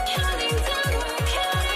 Counting down, we're counting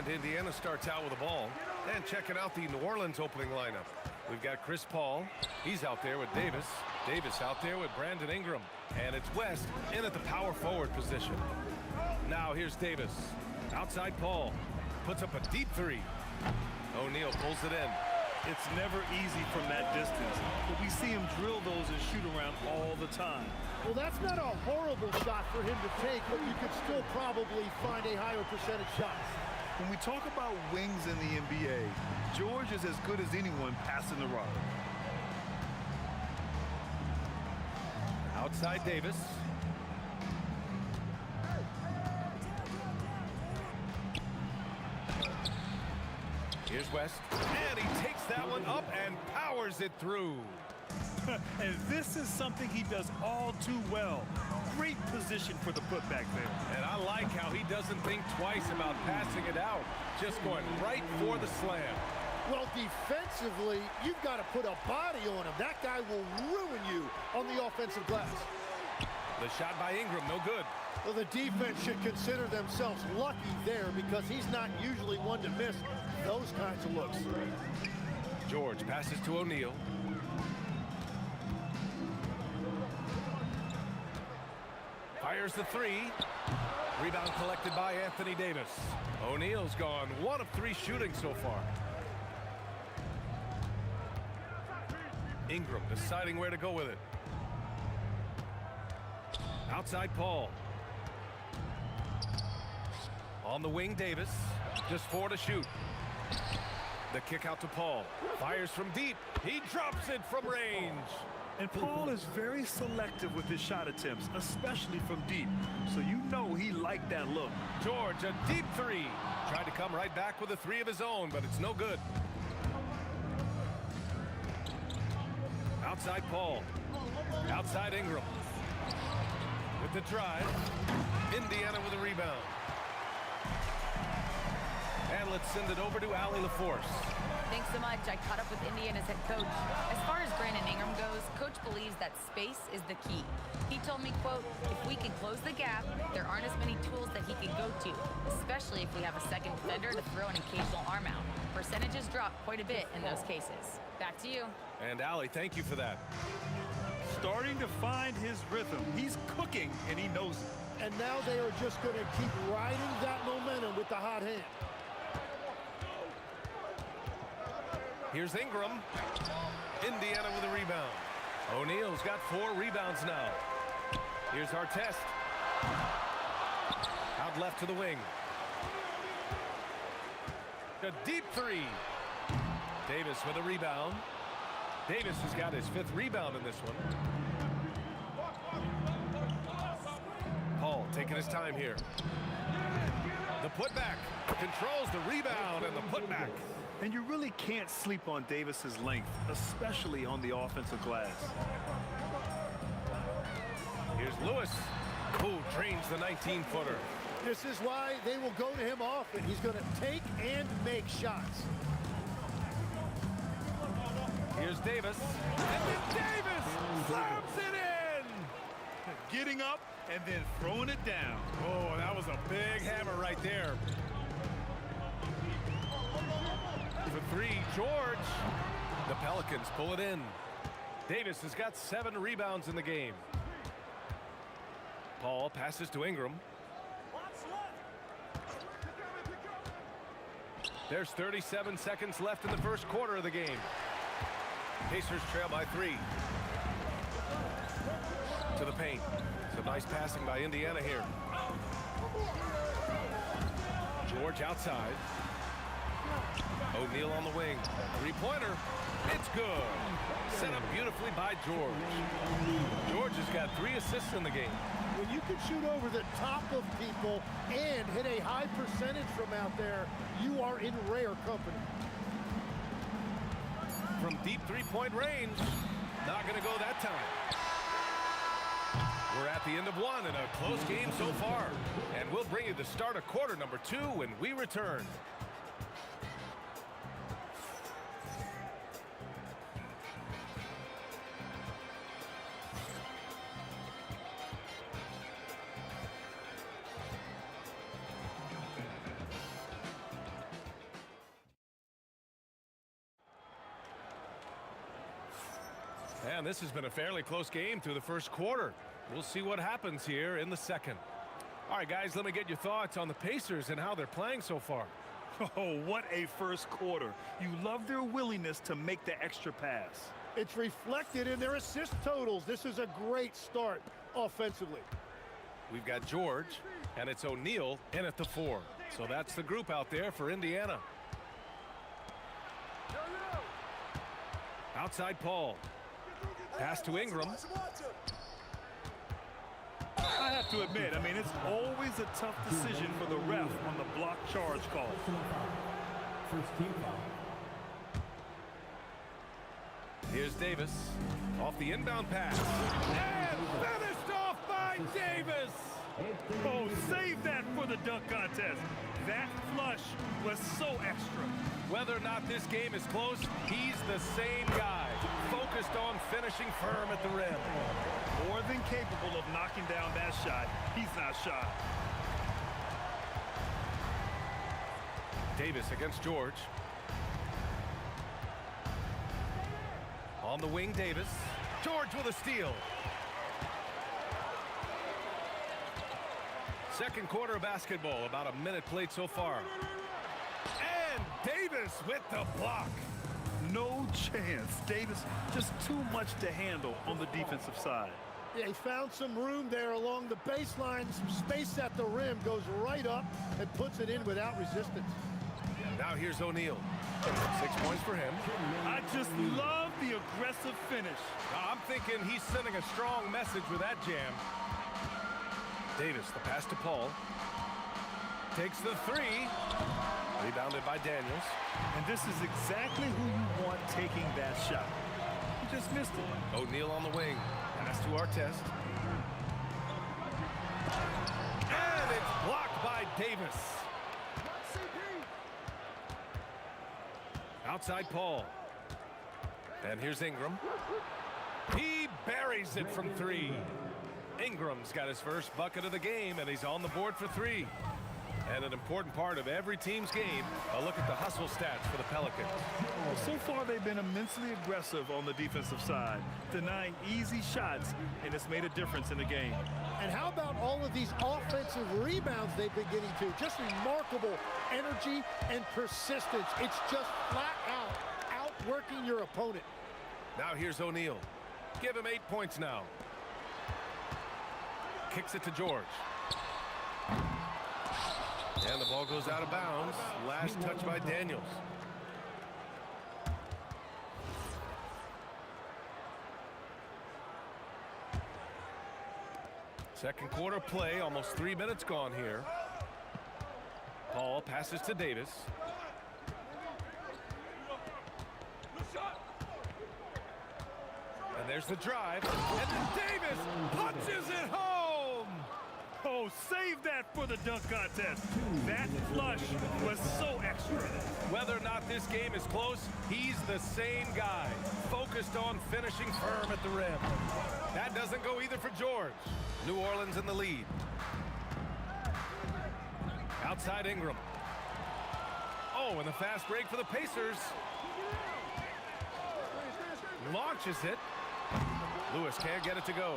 And Indiana starts out with the ball. And checking out the New Orleans opening lineup. We've got Chris Paul. He's out there with Davis. Davis out there with Brandon Ingram. And it's West in at the power forward position. Now here's Davis. Outside Paul. Puts up a deep three. O'Neal pulls it in. It's never easy from that distance, but we see him drill those and shoot around all the time. Well, that's not a horrible shot for him to take, but you could still probably find a higher percentage shots. When we talk about wings in the NBA, George is as good as anyone passing the rock. Outside Davis. Here's West. And he takes that one up and powers it through. And this is something he does all too well. Great position for the putback there. And I like how he doesn't think twice about passing it out. Just going right for the slam. Well, defensively, you've got to put a body on him. That guy will ruin you on the offensive glass. The shot by Ingram, no good. Well, the defense should consider themselves lucky there because he's not usually one to miss those kinds of looks. George passes to O'Neal. Fires the three. Rebound collected by Anthony Davis. O'Neal's gone 1 of 3 shooting so far. Ingram deciding where to go with it. Outside Paul. On the wing, Davis. Just 4 to shoot. The kick out to Paul. Fires from deep. He drops it from range. And Paul is very selective with his shot attempts, especially from deep. So you know he liked that look. George, a deep three. Tried to come right back with a 3 of his own, but it's no good. Outside Paul. Outside Ingram. With the drive. Indiana with a rebound. And let's send it over to Allie LaForce. Thanks so much. I caught up with Indiana's head coach. As far as Brandon Ingram goes, coach believes that space is the key. He told me, quote, if we can close the gap, there aren't as many tools that he can go to, especially if we have a second defender to throw an occasional arm out. Percentages drop quite a bit in those cases. Back to you. And Allie, thank you for that. Starting to find his rhythm. He's cooking, and he knows it. And now they are just going to keep riding that momentum with the hot hand. Here's Ingram. Indiana with a rebound. O'Neal's got 4 rebounds now. Here's Artest. Out left to the wing. A deep three. Davis with a rebound. Davis has got his 5th rebound in this one. Paul taking his time here. The putback controls the rebound and the putback. And you really can't sleep on Davis's length, especially on the offensive glass. Here's Lewis, who drains the 19-footer. This is why they will go to him often. He's going to take and make shots. Here's Davis. And then Davis slams it in! Getting up and then throwing it down. Oh, that was a big hammer right there. For 3, George. The Pelicans pull it in. Davis has got 7 rebounds in the game. Paul passes to Ingram. There's 37 seconds left in the first quarter of the game. Pacers trail by 3. To the paint. Some nice passing by Indiana here. George outside. O'Neal on the wing. 3-pointer. It's good. Set up beautifully by George. George has got 3 assists in the game. When you can shoot over the top of people and hit a high percentage from out there, you are in rare company. From deep 3-point range. Not going to go that time. We're at the end of 1 in a close game so far. And we'll bring you the start of quarter number 2 when we return. And this has been a fairly close game through the first quarter. We'll see what happens here in the second. All right, guys, let me get your thoughts on the Pacers and how they're playing so far. Oh, what a first quarter. You love their willingness to make the extra pass. It's reflected in their assist totals. This is a great start offensively. We've got George, and it's O'Neal in at the 4. So that's the group out there for Indiana. Outside Paul. Pass to Ingram. I have to admit, it's always a tough decision for the ref on the block charge call. First team foul. Here's Davis. Off the inbound pass. And finished off by Davis. Oh, save that for the dunk contest. That flush was so extra. Whether or not this game is close, he's the same guy. Focused on finishing firm at the rim. More than capable of knocking down that shot. He's not shy. Davis against George. On the wing, Davis. George with a steal. Second quarter of basketball, about a minute played so far. And Davis with the block. No chance. Davis just too much to handle on the defensive side. Yeah, he found some room there along the baseline, some space at the rim, goes right up and puts it in without resistance. Now here's O'Neal. 6 points for him. I just love the aggressive finish. I'm thinking he's sending a strong message with that jam. Davis, the pass to Paul. Takes the 3. Rebounded by Daniels. And this is exactly who you want taking that shot. He just missed it. O'Neal on the wing. Pass to Artest. And it's blocked by Davis. Outside Paul. And here's Ingram. He buries it from 3. Ingram's got his first bucket of the game, and he's on the board for 3. And an important part of every team's game, a look at the hustle stats for the Pelicans. Well, so far they've been immensely aggressive on the defensive side, denying easy shots, and it's made a difference in the game. And how about all of these offensive rebounds they've been getting to? Just remarkable energy and persistence. It's just flat out outworking your opponent. Now here's O'Neal. Give him 8 points now. Kicks it to George. And the ball goes out of bounds. Last touch by Daniels. Second quarter play, almost 3 minutes gone here. Paul passes to Davis. And there's the drive. And then Davis punches it home. Oh, save that for the dunk contest. That flush was so extra. Whether or not this game is close, he's the same guy, focused on finishing firm at the rim. That doesn't go either for George. New Orleans in the lead. Outside Ingram. Oh, and the fast break for the Pacers. Launches it. Lewis can't get it to go.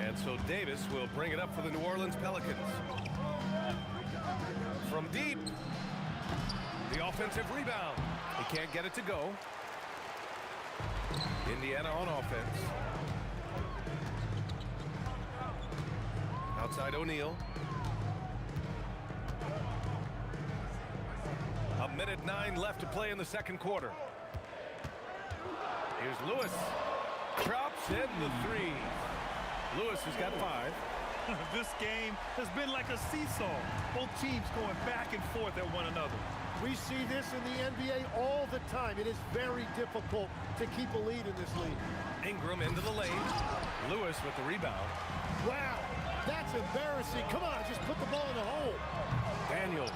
And so Davis will bring it up for the New Orleans Pelicans. From deep. The offensive rebound. He can't get it to go. Indiana on offense. Outside O'Neal. 1:09 left to play in the second quarter. Here's Lewis. Drops in the 3. Lewis has got 5. This game has been like a seesaw. Both teams going back and forth at one another. We see this in the NBA all the time. It is very difficult to keep a lead in this league. Ingram into the lane. Lewis with the rebound. Wow, that's embarrassing. Come on, just put the ball in the hole. Daniels.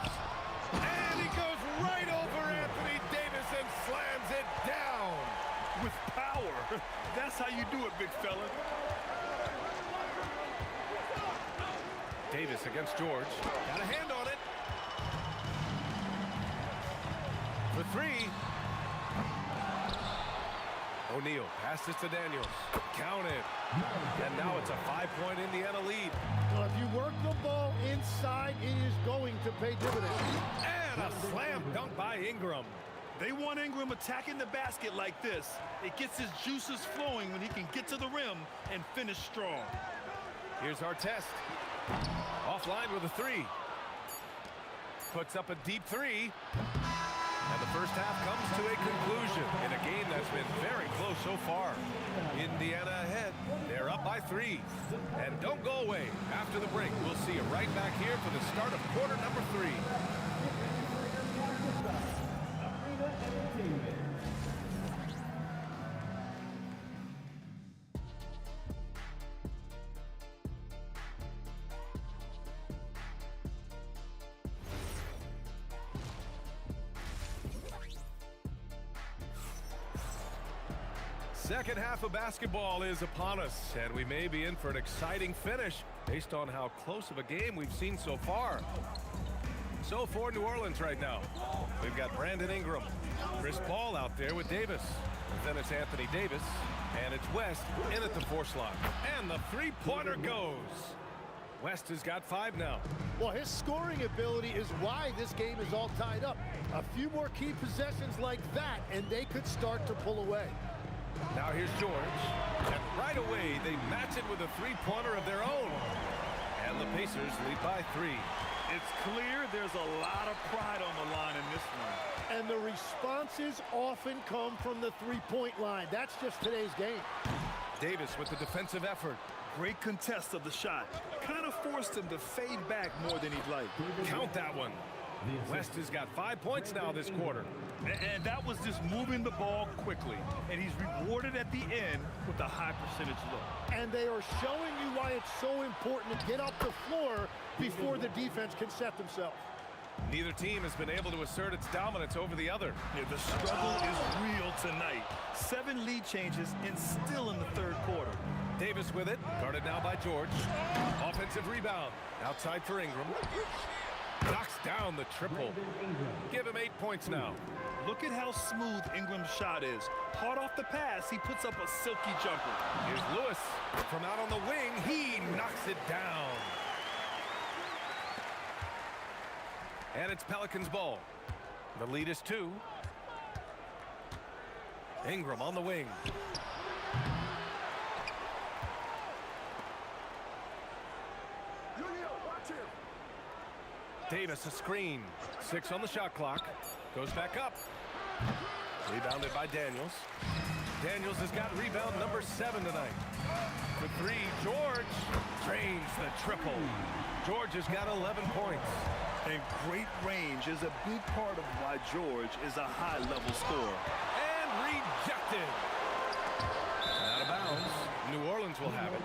And he goes right over Anthony Davis and slams it down. With power. That's how you do it, big fella. Davis against George. Got a hand on it. For 3. O'Neal passes to Daniels. Counted. And now it's a 5-point Indiana lead. Well, if you work the ball inside, it is going to pay dividends. And a slam dunk by Ingram. They want Ingram attacking the basket like this. It gets his juices flowing when he can get to the rim and finish strong. Here's our test. Offline with a 3. Puts up a deep 3. And the first half comes to a conclusion in a game that's been very close so far. Indiana ahead. They're up by 3. And don't go away. After the break, we'll see you right back here for the start of quarter number 3. Second half of basketball is upon us, and we may be in for an exciting finish based on how close of a game we've seen so far. So for New Orleans right now, we've got Brandon Ingram, Chris Paul out there with Davis. Then it's Anthony Davis, and it's West in at the 4 slot. And the three-pointer goes. West has got 5 now. Well, his scoring ability is why this game is all tied up. A few more key possessions like that, and they could start to pull away. Now here's George, and right away they match it with a three-pointer of their own. And the Pacers lead by 3. It's clear there's a lot of pride on the line in this one. And the responses often come from the three-point line. That's just today's game. Davis with the defensive effort. Great contest of the shot. Kind of forced him to fade back more than he'd like. Count that one. West has got 5 points now this quarter. And that was just moving the ball quickly. And he's rewarded at the end with a high percentage look. And they are showing you why it's so important to get off the floor before the defense can set themselves. Neither team has been able to assert its dominance over the other. Yeah, the struggle is real tonight. 7 lead changes and still in the third quarter. Davis with it, guarded now by George. Offensive rebound, outside for Ingram. Knocks down the triple. Give him 8 points now. Look at how smooth Ingram's shot is. Hard off the pass, he puts up a silky jumper. Here's Lewis from out on the wing. He knocks it down. And it's Pelicans ball. The lead is 2. Ingram on the wing. Davis a screen. 6 on the shot clock. Goes back up. Rebounded by Daniels. Daniels has got rebound number 7 tonight. For 3, George drains the triple. George has got 11 points. And great range is a big part of why George is a high-level scorer. And rejected. Out of bounds. New Orleans will have it.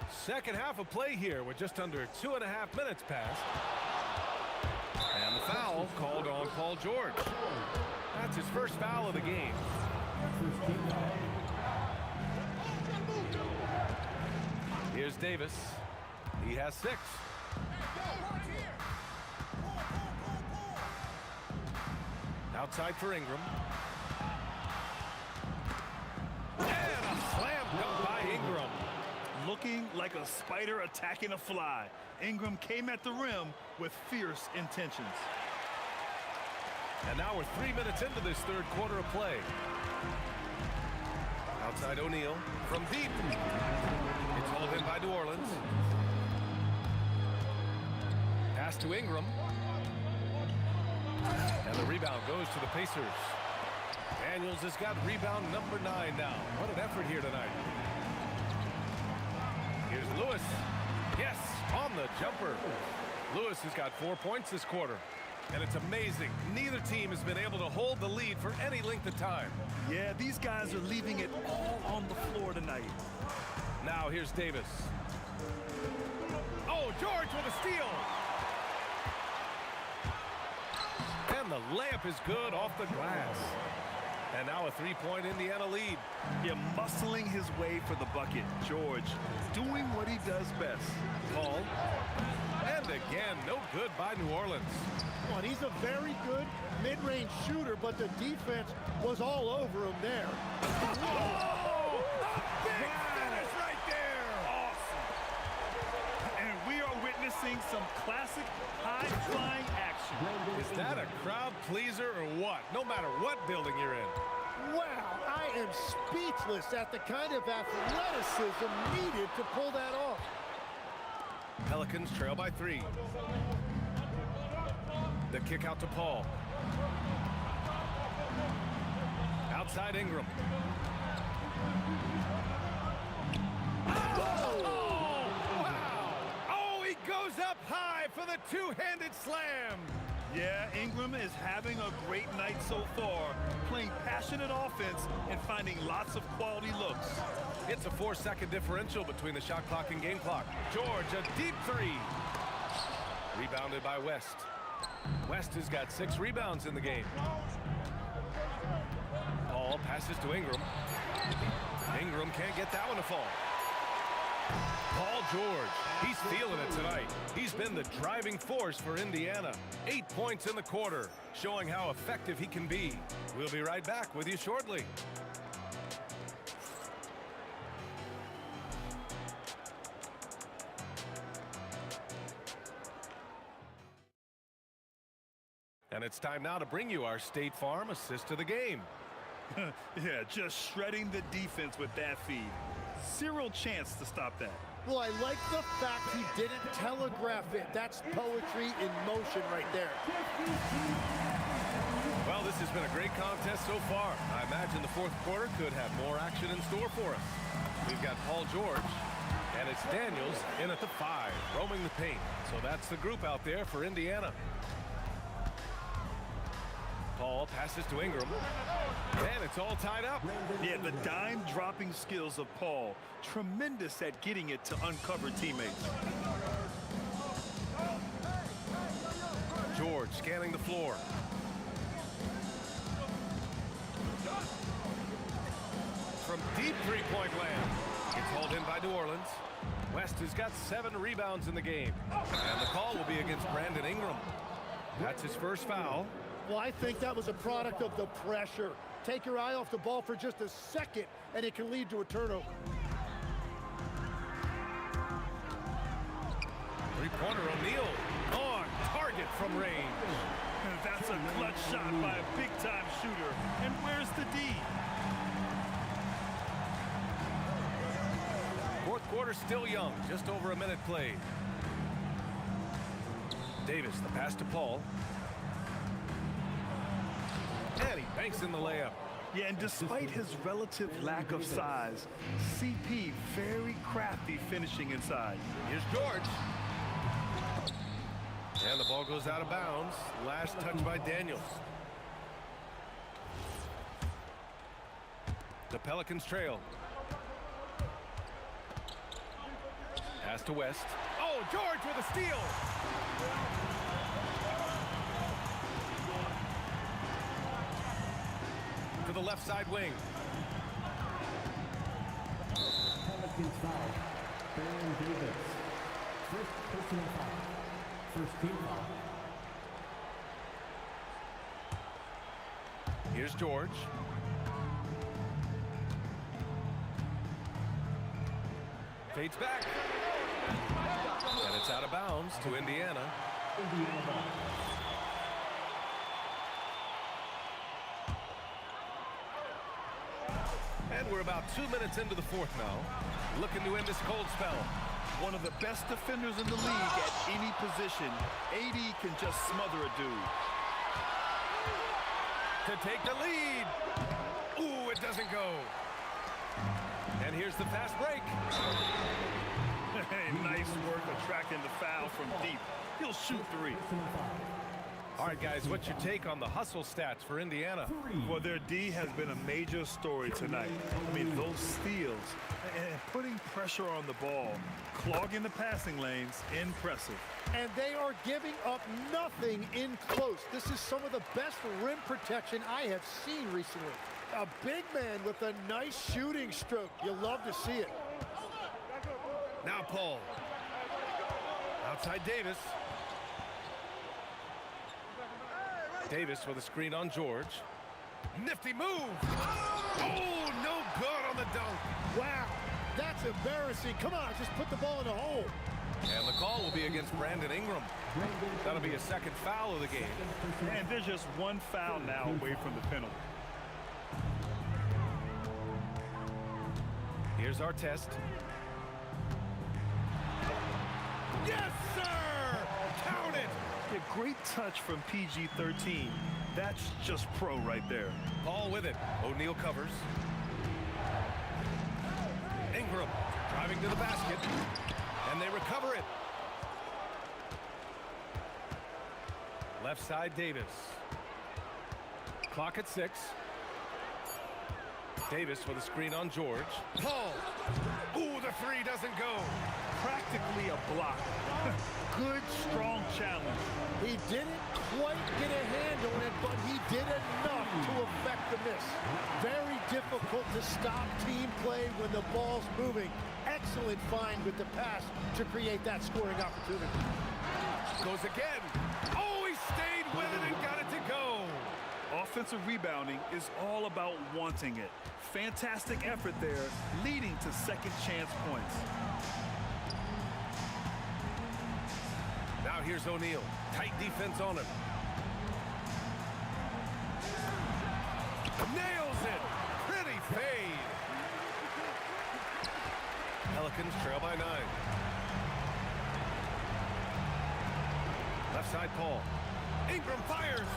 Second half of play here with just under 2.5 minutes passed. And the foul called on Paul George. That's his first foul of the game. Here's Davis. He has 6. Outside for Ingram. And a slam dunk by Ingram. Looking like a spider attacking a fly. Ingram came at the rim with fierce intentions. And now we're 3 minutes into this third quarter of play. Outside O'Neal from deep. It's hauled in by New Orleans. Pass to Ingram. And the rebound goes to the Pacers. Daniels has got rebound number 9 now. What an effort here tonight. Here's Lewis. Yes, on the jumper. Lewis has got 4 points this quarter. And it's amazing. Neither team has been able to hold the lead for any length of time. Yeah, these guys are leaving it all on the floor tonight. Now here's Davis. Oh, George with a steal. And the layup is good off the glass. And now now a 3-point Indiana lead. Yeah, muscling his way for the bucket. George doing what he does best. Paul. And again, no good by New Orleans. Well, he's a very good mid-range shooter, but the defense was all over him there. Oh! A big finish right there! Awesome. And we are witnessing some classic high-flying action. Is that a crowd pleaser or what? No matter what building you're in. Wow, I am speechless at the kind of athleticism needed to pull that off. Pelicans trail by 3. The kick out to Paul. Outside Ingram. Oh! Wow! Oh, he goes up high for the two-handed slam. Yeah, Ingram is having a great night so far, playing passionate offense and finding lots of quality looks. It's a 4-second differential between the shot clock and game clock. George, a deep 3. Rebounded by West. West has got 6 rebounds in the game. Paul passes to Ingram. Ingram can't get that one to fall. Paul George, he's feeling it tonight. He's been the driving force for Indiana. 8 points in the quarter, showing how effective he can be. We'll be right back with you shortly. And it's time now to bring you our State Farm assist of the game. Yeah, just shredding the defense with that feed. Zero chance to stop that. Well, I like the fact he didn't telegraph it. That's poetry in motion right there. Well, this has been a great contest so far. I imagine the fourth quarter could have more action in store for us. We've got Paul George, and it's Daniels in at the 5, roaming the paint. So that's the group out there for Indiana. Paul passes to Ingram, and it's all tied up. Yeah, the dime-dropping skills of Paul, tremendous at getting it to uncover teammates. George scanning the floor. From deep three-point land. It's hauled in by New Orleans. West has got 7 rebounds in the game. And the call will be against Brandon Ingram. That's his first foul. Well, I think that was a product of the pressure. Take your eye off the ball for just a second, and it can lead to a turnover. Three-pointer O'Neal on target from range. That's a clutch shot by a big-time shooter. And where's the D? Fourth quarter still young, just over a minute played. Davis, the pass to Paul. And he banks in the layup. Yeah, and despite his relative lack of size, CP very crafty finishing inside. Here's George. And the ball goes out of bounds. Last touch by Daniels. The Pelicans trail. Pass to West. Oh, George with a steal. To the left side wing. Pelicans foul. Baron Davis. First personal foul. First team foul. Here's George. Fades back. And it's out of bounds to Indiana. Indiana ball. And we're about 2 minutes into the fourth now. Looking to end this cold spell. One of the best defenders in the league at any position. AD can just smother a dude. To take the lead. Ooh, it doesn't go. And here's the fast break. Hey, nice work attracting the foul from deep. He'll shoot 3. Personal foul. All right, guys, what's your take on the hustle stats for Indiana? Well, their D has been a major story tonight. I mean, those steals and putting pressure on the ball, clogging the passing lanes, impressive. And they are giving up nothing in close. This is some of the best rim protection I have seen recently. A big man with a nice shooting stroke. You love to see it. Now Paul. Outside Davis. Davis with a screen on George. Nifty move. Oh, no good on the dunk. Wow, that's embarrassing. Come on, just put the ball in the hole. And the call will be against Brandon Ingram. That'll be a second foul of the game. And there's just one foul now away from the penalty. Here's our test. Yes, sir! Count it! A great touch from PG-13. That's just pro right there. Paul with it. O'Neal covers. Ingram driving to the basket. And they recover it. Left side, Davis. Clock at 6. Davis with a screen on George. Paul. Ooh, the three doesn't go. Practically a block. Good, strong challenge. He didn't quite get a hand on it, but he did enough to affect the miss. Very difficult to stop team play when the ball's moving. Excellent find with the pass to create that scoring opportunity. Goes again. Oh, he stayed with it and got it to go. Offensive rebounding is all about wanting it. Fantastic effort there, leading to second chance points. Now here's O'Neal. Tight defense on him. Nails it. Pretty fade. Pelicans trail by 9. Left side, Paul. Ingram fires.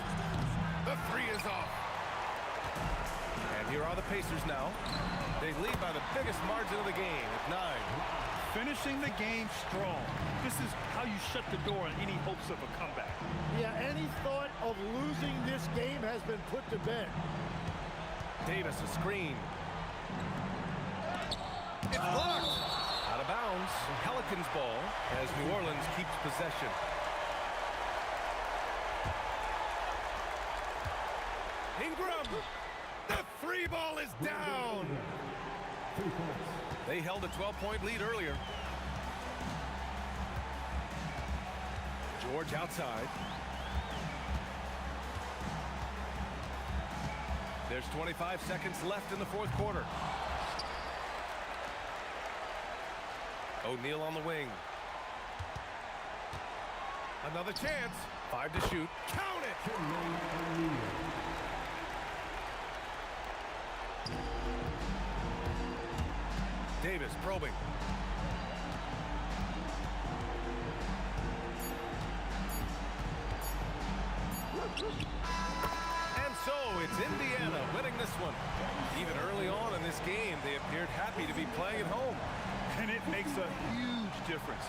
The three is off. And here are the Pacers now. They lead by the biggest margin of the game at 9. Finishing the game strong. This is how you shut the door on any hopes of a comeback. Yeah, any thought of losing this game has been put to bed. Davis a screen. It's blocked. Out of bounds. Pelicans ball as New Orleans keeps possession. Ingram. The three ball is down. They held a 12-point lead earlier. George outside. There's 25 seconds left in the fourth quarter. O'Neal on the wing. Another chance. 5 to shoot. Count it! Davis probing. And so it's Indiana winning this one. Even early on in this game, they appeared happy to be playing at home. And it makes a huge difference.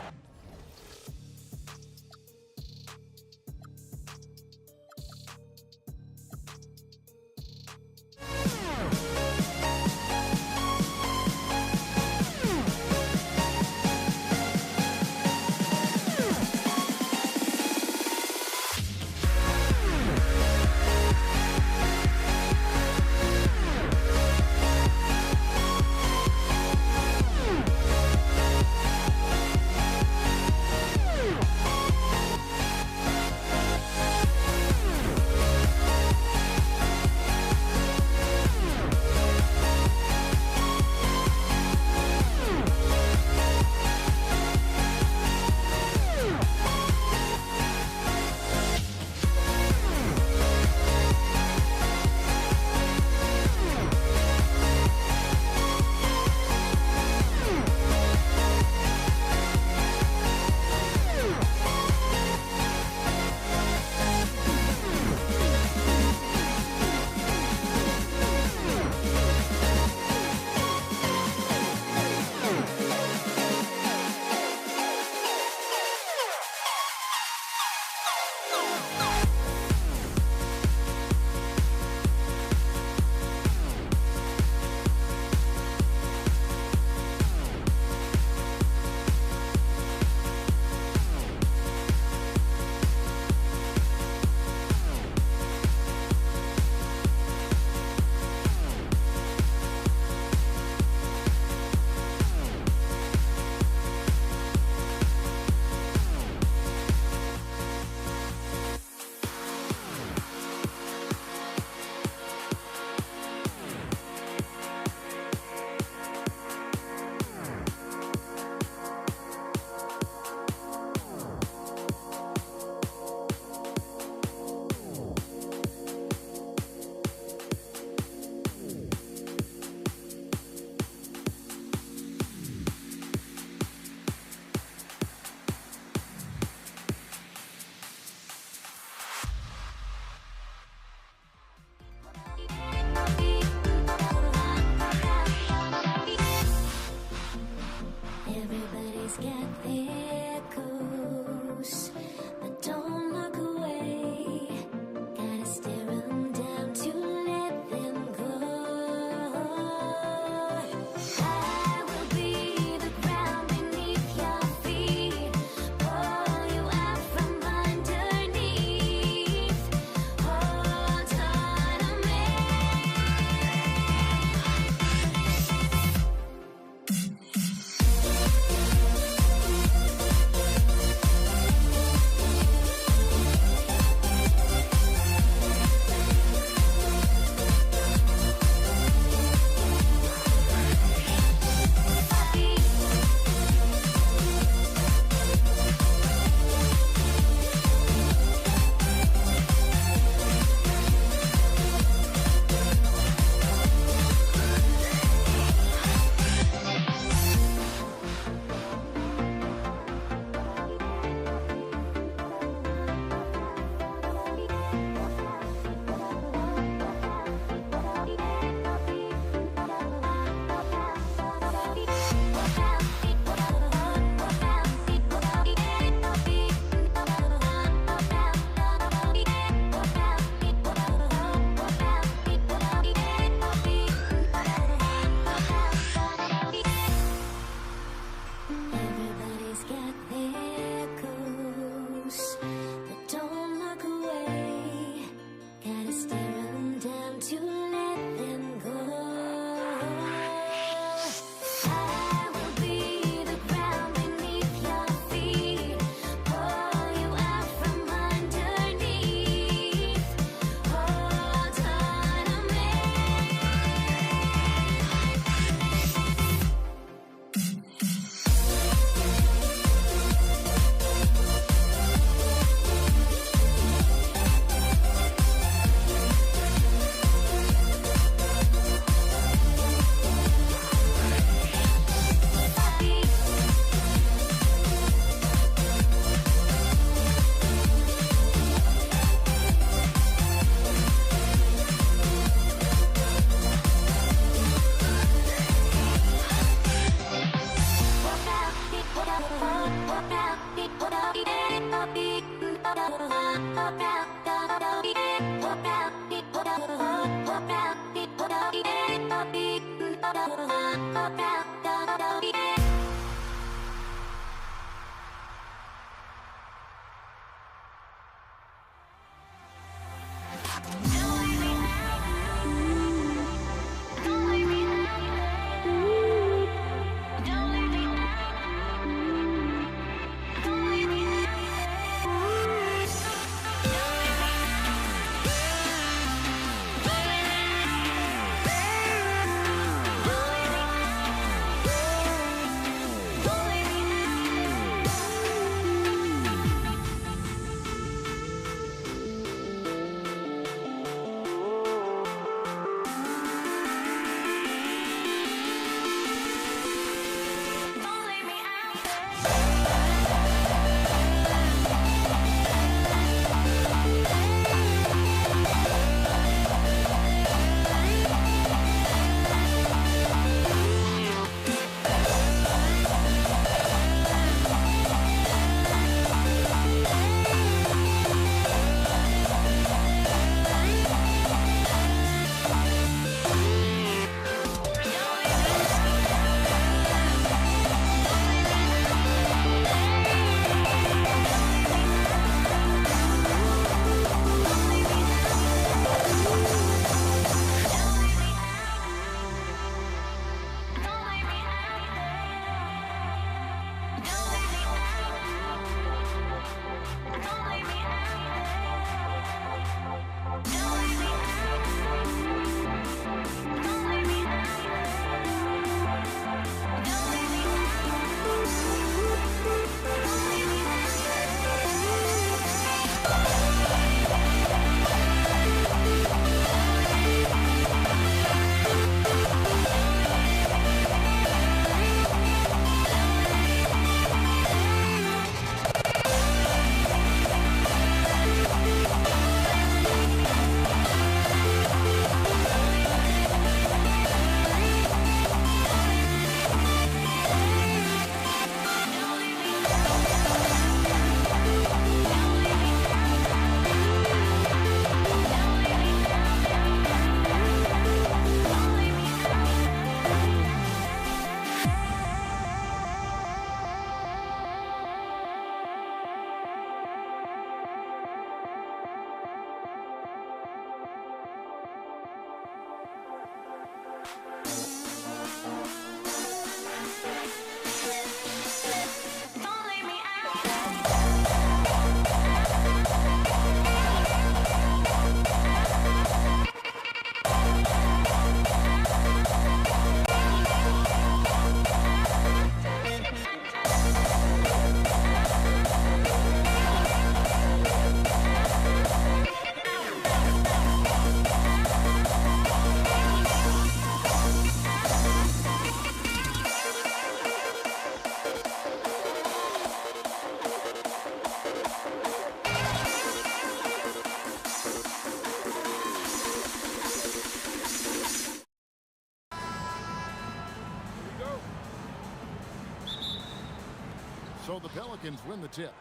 So the Pelicans win the tip.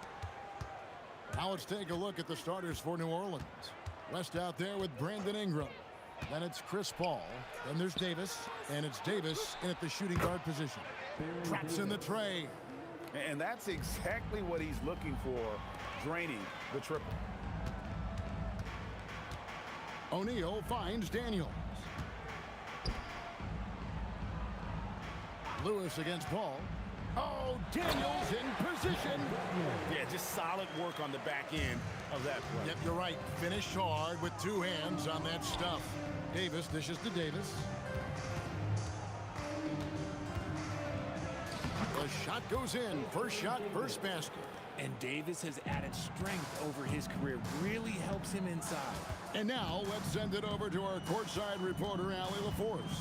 Now let's take a look at the starters for New Orleans. West out there with Brandon Ingram. Then it's Chris Paul. Then there's Davis. And it's Davis in at the shooting guard position. Traps in the tray. And that's exactly what he's looking for, draining the triple. O'Neal finds Daniels. Lewis against Paul. Oh, Daniels in position. Yeah, just solid work on the back end of that play. Yep, you're right. Finished hard with two hands on that stuff. Davis dishes to Davis. The shot goes in. First shot, first basket. And Davis has added strength over his career. Really helps him inside. And now let's send it over to our courtside reporter, Allie LaForce.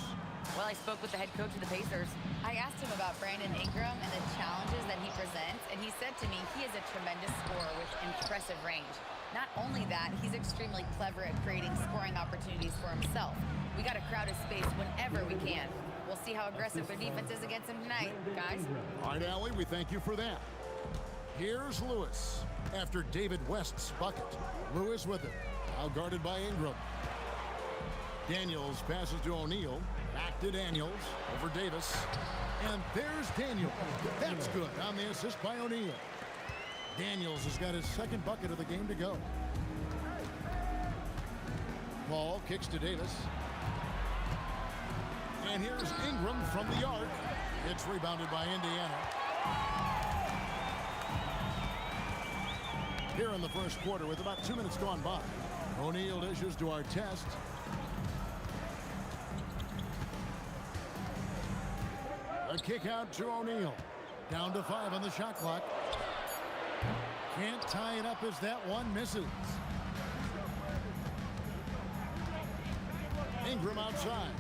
Well, I spoke with the head coach of the Pacers. I asked him about Brandon Ingram and the challenges that he presents, and he said to me he is a tremendous scorer with impressive range. Not only that, he's extremely clever at creating scoring opportunities for himself. We got to crowd his space whenever we can. We'll see how aggressive their defense is against him tonight, guys. All right, Allie, we thank you for that. Here's Lewis after David West's bucket. Lewis with it, now guarded by Ingram. Daniels passes to O'Neal. Back to Daniels. Over Davis. And there's Daniels. That's good on the assist by O'Neal. Daniels has got his second bucket of the game to go. Paul kicks to Davis. And here's Ingram from the arc. It's rebounded by Indiana. Here in the first quarter with about 2 minutes gone by. O'Neal dishes to Artest. A kick out to O'Neal. Down to 5 on the shot clock. Can't tie it up as that one misses. Ingram outside.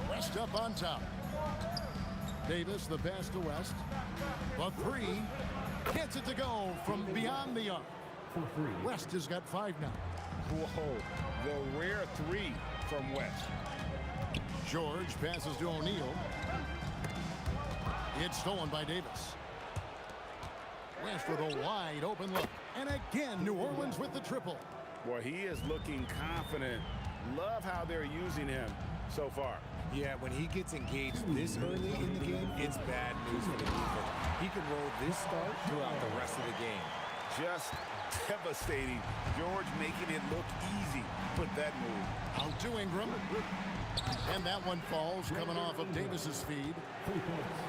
West up on top. Davis, the pass to West. The three. Gets it to go from beyond the arc. West has got 5 now. Whoa, the rare three from West. George passes to O'Neal. It's stolen by Davis. West with a wide open look. And again, New Orleans with the triple. Boy, he is looking confident. Love how they're using him so far. Yeah, when he gets engaged this early in the game, it's bad news for the defense. He can roll this start throughout the rest of the game. Just devastating. George making it look easy. Put that move. Out to Ingram. And that one falls coming off of Davis's feed.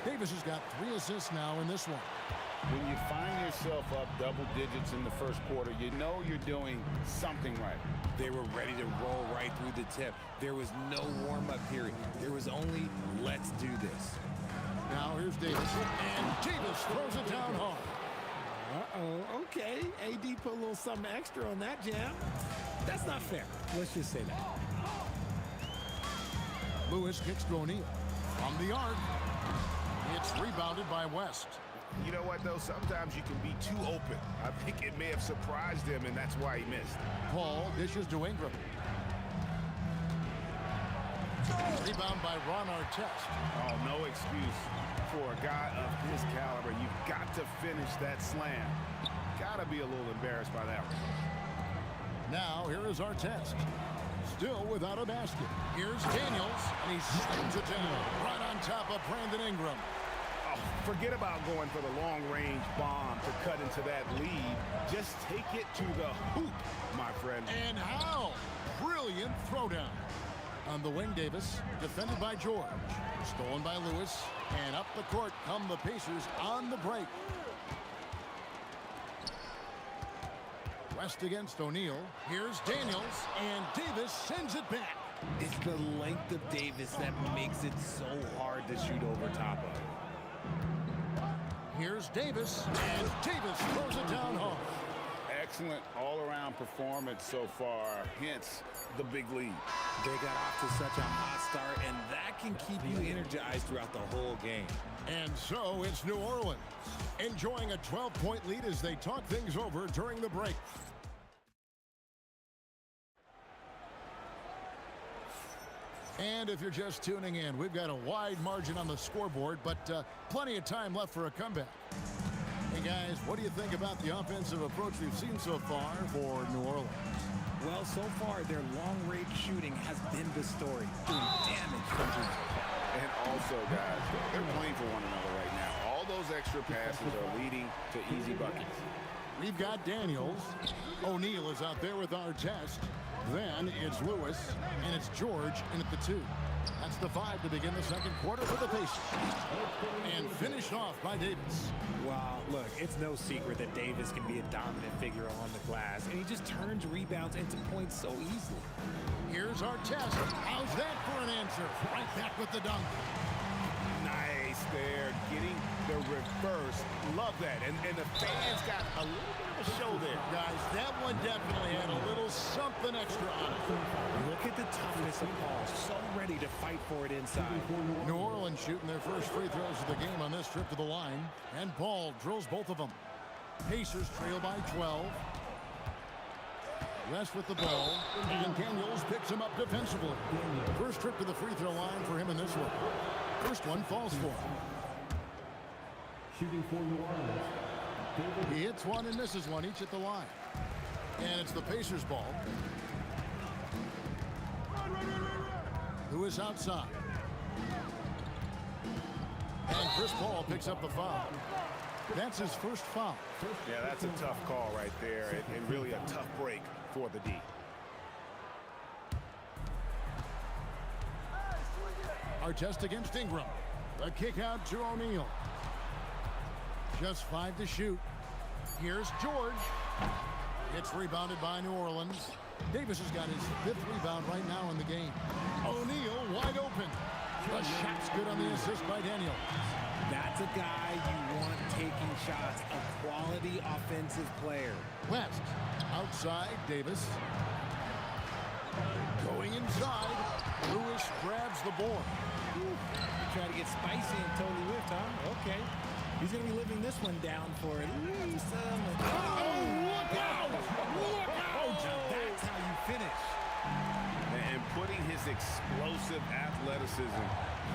Davis has got 3 assists now in this one. When you find yourself up double digits in the first quarter, you know you're doing something right. They were ready to roll right through the tip. There was no warm-up period. There was only, let's do this. Now here's Davis. And Davis throws it down hard. Uh-oh, okay. AD put a little something extra on that jam. That's not fair. Let's just say that. Lewis kicks to O'Neal. From the arc. It's rebounded by West. You know what, though? Sometimes you can be too open. I think it may have surprised him, and that's why he missed. Paul dishes to Ingram. Rebound by Ron Artest. Oh, no excuse for a guy of his caliber. You've got to finish that slam. Got to be a little embarrassed by that one. Now, here is Artest. Still without a basket. Here's Daniels, and he slams it down right on top of Brandon Ingram. Oh, forget about going for the long-range bomb to cut into that lead. Just take it to the hoop, my friend. And how? Brilliant throwdown. On the wing, Davis, defended by George. Stolen by Lewis, and up the court come the Pacers on the break. West against O'Neal. Here's Daniels, and Davis sends it back. It's the length of Davis that makes it so hard to shoot over top of. Here's Davis, and Davis throws it down hard. Excellent all-around performance so far, hence the big lead. They got off to such a hot start, and that can keep you energized throughout the whole game. And so it's New Orleans, enjoying a 12-point lead as they talk things over during the break. And if you're just tuning in, we've got a wide margin on the scoreboard, but plenty of time left for a comeback. Hey guys, what do you think about the offensive approach we've seen so far for New Orleans? Well, so far, their long-range shooting has been the story, doing damage from deep. And also, guys, they're playing for one another right now. All those extra passes are leading to easy buckets. We've got Daniels. O'Neal is out there with Artest. Then it's Lewis, and it's George in at the 2. That's the 5 to begin the second quarter for the Pacers. And finished off by Davis. Wow, look, it's no secret that Davis can be a dominant figure on the glass, and he just turns rebounds into points so easily. Here's Artest. How's that for an answer? Right back with the dunk. Nice there, getting the reverse. Love that. And the fans got a little bit of a show there. Guys, that one definitely had a little something extra on it. Look at the toughness of Paul, so ready to fight for it inside. New Orleans shooting their first free throws of the game on this trip to the line. And Paul drills both of them. Pacers trail by 12. West with the ball, and Daniels picks him up defensively. First trip to the free throw line for him in this one. First one falls for him. Shooting for New Orleans. He hits one and misses one, each at the line. And it's the Pacers' ball. Lewis outside. And Chris Paul picks up the foul. That's his first foul. Yeah, that's a tough call right there, and really a tough break for the D. Artest against Ingram. The kick out to O'Neal. Just 5 to shoot. Here's George. It's rebounded by New Orleans. Davis has got his 5th rebound right now in the game. O'Neal wide open. The shot's good on the assist by Daniel. That's a guy you want taking shots, a quality offensive player. West outside Davis. Going inside. Lewis grabs the board. Try to get spicy and totally whiffed, huh? Okay. He's going to be living this one down for at least look out! Look out! That's how you finish. And putting his explosive athleticism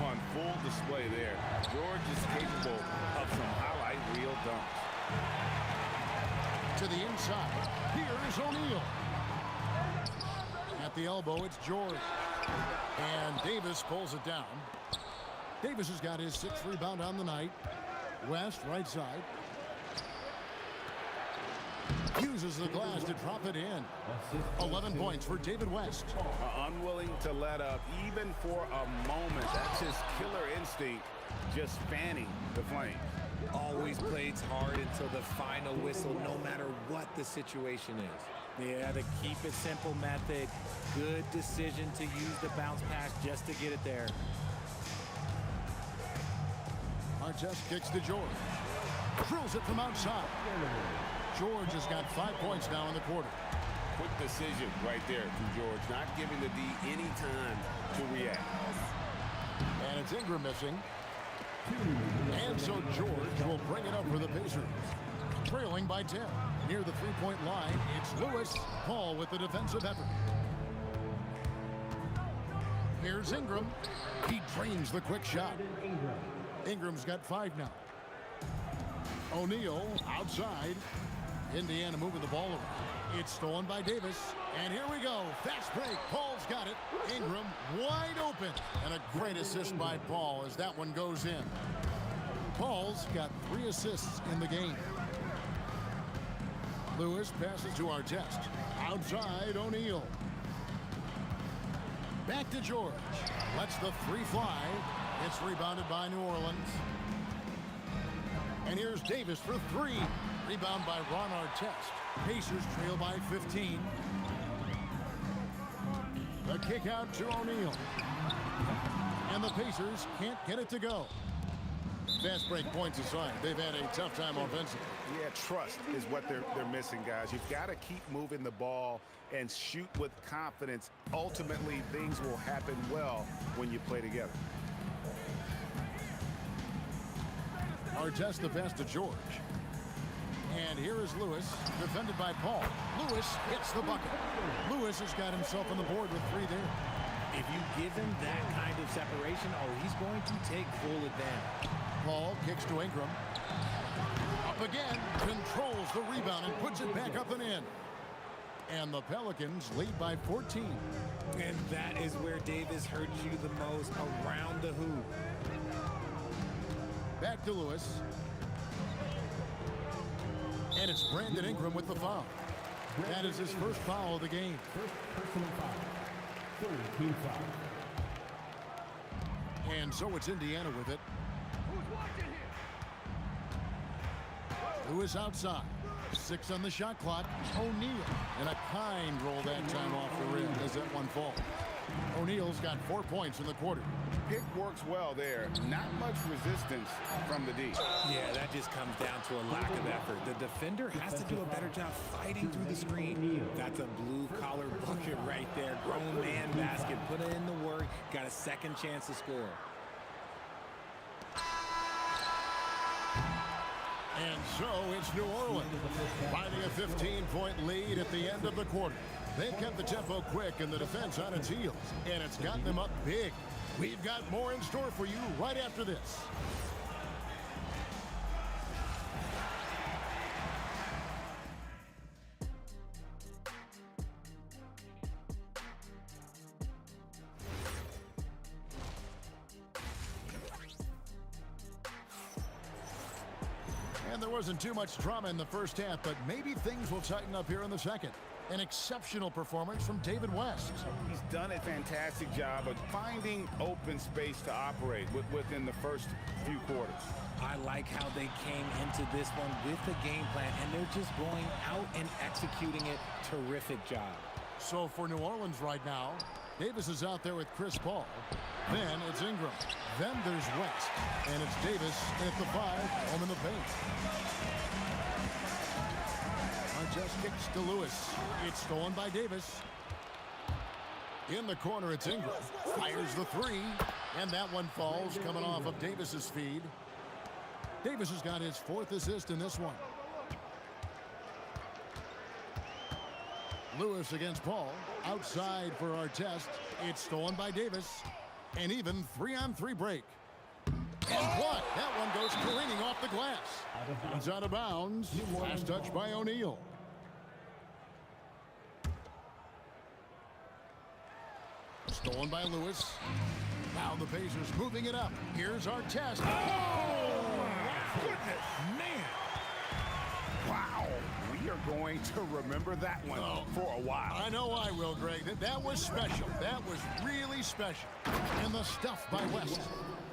on full display there. George is capable of some highlight reel dunks. To the inside. Here's O'Neal. At the elbow, it's George. And Davis pulls it down. Davis has got his 6th rebound on the night. West, right side. Uses the glass to drop it in. 11 points for David West. Unwilling to let up even for a moment. That's his killer instinct, just fanning the flame. Always plays hard until the final whistle, no matter what the situation is. Yeah, the keep it simple method. Good decision to use the bounce pass just to get it there. Artest kicks to George. Drills it from outside. George has got 5 points now in the quarter. Quick decision right there from George, not giving the D any time to react. And it's Ingram missing. And so George will bring it up for the Pacers. Trailing by 10. Near the three-point line, it's Lewis. Paul with the defensive effort. Here's Ingram. He drains the quick shot. Ingram's got 5 now. O'Neal outside. Indiana moving the ball around. It's stolen by Davis. And here we go. Fast break. Paul's got it. Ingram wide open. And a great assist by Paul as that one goes in. Paul's got 3 assists in the game. Lewis passes to Artest. Outside O'Neal. Back to George. Lets the 3 fly. It's rebounded by New Orleans. And here's Davis for 3. Rebound by Ron Artest. Pacers trail by 15. The kick out to O'Neal. And the Pacers can't get it to go. Fast break points aside, they've had a tough time offensively. Yeah, trust is what they're missing, guys. You've got to keep moving the ball and shoot with confidence. Ultimately, things will happen well when you play together. Artest the pass to George. And here is Lewis, defended by Paul. Lewis hits the bucket. Lewis has got himself on the board with 3 there. If you give him that kind of separation, he's going to take full advantage. Paul kicks to Ingram. Up again, controls the rebound and puts it back up and in. And the Pelicans lead by 14. And that is where Davis hurts you the most, around the hoop. Back to Lewis. And it's Brandon Ingram with the foul. That is his first foul of the game. First personal foul. Third team foul. And so it's Indiana with it. Lewis outside. 6 on the shot clock. O'Neal. And a kind roll that time off the rim as that one falls. O'Neal's got 4 points in the quarter. Pick works well there. Not much resistance from the D. Yeah, that just comes down to a lack of effort. The defender has to do a better job fighting through the screen. That's a blue-collar bucket right there. Grown man basket. Put in the work. Got a second chance to score. And so it's New Orleans finding a 15-point lead at the end of the quarter. They've kept the tempo quick and the defense on its heels, and it's gotten them up big. We've got more in store for you right after this. And there wasn't too much drama in the first half, but maybe things will tighten up here in the second. An exceptional performance from David West. He's done a fantastic job of finding open space to operate within the first few quarters. I like how they came into this one with the game plan, and they're just going out and executing it. Terrific job. So for New Orleans right now, Davis is out there with Chris Paul. Then it's Ingram. Then there's West. And it's Davis at the 5, home in the paint. Just kicks to Lewis. It's stolen by Davis. In the corner, it's Ingram. Fires the 3. And that one falls, coming off of Davis's feed. Davis has got his 4th assist in this one. Lewis against Paul. Outside for Artest. It's stolen by Davis. And even 3-on-3 break. And what? That one goes careening off the glass. It's out of bounds. Last touch by O'Neal. Stolen by Lewis. Now the Pacers moving it up. Here's Artest. Oh, my goodness. Man. Wow. We are going to remember that one for a while. I know I will, Greg. That was special. That was really special. And the stuff by West.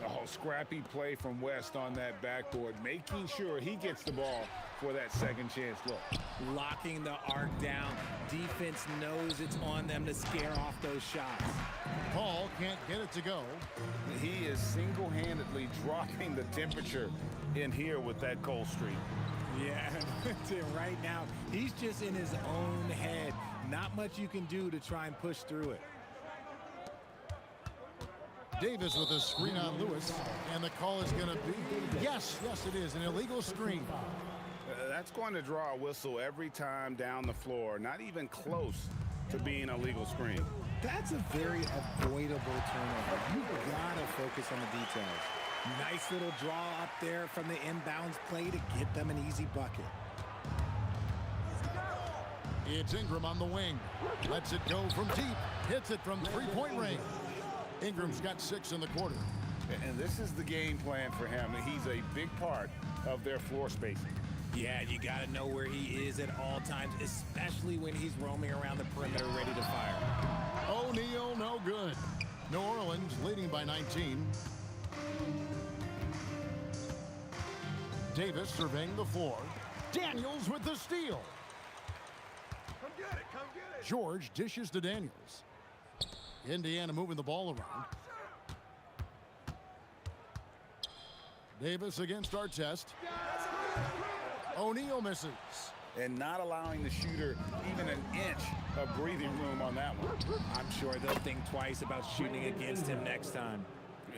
Oh, scrappy play from West on that backboard, making sure he gets the ball for that second chance look. Locking the arc down. Defense knows it's on them to scare off those shots. Paul can't get it to go. He is single-handedly dropping the temperature in here with that cold streak. Yeah, right now, he's just in his own head. Not much you can do to try and push through it. Davis with a screen on Lewis, and the call is going to be, yes, it is, an illegal screen. That's going to draw a whistle every time down the floor, not even close to being a legal screen. That's a very avoidable turnover. You've got to focus on the details. Nice little draw up there from the inbounds play to get them an easy bucket. It's Ingram on the wing. Lets it go from deep. Hits it from three-point range. Ingram's got 6 in the quarter. And this is the game plan for him. He's a big part of their floor spacing. Yeah, you got to know where he is at all times, especially when he's roaming around the perimeter ready to fire. O'Neal, no good. New Orleans leading by 19. Davis surveying the floor. Daniels with the steal. Come get it. George dishes to Daniels. Indiana moving the ball around. Davis against Artest. O'Neal misses. And not allowing the shooter even an inch of breathing room on that one. I'm sure they'll think twice about shooting against him next time.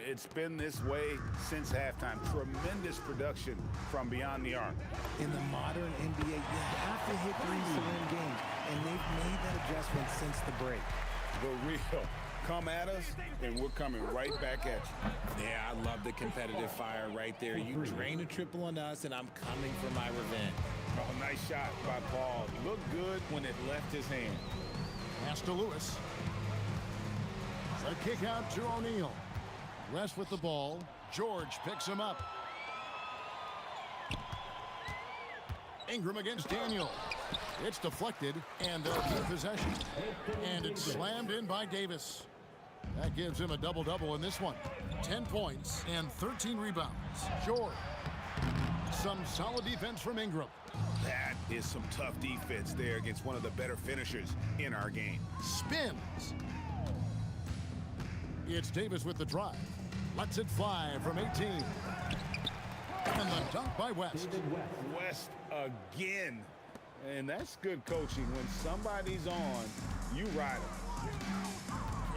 It's been this way since halftime. Tremendous production from beyond the arc. In the modern NBA, you have to hit threes to win games, and they've made that adjustment since the break. The real come at us, and we're coming right back at you. Yeah, I love the competitive fire right there. You drain a triple on us, and I'm coming for my revenge. Oh, nice shot by Paul. Looked good when it left his hand. Pass to Lewis. A kick out to O'Neal. West with the ball. George picks him up. Ingram against Daniel. It's deflected, and they'll keep possession. And it's slammed in by Davis. That gives him a double-double in this one. 10 points and 13 rebounds. George. Some solid defense from Ingram. That is some tough defense there against one of the better finishers in our game. Spins. It's Davis with the drive. Lets it fly from 18. And the dunk by West. West again. And that's good coaching. When somebody's on, you ride them.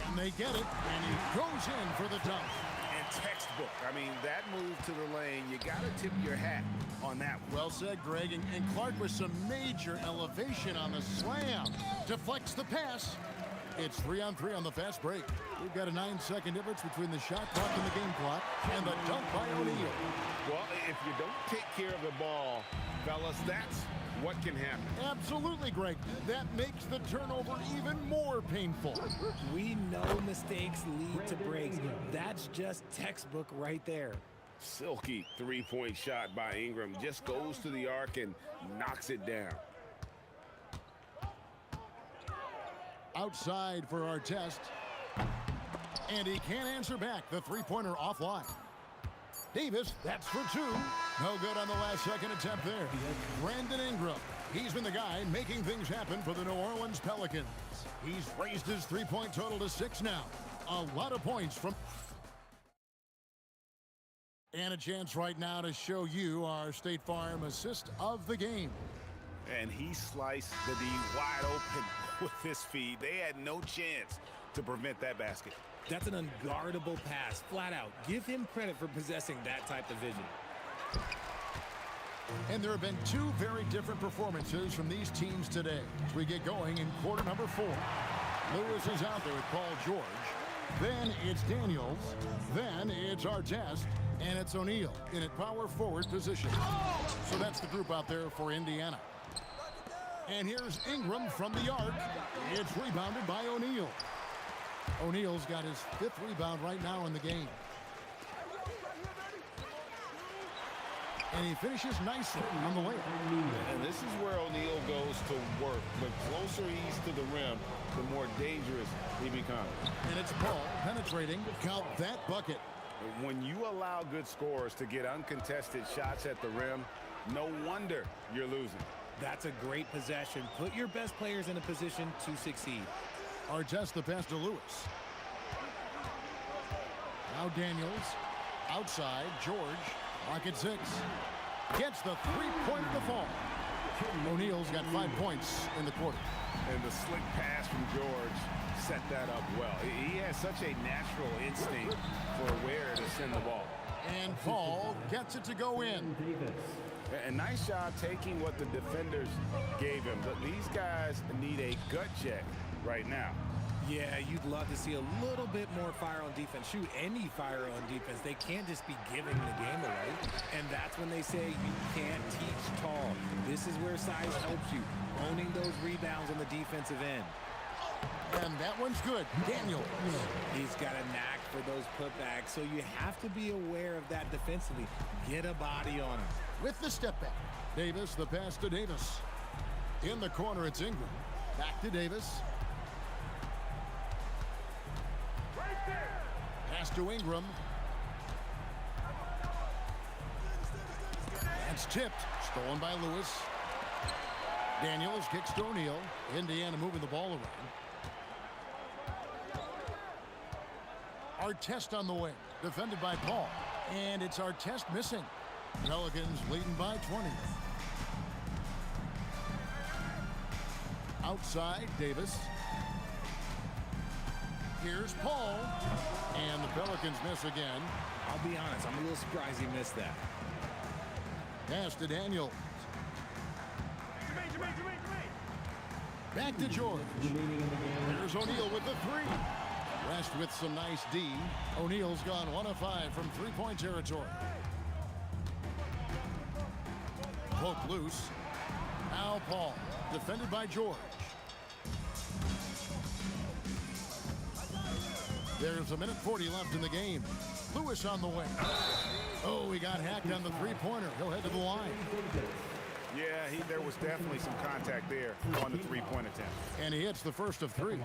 And they get it, and he goes in for the dunk. And textbook. I mean, that move to the lane, you got to tip your hat on that one. Well said, Greg. And Clark with some major elevation on the slam. Deflects the pass. It's 3-on-3 on the fast break. We've got a 9-second difference between the shot clock and the game clock, and the dunk by O'Neal. Well, if you don't take care of the ball, fellas, that's what can happen. Absolutely, Greg. That makes the turnover even more painful. We know mistakes lead to breaks. That's just textbook right there. Silky three-point shot by Ingram. Just goes to the arc and knocks it down. Outside for our test. And he can't answer back. The three-pointer offline. Davis, that's for two. No good on the last second attempt there. Brandon Ingram. He's been the guy making things happen for the New Orleans Pelicans. He's raised his three-point total to 6 now. A lot of points from... And a chance right now to show you our State Farm assist of the game. And he sliced the D wide open with his feed. They had no chance to prevent that basket. That's an unguardable pass, flat out. Give him credit for possessing that type of vision. And there have been two very different performances from these teams today as we get going in quarter number 4. Lewis is out there with Paul George. Then it's Daniels. Then it's Artest. And it's O'Neal in a power forward position. So that's the group out there for Indiana. And here's Ingram from the arc. It's rebounded by O'Neal. O'Neal's got his 5th rebound right now in the game. And he finishes nicely on the layup. And this is where O'Neal goes to work. The closer he's to the rim, the more dangerous he becomes. And it's Paul penetrating. Count that bucket. When you allow good scorers to get uncontested shots at the rim, no wonder you're losing. That's a great possession. Put your best players in a position to succeed. Artest the pass to Lewis. Now Daniels. Outside, George. Lock at 6. Gets the three-pointer to fall. O'Neal's got 5 points in the quarter. And the slick pass from George set that up well. He has such a natural instinct for where to send the ball. And Paul gets it to go in. A nice job taking what the defenders gave him. But these guys need a gut check right now. Yeah, you'd love to see a little bit more fire on defense. Shoot, any fire on defense. They can't just be giving the game away. And that's when they say you can't teach tall. This is where size helps you. Owning those rebounds on the defensive end. And that one's good. Daniels. He's got a knack for those putbacks, so you have to be aware of that defensively. Get a body on him. With the step back. Davis, the pass to Davis. In the corner, it's Ingram. Back to Davis. Pass to Ingram. That's tipped. Stolen by Lewis. Daniels kicks to O'Neal. Indiana moving the ball around. Artest on the wing. Defended by Paul. And it's Artest missing. Pelicans leading by 20. Outside, Davis. Here's Paul. And the Pelicans miss again. I'll be honest, I'm a little surprised he missed that. Pass to Daniels. Back to George. There's O'Neal with the 3. West with some nice D. O'Neal's gone 1 of 5 from three-point territory. Poke loose. Now Paul. Defended by George. There's 1:40 left in the game. Lewis on the wing. Oh, he got hacked on the three-pointer. He'll head to the line. Yeah, there was definitely some contact there on the three-point attempt. And he hits the first of 3.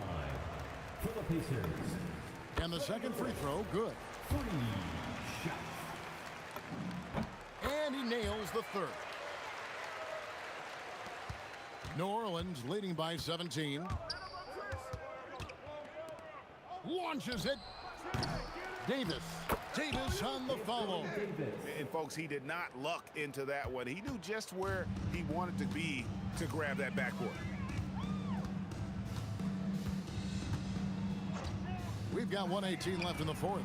And the second free throw, good. And he nails the 3rd. New Orleans leading by 17. Launches it. Davis. Davis on the follow. And folks, he did not luck into that one. He knew just where he wanted to be to grab that backboard. We've got 1:18 left in the 4th.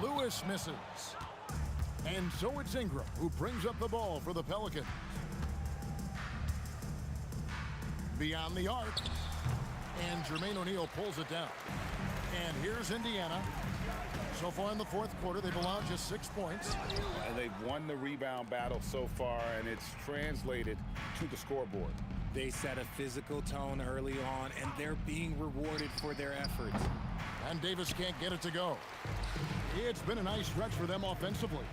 Lewis misses. And so it's Ingram who brings up the ball for the Pelicans. Beyond the arc. And Jermaine O'Neal pulls it down. And here's Indiana. So far in the 4th quarter, they've allowed just 6 points. And they've won the rebound battle so far, and it's translated to the scoreboard. They set a physical tone early on, and they're being rewarded for their efforts. And Davis can't get it to go. It's been a nice stretch for them offensively.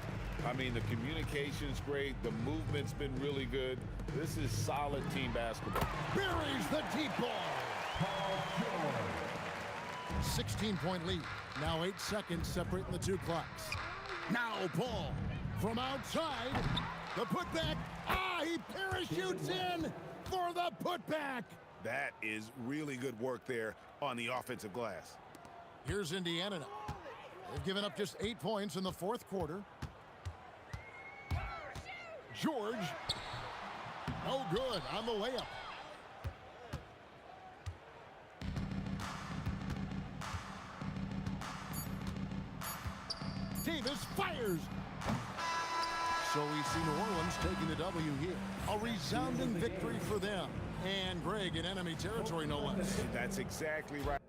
I mean, the communication's great. The movement's been really good. This is solid team basketball. Buries the deep ball. 16-point lead. Now 8 seconds separating the two clocks. Now Paul from outside. The putback. He parachutes in for the putback. That is really good work there on the offensive glass. Here's Indiana now. They've given up just 8 points in the fourth quarter. George. No good on the layup. Davis fires. So we see New Orleans taking the W here. A resounding victory for them. And Greg in enemy territory, no less. That's exactly right.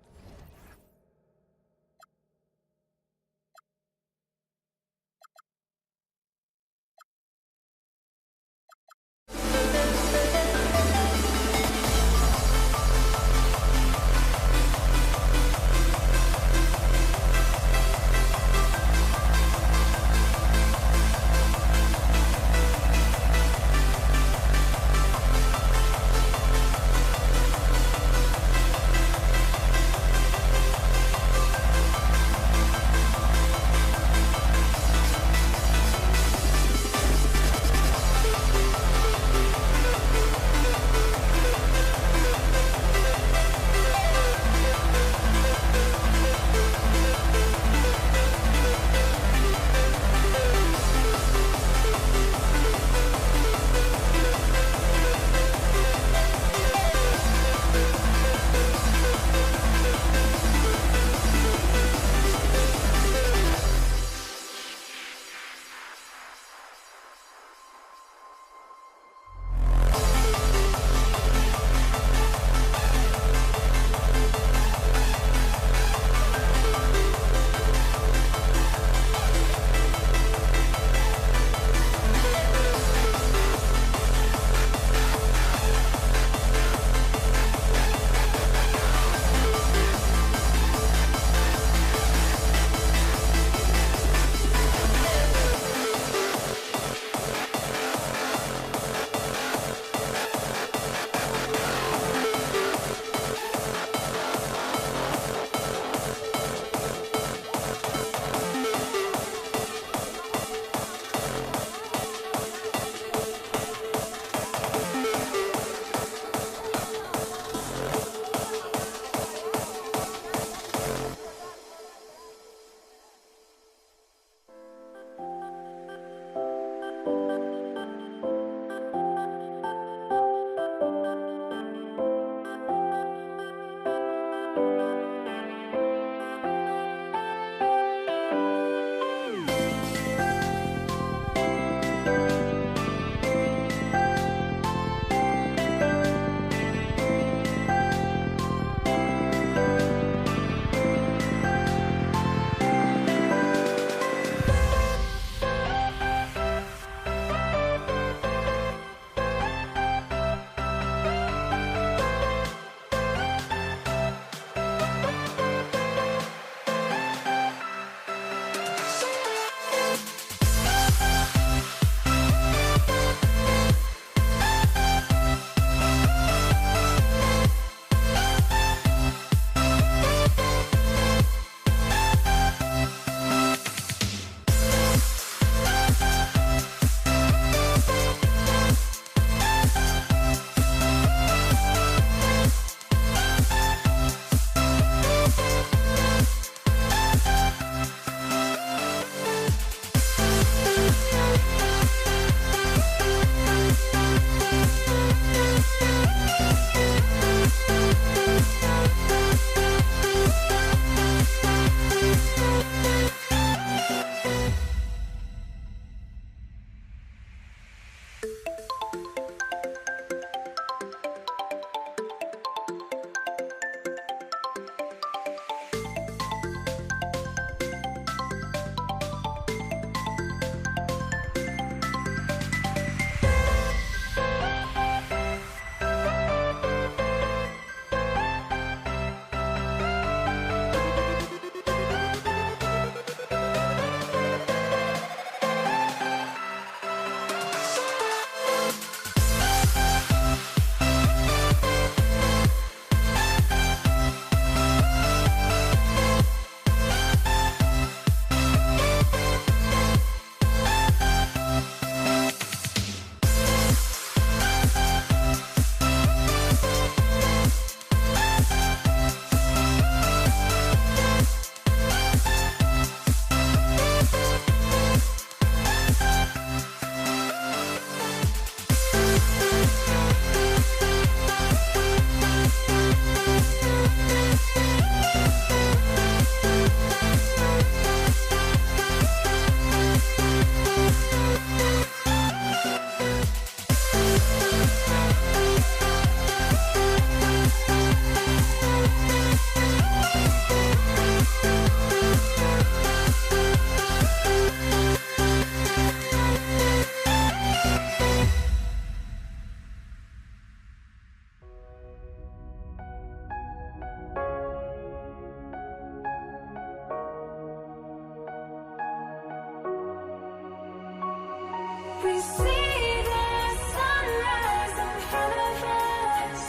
see the sunrise in front of us.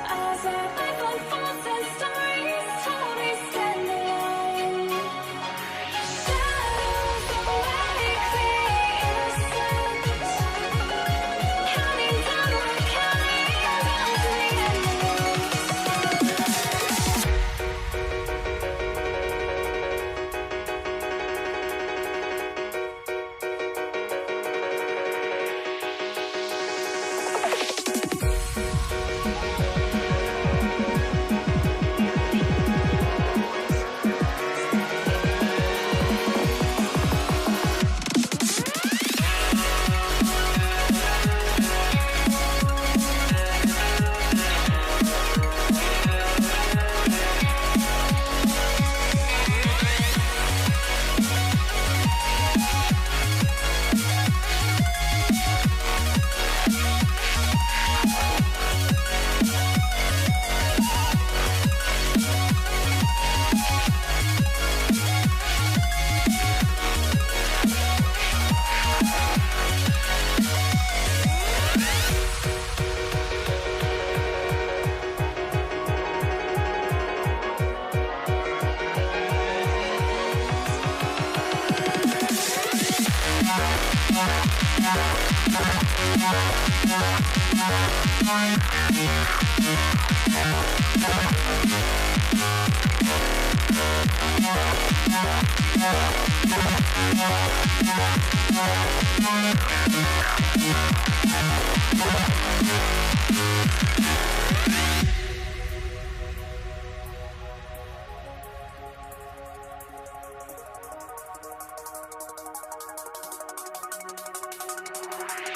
As our life unfolds and stories told, we stand alone. Shadows awake the innocent, counting down, we're counting down to the end.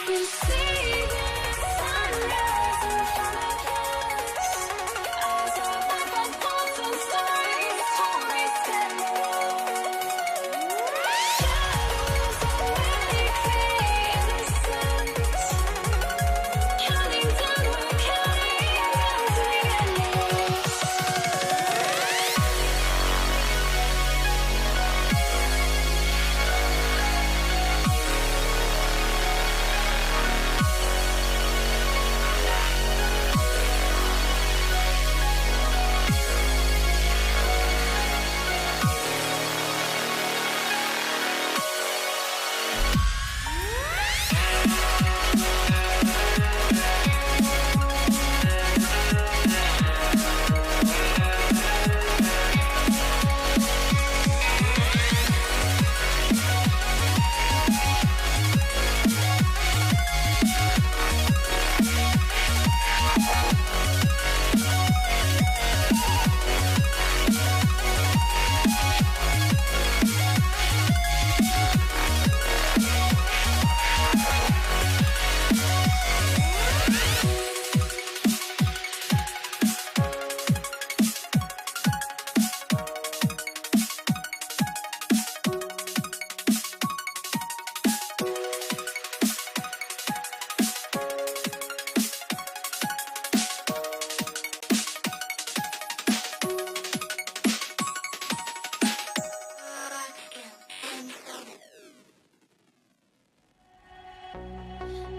We see the sunrise in front of us. As our life unfolds and stories told, we stand alone. Shadows awake the innocent, counting down, we're counting down to the end.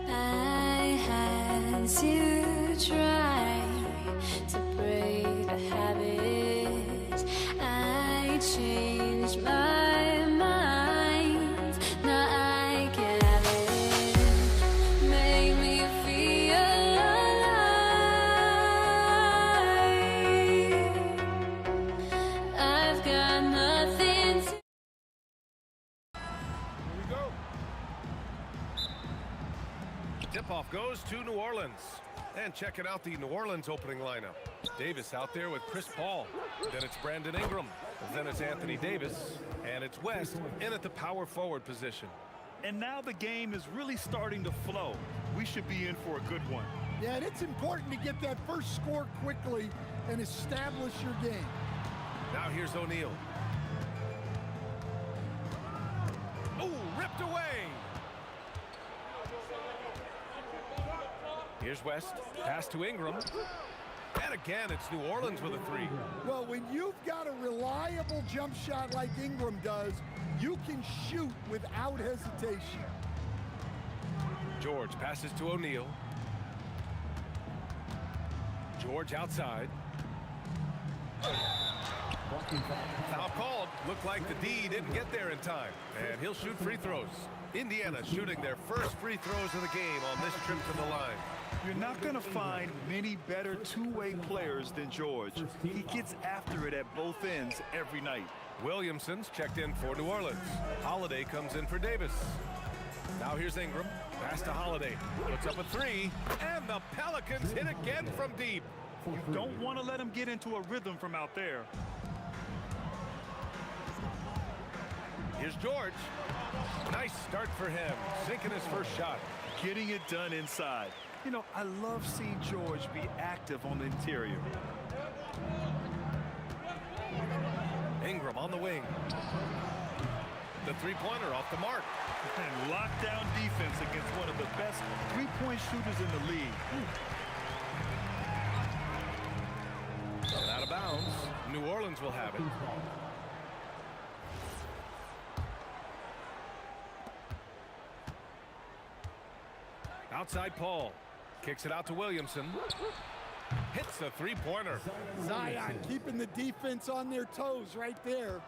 I had to try to break the habit. I changed my mind. Now I can have it. Make me feel alive. I've got nothing to Tip-off goes to New Orleans. And checking out the New Orleans opening lineup. Davis out there with Chris Paul. Then it's Brandon Ingram. Then it's Anthony Davis. And it's West in at the power forward position. And now the game is really starting to flow. We should be in for a good one. Yeah, and it's important to get that first score quickly and establish your game. Now here's O'Neal. Oh, ripped away. Here's West. Pass to Ingram. And again, it's New Orleans with a three. Well, when you've got a reliable jump shot like Ingram does, you can shoot without hesitation. George passes to O'Neal. George outside. Foul called. Looked like the D didn't get there in time. And he'll shoot free throws. Indiana shooting their first free throws of the game on this trip to the line. You're not going to find many better two-way players than George. He gets after it at both ends every night. Williamson's checked in for New Orleans. Holiday comes in for Davis. Now here's Ingram. Pass to Holiday. Puts up a three. And the Pelicans hit again from deep. You don't want to let him get into a rhythm from out there. Here's George. Nice start for him. Sinking his first shot. Getting it done inside. You know, I love seeing George be active on the interior. Ingram on the wing. The three-pointer off the mark. And lockdown defense against one of the best three-point shooters in the league. Out of bounds. New Orleans will have it. Outside Paul. Kicks it out to Williamson. Hits a three-pointer. Zion keeping the defense on their toes right there.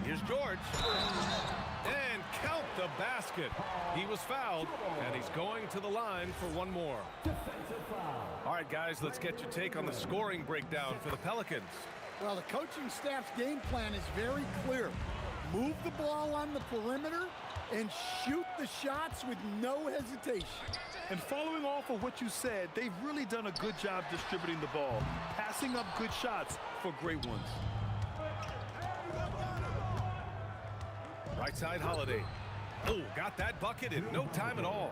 Here's George. And count the basket. He was fouled, and he's going to the line for one more. All right, guys, let's get your take on the scoring breakdown for the Pelicans. Well, the coaching staff's game plan is very clear. Move the ball on the perimeter and shoot the shots with no hesitation. And following off of what you said, they've really done a good job distributing the ball, passing up good shots for great ones. Right side, Holiday. Oh, got that bucket in no time at all.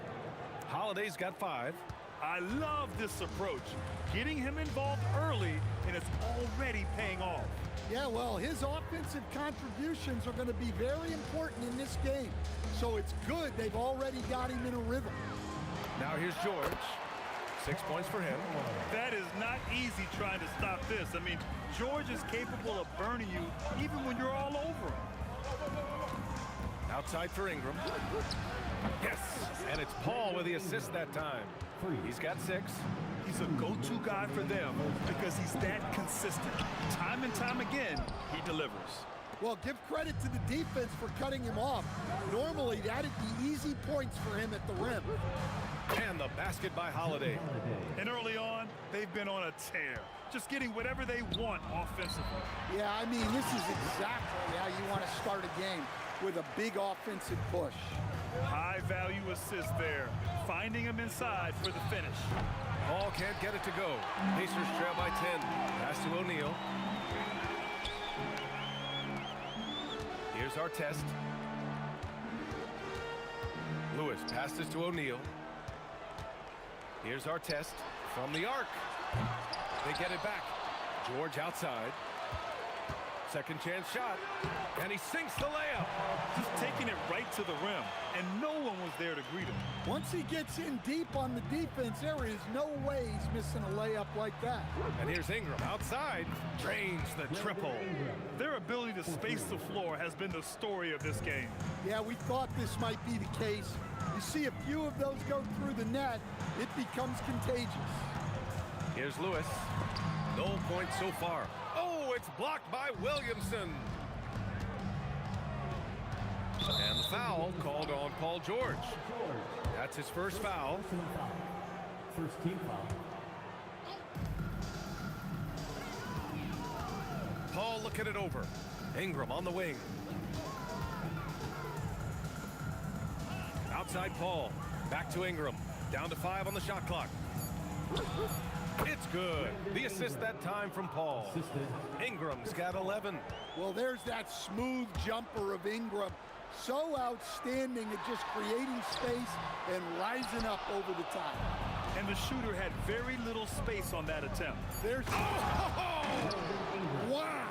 Holiday's got 5. I love this approach. Getting him involved early, and it's already paying off. Yeah, well, his offensive contributions are going to be very important in this game. So it's good they've already got him in a rhythm. Now here's George. 6 points for him. That is not easy trying to stop this. I mean, George is capable of burning you even when you're all over him. Outside for Ingram. Yes, and it's Paul with the assist that time. He's got 6. He's a go-to guy for them because he's that consistent. Time and time again, he delivers. Well, give credit to the defense for cutting him off. Normally, that'd be easy points for him at the rim. And the basket by Holiday. And early on, they've been on a tear, just getting whatever they want offensively. Yeah, I mean, this is exactly how you want to start a game, with a big offensive push. High-value assist there, finding him inside for the finish. Paul can't get it to go. Pacers trail by 10. Pass to O'Neal. Here's our test. Lewis passes to O'Neal. Here's our test from the arc. They get it back. George outside. Second chance shot. And he sinks the layup. Just taking it right to the rim, and no one was there to greet him. Once he gets in deep on the defense, there is no way he's missing a layup like that. And here's Ingram outside. Drains the triple. Their ability to space the floor has been the story of this game. Yeah, we thought this might be the case. You see a few of those go through the net, it becomes contagious. Here's Lewis. No points so far. Oh, it's blocked by Williamson. And the foul called on Paul George. That's his first foul. First team foul. Paul looking it over. Ingram on the wing. Outside Paul. Back to Ingram. Down to 5 on the shot clock. It's good. The assist that time from Paul. Ingram's got 11. Well, there's that smooth jumper of Ingram. So outstanding at just creating space and rising up over the top. And the shooter had very little space on that attempt. There's... Wow!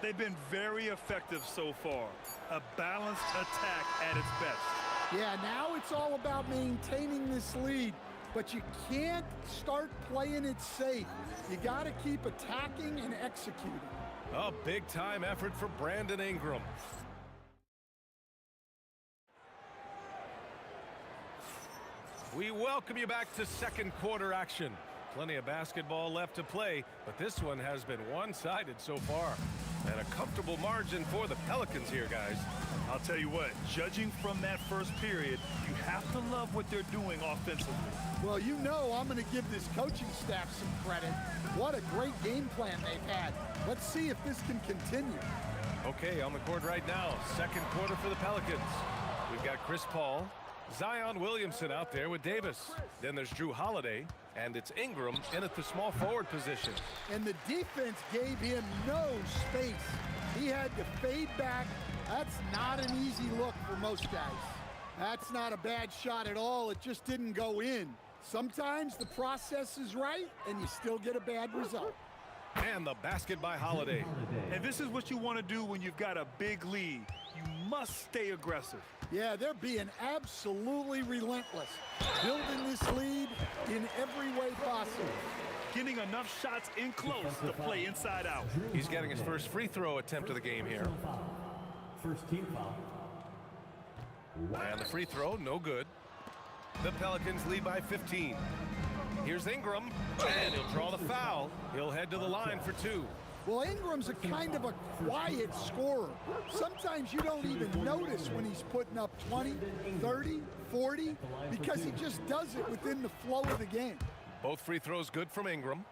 They've been very effective so far. A balanced attack at its best. Yeah, now it's all about maintaining this lead. But you can't start playing it safe. You got to keep attacking and executing. A big-time effort for Brandon Ingram. We welcome you back to second quarter action. Plenty of basketball left to play, but this one has been one-sided so far. And a comfortable margin for the Pelicans here, guys. I'll tell you what, judging from that first period, you have to love what they're doing offensively. Well, you know I'm going to give this coaching staff some credit. What a great game plan they've had. Let's see if this can continue. Okay, on the court right now, second quarter for the Pelicans. We've got Chris Paul, Zion Williamson out there with Davis. Then there's Drew Holiday, and it's Ingram in at the small forward position. And the defense gave him no space. He had to fade back. That's not an easy look for most guys. That's not a bad shot at all. It just didn't go in. Sometimes the process is right, and you still get a bad result. And the basket by Holiday. And this is what you want to do when you've got a big lead. You must stay aggressive. Yeah, they're being absolutely relentless, building this lead in every way possible. Getting enough shots in close to play inside out. He's getting his first free throw attempt of the game here. First team foul. And the free throw, no good. The Pelicans lead by 15. Here's Ingram, and he'll draw the foul. He'll head to the line for two. Well, Ingram's a kind of a quiet scorer. Sometimes you don't even notice when he's putting up 20, 30, 40, because he just does it within the flow of the game. Both free throws good from Ingram.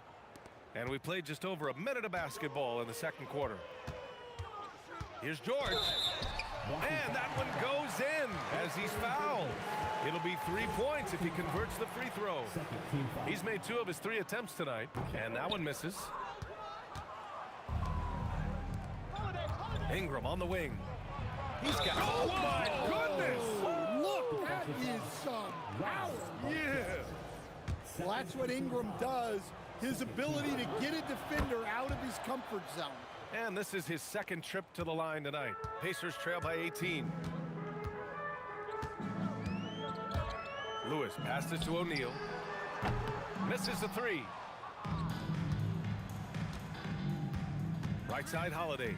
And we played just over a minute of basketball in the second quarter. Here's George. And that one goes in as he's fouled. It'll be 3 points if he converts the free throw. He's made 2 of his 3 attempts tonight, and that one misses. Ingram on the wing. He's got, oh my goodness! Look, that is some power. Yeah! Well, that's what Ingram does, his ability to get a defender out of his comfort zone. And this is his second trip to the line tonight. Pacers trail by 18. Lewis passes to O'Neal. Misses the 3. Right side Holiday.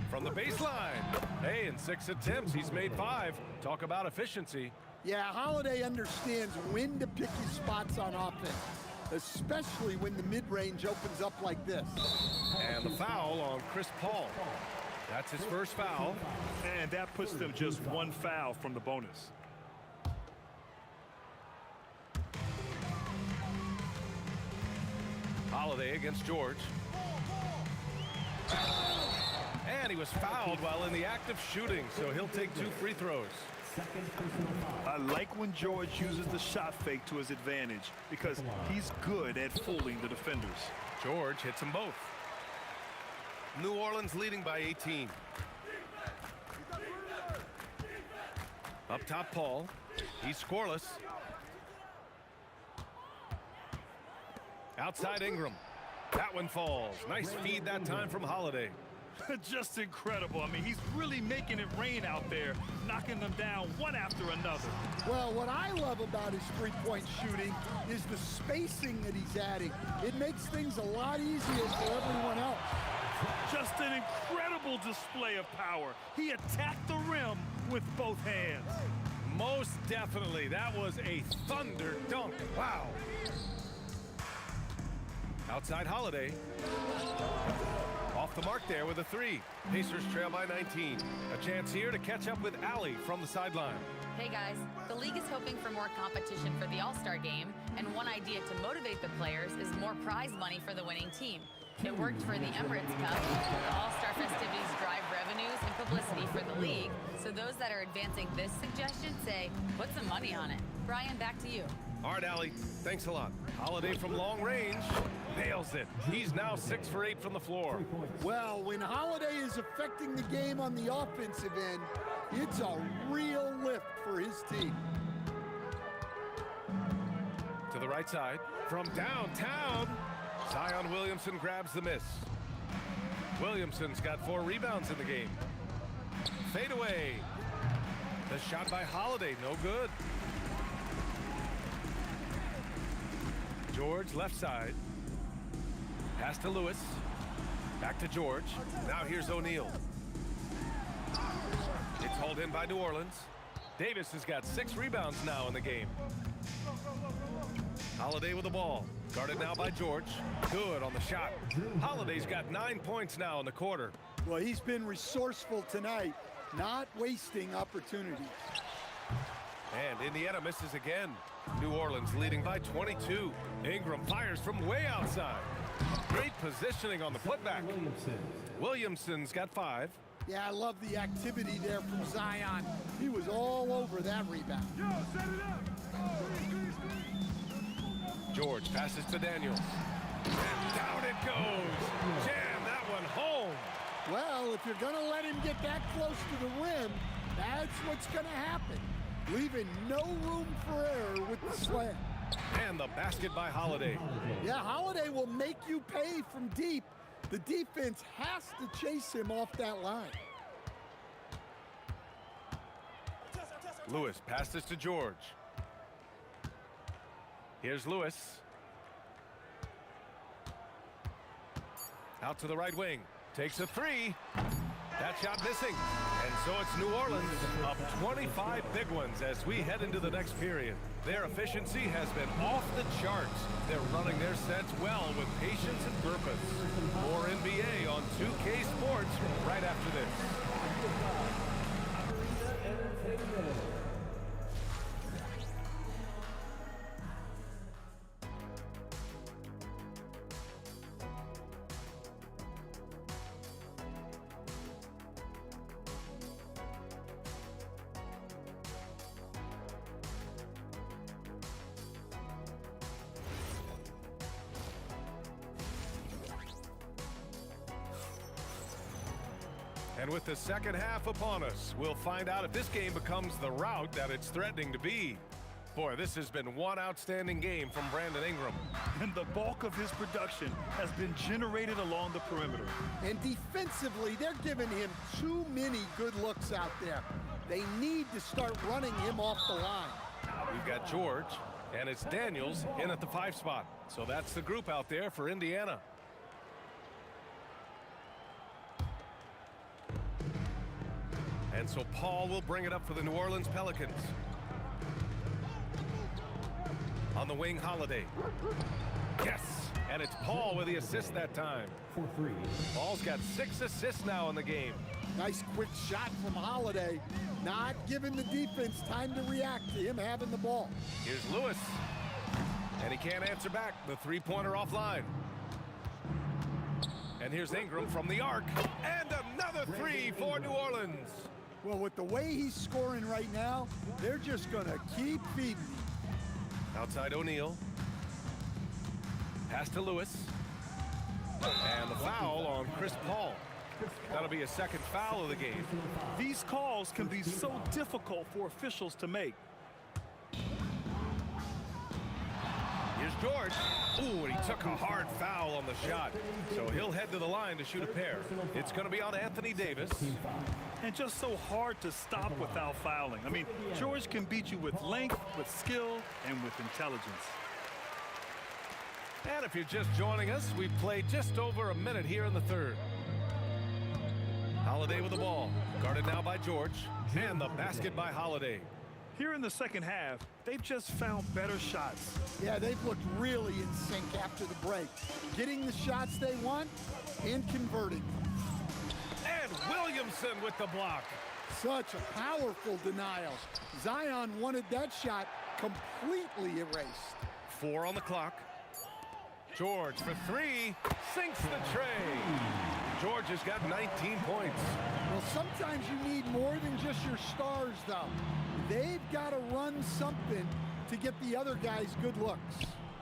From the baseline. Hey, in 6 attempts, he's made 5. Talk about efficiency. Yeah, Holiday understands when to pick his spots on offense, especially when the mid-range opens up like this. And the foul on Chris Paul. That's his first foul. And that puts them just 1 foul from the bonus. Holiday against George. And he was fouled while in the act of shooting, so he'll take 2 free throws. I like when George uses the shot fake to his advantage because he's good at fooling the defenders. George hits them both. New Orleans leading by 18. Up top, Paul. He's scoreless. Outside Ingram. That one falls. Nice feed that time from Holiday. Just incredible. I mean, he's really making it rain out there, knocking them down one after another. Well, what I love about his three-point shooting is the spacing that he's adding. It makes things a lot easier for everyone else. Just an incredible display of power. He attacked the rim with both hands. Most definitely. That was a thunder dunk. Wow. Outside Holiday. Off the mark there with a 3. Pacers trail by 19. A chance here to catch up with Allie from the sideline. Hey guys, the league is hoping for more competition for the All-Star game, and one idea to motivate the players is more prize money for the winning team. It worked for the Emirates Cup. The All-Star festivities drive revenues and publicity for the league, so those that are advancing this suggestion say, put some money on it. Brian, back to you. All right, Allie, thanks a lot. Holiday from long range nails it. He's now 6 for 8 from the floor. Well, when Holiday is affecting the game on the offensive end, it's a real lift for his team. To the right side, from downtown, Zion Williamson grabs the miss. Williamson's got 4 rebounds in the game. Fade away. The shot by Holiday, no good. George, left side. Pass to Lewis. Back to George. Now here's O'Neal. It's hauled in by New Orleans. Davis has got 6 rebounds now in the game. Holiday with the ball. Guarded now by George. Good on the shot. Holiday's got 9 points now in the quarter. Well, he's been resourceful tonight, not wasting opportunities. And Indiana misses again. New Orleans leading by 22. Ingram fires from way outside. Great positioning on the putback. Williamson's got 5. Yeah, I love the activity there from Zion. He was all over that rebound. George passes to Daniels. And down it goes. Jam that one home. Well, if you're going to let him get that close to the rim, that's what's going to happen. Leaving no room for error with the slam. And the basket by Holiday. Yeah, Holiday will make you pay from deep. The defense has to chase him off that line. Lewis passes to George. Here's Lewis. Out to the right wing. Takes a 3. That shot missing. And so it's New Orleans up 25 big ones as we head into the next period. Their efficiency has been off the charts. They're running their sets well with patience and purpose. More NBA on 2K Sports right after this. And with the second half upon us, we'll find out if this game becomes the rout that it's threatening to be. Boy, this has been one outstanding game from Brandon Ingram. And the bulk of his production has been generated along the perimeter. And defensively, they're giving him too many good looks out there. They need to start running him off the line. We've got George, and it's Daniels in at the 5 spot. So that's the group out there for Indiana. And so Paul will bring it up for the New Orleans Pelicans. On the wing, Holiday. Yes! And it's Paul with the assist that time. For 3. Paul's got 6 assists now in the game. Nice quick shot from Holiday. Not giving the defense time to react to him having the ball. Here's Lewis. And he can't answer back. The 3-pointer offline. And here's Ingram from the arc. And another 3 for New Orleans. Well, with the way he's scoring right now, they're just going to keep feeding him. Outside O'Neal. Pass to Lewis. And the foul on Chris Paul. That'll be a second foul of the game. These calls can be so difficult for officials to make. Here's George. Ooh, and he took a hard foul on the shot. So he'll head to the line to shoot a pair. It's going to be on Anthony Davis. And just so hard to stop without fouling. I mean, George can beat you with length, with skill, and with intelligence. And if you're just joining us, we've played just over a minute here in the third. Holiday with the ball. Guarded now by George. And the basket by Holiday. Here in the second half, they've just found better shots. Yeah, they've looked really in sync after the break. Getting the shots they want and converting them. And Williamson with the block. Such a powerful denial. Zion wanted that shot completely erased. 4 on the clock. George for 3. Sinks the tray. George has got 19 points. Well, sometimes you need more than just your stars, though. They've got to run something to get the other guys good looks.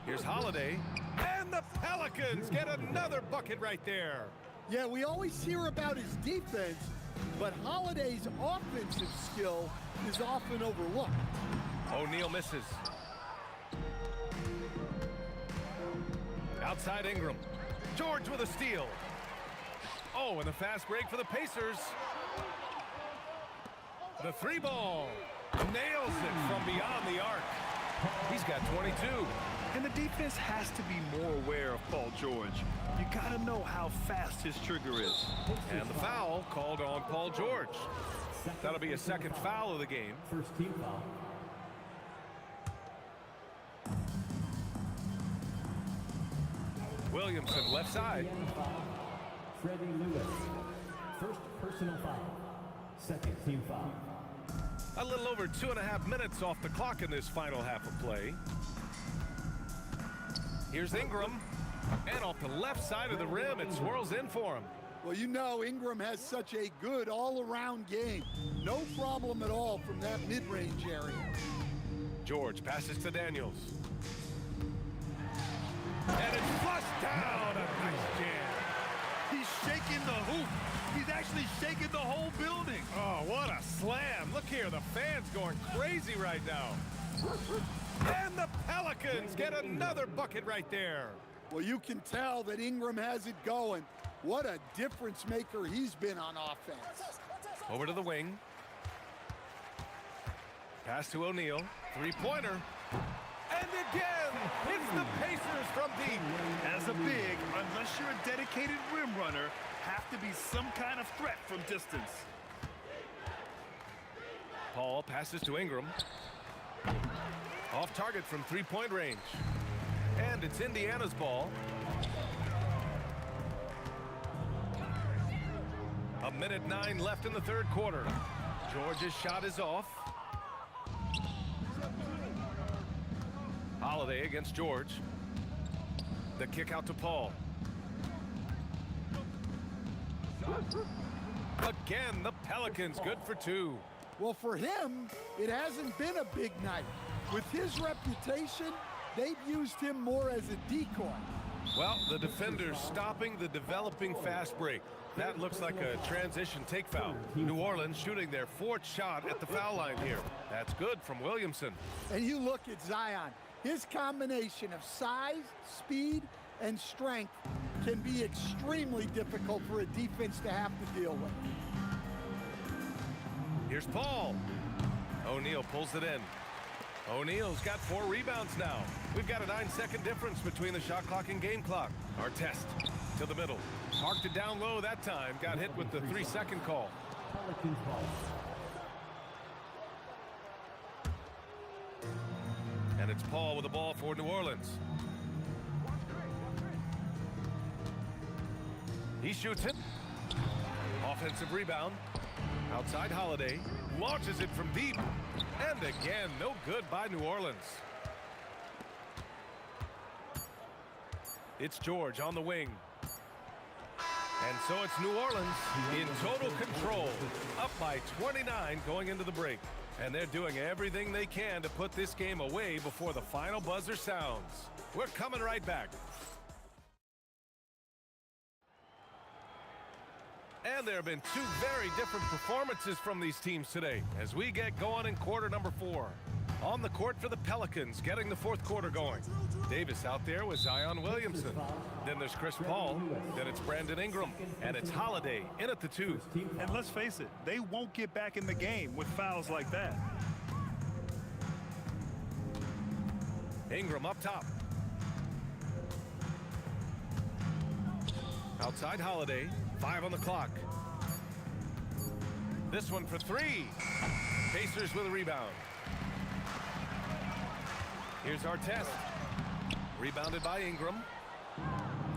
Here's Holiday. And the Pelicans get another bucket right there. Yeah, we always hear about his defense, but Holiday's offensive skill is often overlooked. O'Neal misses. Outside Ingram. George with a steal. Oh, and the fast break for the Pacers. The 3 ball. Nails it from beyond the arc. He's got 22. And the defense has to be more aware of Paul George. You got to know how fast his trigger is. And the foul called on Paul George. That'll be a second foul of the game. First team foul. Williamson left side. Indiana foul. Freddie Lewis. First personal foul. Second team foul. A little over 2.5 minutes off the clock in this final half of play. Here's Ingram. And off the left side of the rim, it swirls in for him. Well, you know, Ingram has such a good all-around game. No problem at all from that mid-range area. George passes to Daniels. And it's flushed down. A nice jam. He's shaking the hoop. He's actually shaking the whole building. Oh, what a slam. Look here, the fans going crazy right now. And the Pelicans get another bucket right there. Well, you can tell that Ingram has it going. What a difference maker he's been on offense. Over to the wing. Pass to O'Neal. Three-pointer. And again, it's the Pacers from deep. As a big, unless you're a dedicated rim runner, have to be some kind of threat from distance. Paul passes to Ingram. Off target from three-point range. And it's Indiana's ball. A minute 9 left in the third quarter. George's shot is off. Holiday against George. The kick out to Paul. Again, the Pelicans good for two. Well, for him, it hasn't been a big night. With his reputation, they've used him more as a decoy. Well, the defender's stopping the developing fast break. That looks like a transition take foul. New Orleans shooting their fourth shot at the foul line here. That's good from Williamson. And you look at Zion. His combination of size, speed, and strength can be extremely difficult for a defense to have to deal with. Here's Paul. O'Neal pulls it in. O'Neal's got 4 rebounds now. We've got a 9-second difference between the shot clock and game clock. Artest to the middle. Parked it down low that time. Got hit with the 3-second call. Pelicans ball. And it's Paul with the ball for New Orleans. He shoots it. Offensive rebound. Outside Holiday. Launches it from deep. And again, no good by New Orleans. It's George on the wing. And so it's New Orleans in total control. Up by 29 going into the break. And they're doing everything they can to put this game away before the final buzzer sounds. We're coming right back. And there have been 2 very different performances from these teams today as we get going in quarter number 4. On the court for the Pelicans, getting the fourth quarter going. Davis out there with Zion Williamson. Then there's Chris Paul. Then it's Brandon Ingram. And it's Holiday in at the 2. And let's face it, they won't get back in the game with fouls like that. Ingram up top. Outside Holiday. 5 on the clock. This one for 3. Pacers with a rebound. Here's Artest. Rebounded by Ingram.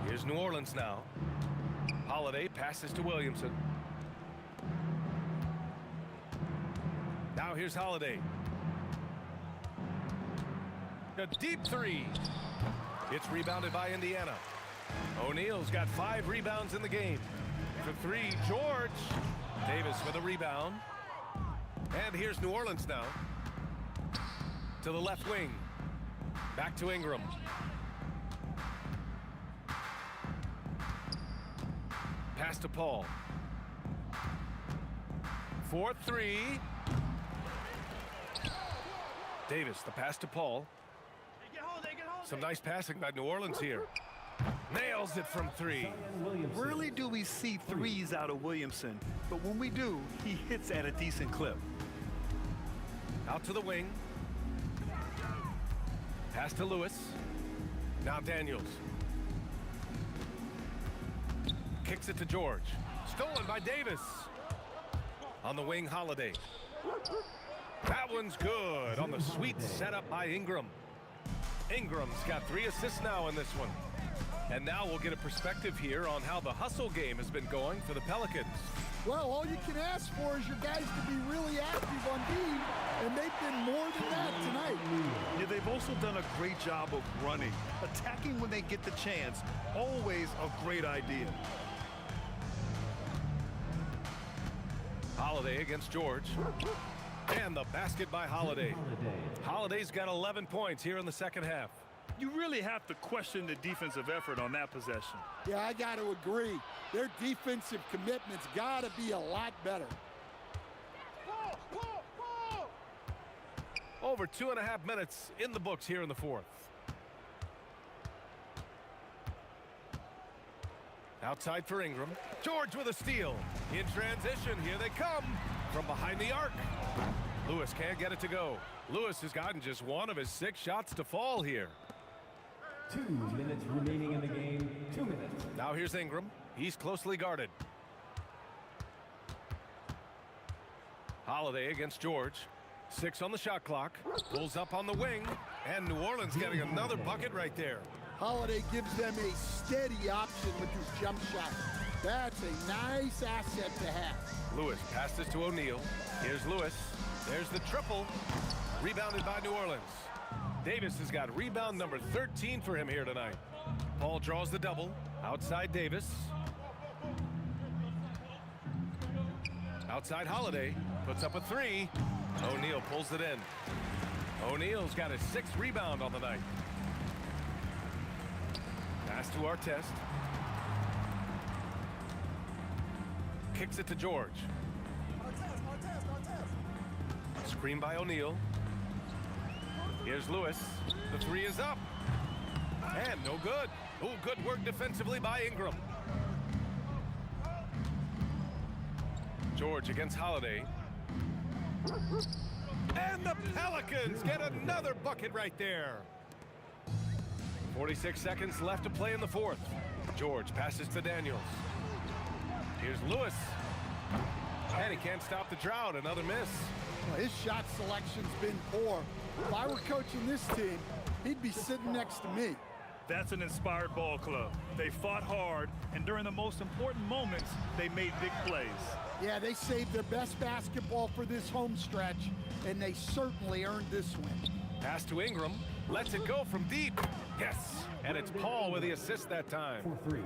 Here's New Orleans now. Holiday passes to Williamson. Now here's Holiday. A deep 3. It's rebounded by Indiana. O'Neal's got 5 rebounds in the game. For 3, George. Davis with a rebound. And here's New Orleans now. To the left wing. Back to Ingram. Pass to Paul. 4-3. Davis, the pass to Paul. Some nice passing by New Orleans here. Nails it from 3. Rarely do we see threes out of Williamson, but when we do, he hits at a decent clip. Out to the wing. Pass to Lewis. Now Daniels. Kicks it to George. Stolen by Davis. On the wing, Holiday. That one's good on the sweet setup by Ingram. Ingram's got 3 assists now in this one. And now we'll get a perspective here on how the hustle game has been going for the Pelicans. Well, all you can ask for is your guys to be really active on D, and they've been more than that tonight. Yeah, they've also done a great job of running. Attacking when they get the chance, always a great idea. Holiday against George. And the basket by Holiday. Holiday's got 11 points here in the second half. You really have to question the defensive effort on that possession. Yeah, I got to agree. Their defensive commitment's got to be a lot better. Over 2.5 minutes in the books here in the fourth. Outside for Ingram. George with a steal. In transition, here they come from behind the arc. Lewis can't get it to go. Lewis has gotten just 1 of his 6 shots to fall here. 2 minutes remaining in the game. 2 minutes. Now here's Ingram. He's closely guarded. Holiday against George. 6 on the shot clock. Pulls up on the wing. And New Orleans getting another bucket right there. Holiday gives them a steady option with his jump shot. That's a nice asset to have. Lewis passes to O'Neal. Here's Lewis. There's the triple. Rebounded by New Orleans. Davis has got rebound number 13 for him here tonight. Paul draws the double. Outside Davis. Outside Holiday. Puts up a 3. O'Neal pulls it in. O'Neal's got his 6th rebound on the night. Pass to Artest. Kicks it to George. Screen by O'Neal. Here's Lewis. The 3 is up. And no good. Oh, good work defensively by Ingram. George against Holiday. And the Pelicans get another bucket right there. 46 seconds left to play in the fourth. George passes to Daniels. Here's Lewis. And he can't stop the drought. Another miss. Well, his shot selection's been poor. If I were coaching this team, he'd be sitting next to me. That's an inspired ball club. They fought hard, and during the most important moments, they made big plays. Yeah, they saved their best basketball for this home stretch, and they certainly earned this win. Pass to Ingram. Lets it go from deep. Yes. And it's Paul with the assist that time. 4-3.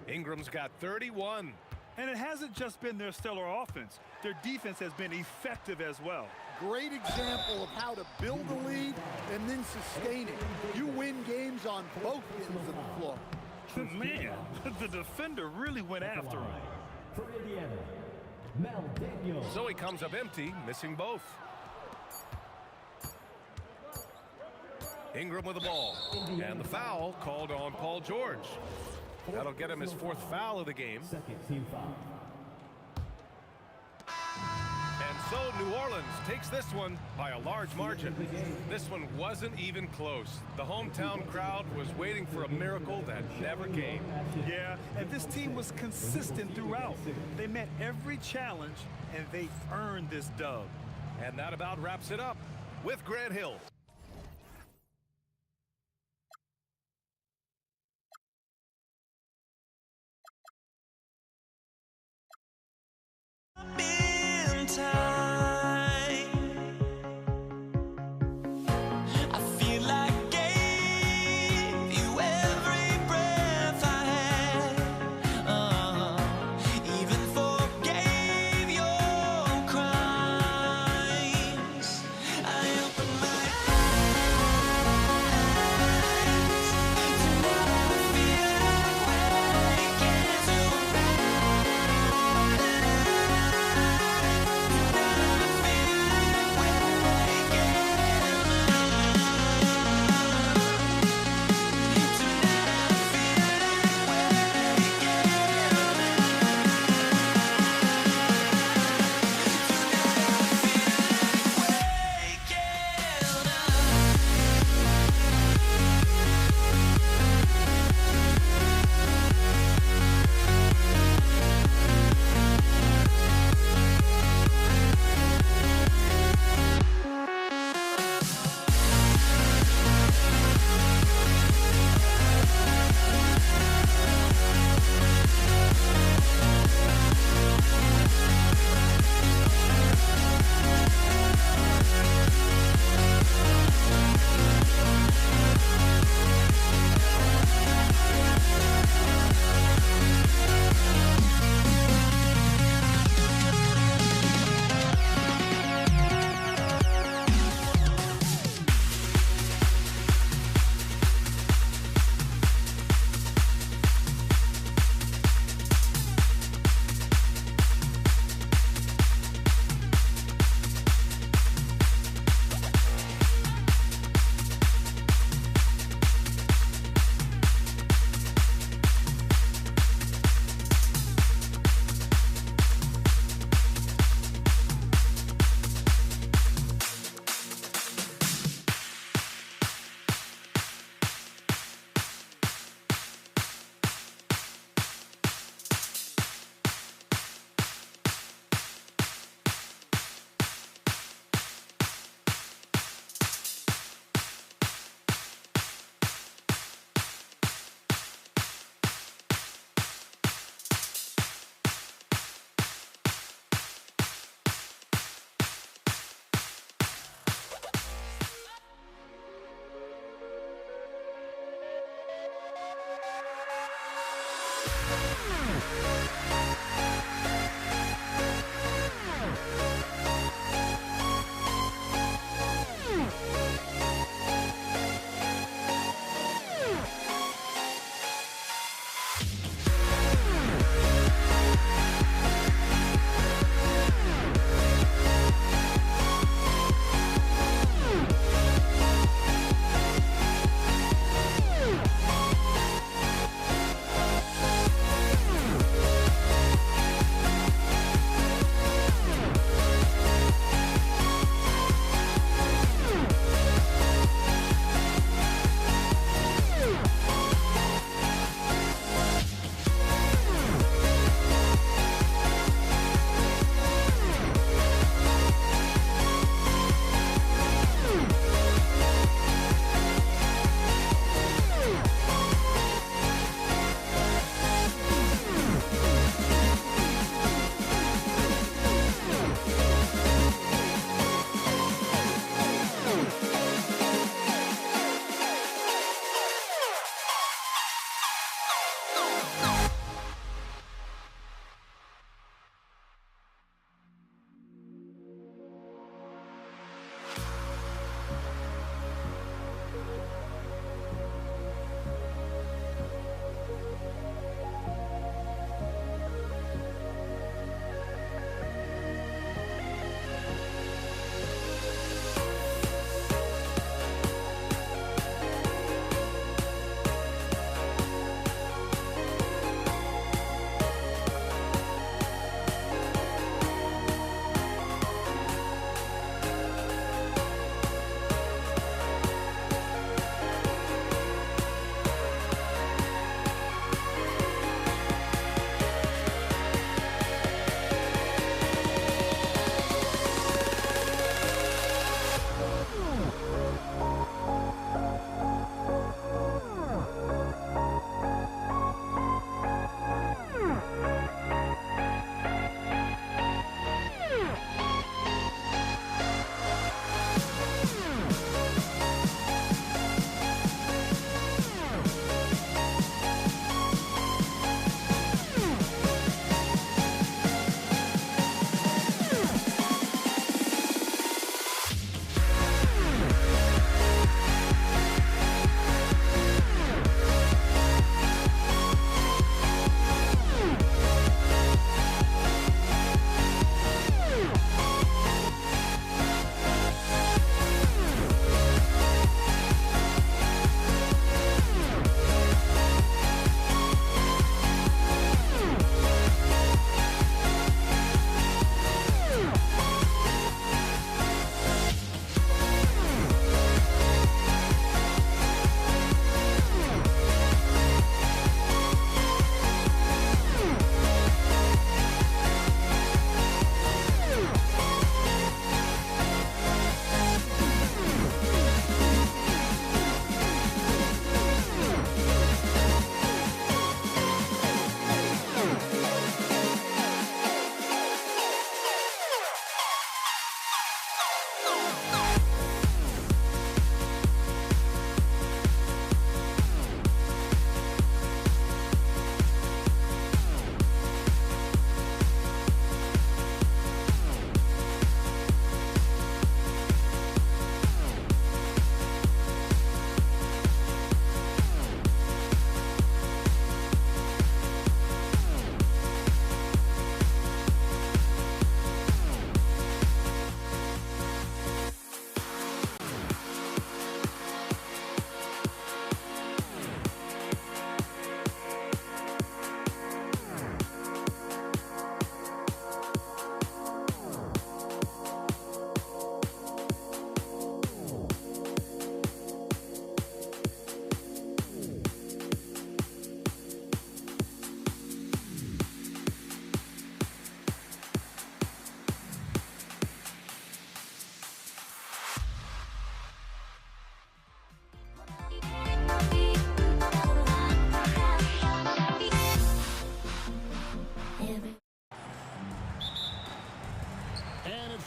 Ingram's got 31. And it hasn't just been their stellar offense. Their defense has been effective as well. Great example of how to build a lead and then sustain it. You win games on both ends of the floor. Man, the defender really went after him. For Indiana, Mel Daniels. So he comes up empty, missing both. Ingram with the ball. And the foul called on Paul George. That'll get him his 4th foul of the game. Second team foul. And so New Orleans takes this one by a large margin. This one wasn't even close. The hometown crowd was waiting for a miracle that never came. Yeah, and this team was consistent throughout. They met every challenge, and they earned this dub. And that about wraps it up with Grant Hill. I open my eyes.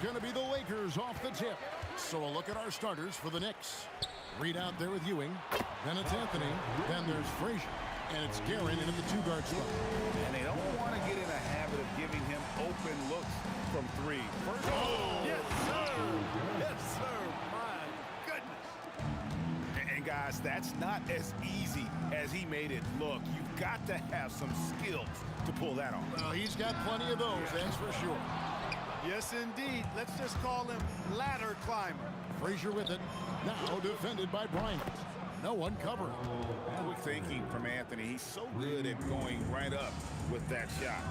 going to be the Lakers off the tip. So a look at our starters for the Knicks. Reed out there with Ewing. Then it's Anthony. Then there's Frazier. And it's Guerin in at the 2-guard spot. And they don't want to get in a habit of giving him open looks from 3. First, Yes, sir. Yes, sir. My goodness. and guys, that's not as easy as he made it look. You've got to have some skills to pull that off. Well, he's got plenty of those, that's for sure. Yes, indeed. Let's just call him ladder climber. Frazier with it. Now defended by Bryant. No one covering. Quick thinking from Anthony. He's so good at going right up with that shot.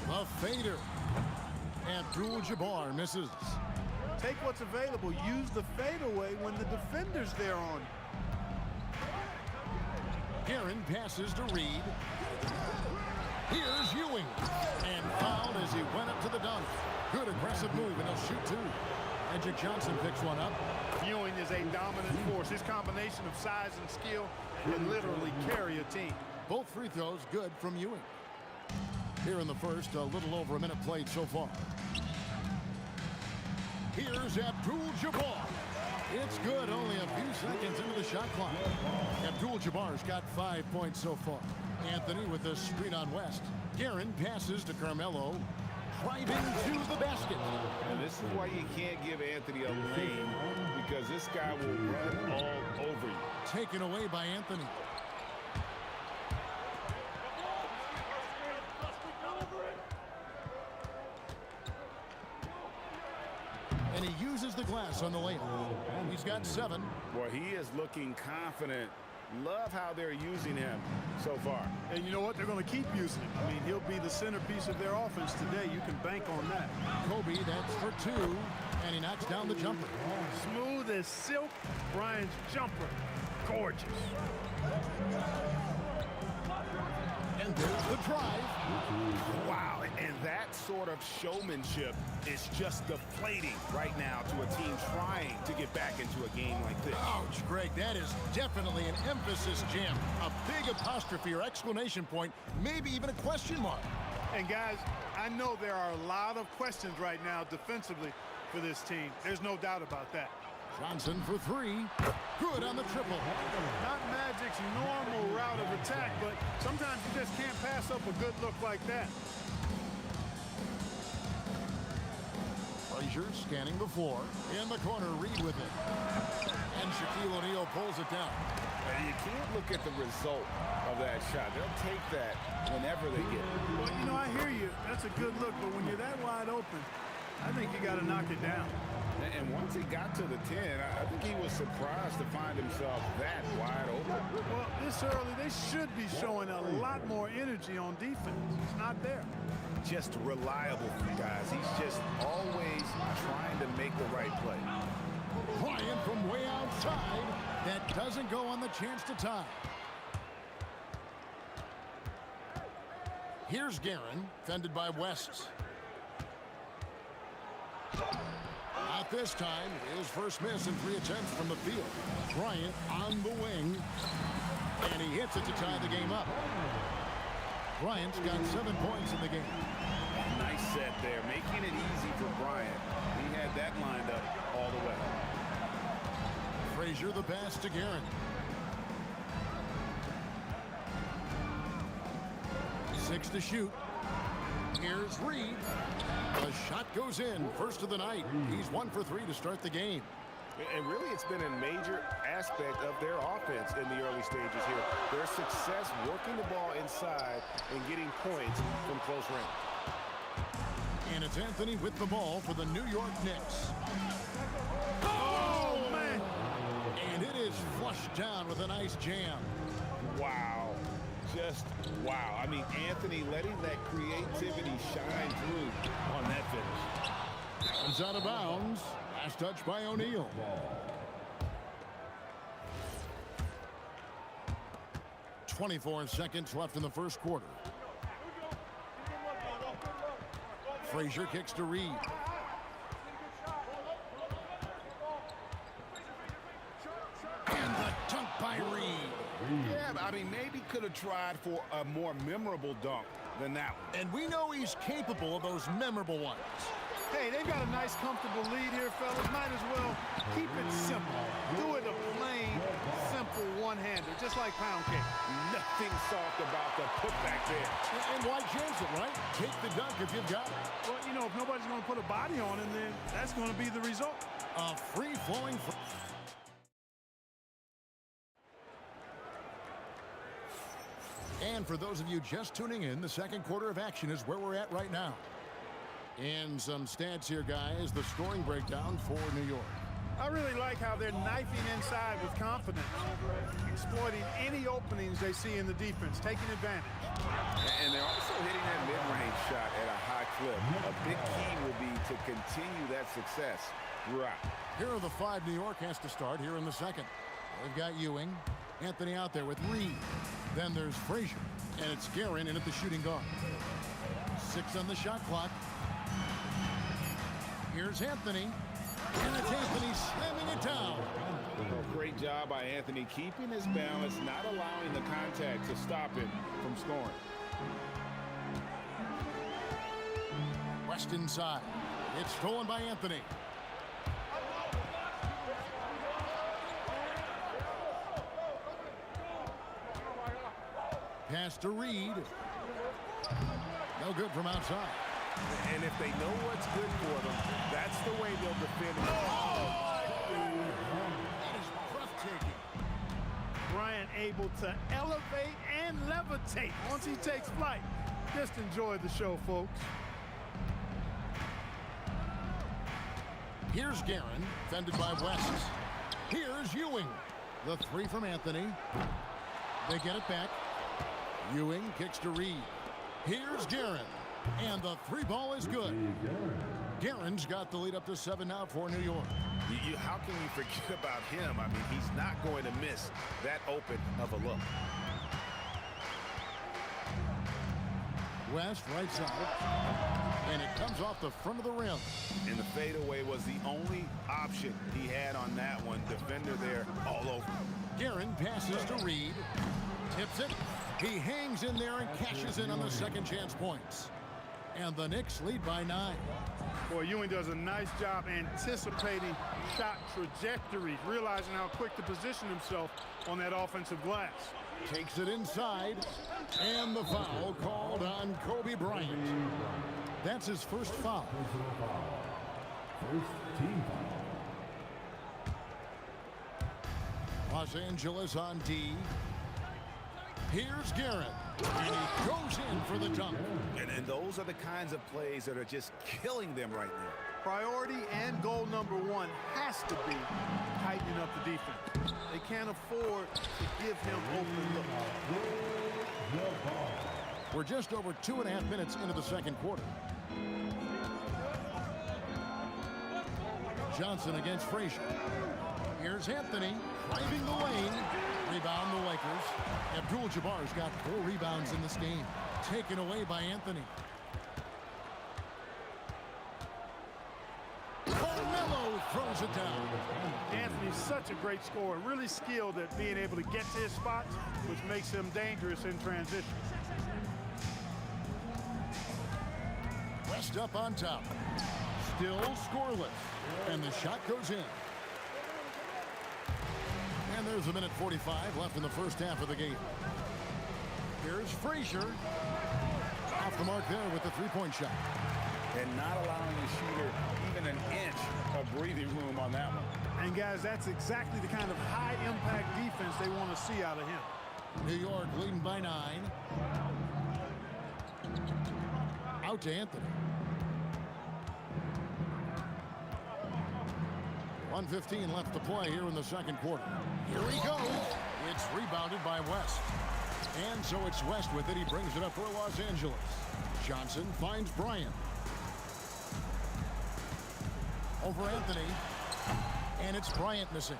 A fader. Abdul-Jabbar misses. Take what's available. Use the fadeaway when the defender's there on you. Guerin passes to Reed. Here's Ewing. And fouled as he went up to the dunk. Good aggressive move, and he'll shoot 2. Magic Johnson picks one up. Ewing is a dominant force. His combination of size and skill can literally carry a team. Both free throws good from Ewing. Here in the first, a little over a minute played so far. Here's Abdul-Jabbar. It's good, only a few seconds into the shot clock. Abdul-Jabbar's got 5 points so far. Anthony with the screen on West. Guerin passes to Carmelo. Driving to the basket. And this is why you can't give Anthony a lane, because this guy will run all over you. Taken away by Anthony. And he uses the glass on the layup. He's got 7. Boy, he is looking confident. Love how they're using him so far. And you know what? They're going to keep using him. I mean, he'll be the centerpiece of their offense today. You can bank on that. Kobe, that's for 2. And he knocks down the jumper. Smooth as silk. Bryant's jumper. Gorgeous. And there's the drive. Wow, and that sort of showmanship is just deflating right now to a team trying to get back into a game like this. Ouch, Greg, that is definitely an emphasis jam. A big apostrophe or exclamation point, maybe even a question mark. And guys, I know there are a lot of questions right now defensively for this team. There's no doubt about that. Johnson for 3. Good on the triple. Not Magic's normal route of attack, but sometimes you just can't pass up a good look like that. Frazier scanning the floor. In the corner, Reed with it. And Shaquille O'Neal pulls it down. And you can't look at the result of that shot. They'll take that whenever they get it. Well, you know, I hear you. That's a good look, but when you're that wide open, I think you got to knock it down. And once he got to the 10, I think he was surprised to find himself that wide open. Well, this early, they should be showing a lot more energy on defense. It's not there. Just reliable, guys. He's just always trying to make the right play. Bryant from way outside. That doesn't go on the chance to tie. Here's Guerin, fended by West. Not this time. His first miss in 3 attempts from the field. Bryant on the wing. And he hits it to tie the game up. Bryant's got 7 points in the game. Nice set there, making it easy for Bryant. He had that lined up all the way. Frazier the pass to Guerin. 6 to shoot. Here's Reed. The shot goes in. First of the night. He's 1 for 3 to start the game. And really, it's been a major aspect of their offense in the early stages here. Their success working the ball inside and getting points from close range. And it's Anthony with the ball for the New York Knicks. Oh, man! And it is flushed down with a nice jam. Wow. Just wow. I mean, Anthony letting that creativity shine through on that finish. Comes out of bounds. Last touch by O'Neal. .24 seconds left in the first quarter. Frazier kicks to Reed. And the dunk by Reed. Yeah, I mean, maybe could have tried for a more memorable dunk than that one. And we know he's capable of those memorable ones. Hey, they've got a nice, comfortable lead here, fellas. Might as well keep it simple. Do it a plain, simple one one-hander, just like pound cake. Nothing soft about the putback there. And why chance it, right? Take the dunk if you've got it. Well, you know, if nobody's going to put a body on him, then that's going to be the result. A free-flowing... And for those of you just tuning in, the second quarter of action is where we're at right now. And some stats here, guys. The scoring breakdown for New York. I really like how they're knifing inside with confidence, exploiting any openings they see in the defense, taking advantage. And they're also hitting that mid-range shot at a high clip. A big key will be to continue that success throughout. Here are the 5 New York has to start here in the second. They've got Ewing, Anthony out there with Reed. Then there's Frazier, and it's Guerin in at the shooting guard. 6 on the shot clock. Here's Anthony. And it's Anthony slamming it down. Oh, great job by Anthony keeping his balance, not allowing the contact to stop him from scoring. West inside. It's stolen by Anthony. Pass to Reed. No good from outside. And if they know what's good for them, that's the way they'll defend it. That is breathtaking. Bryant able to elevate and levitate once he takes flight. Just enjoy the show, folks. Here's Guerin, fended by West. Here's Ewing. The 3 from Anthony. They get it back. Ewing kicks to Reed. Here's Guerin. And the 3 ball is good. Guerin's got the lead up to 7 now for New York. How can you forget about him? I mean, he's not going to miss that open of a look. West right side. And it comes off the front of the rim. And the fadeaway was the only option he had on that one. Defender there all over. Guerin passes to Reed. Tips it. He hangs in there and cashes in on the second chance points. And the Knicks lead by 9. Boy, Ewing does a nice job anticipating shot trajectories, realizing how quick to position himself on that offensive glass. Takes it inside, and the foul called on Kobe Bryant. That's his first foul. First team foul. Los Angeles on D. Here's Guerin, and he goes in for the dunk. And those are the kinds of plays that are just killing them right now. Priority and goal number 1 has to be tightening up the defense. They can't afford to give him open looks. We're just over 2.5 minutes into the second quarter. Johnson against Frazier. Here's Anthony, driving the lane. Rebound the Lakers. Abdul-Jabbar's got 4 rebounds in this game. Taken away by Anthony. Carmelo throws it down. Anthony's such a great scorer, really skilled at being able to get to his spots, which makes him dangerous in transition. West up on top. Still scoreless. And the shot goes in. And there's 1:45 left in the first half of the game. Here's Frazier. Off the mark there with the 3-point shot. And not allowing the shooter even an inch of breathing room on that one. And guys, that's exactly the kind of high-impact defense they want to see out of him. New York leading by 9. Out to Anthony. 1:15 left to play here in the second quarter. Here he goes. It's rebounded by West. And so it's West with it. He brings it up for Los Angeles. Johnson finds Bryant. Over Anthony. And it's Bryant missing.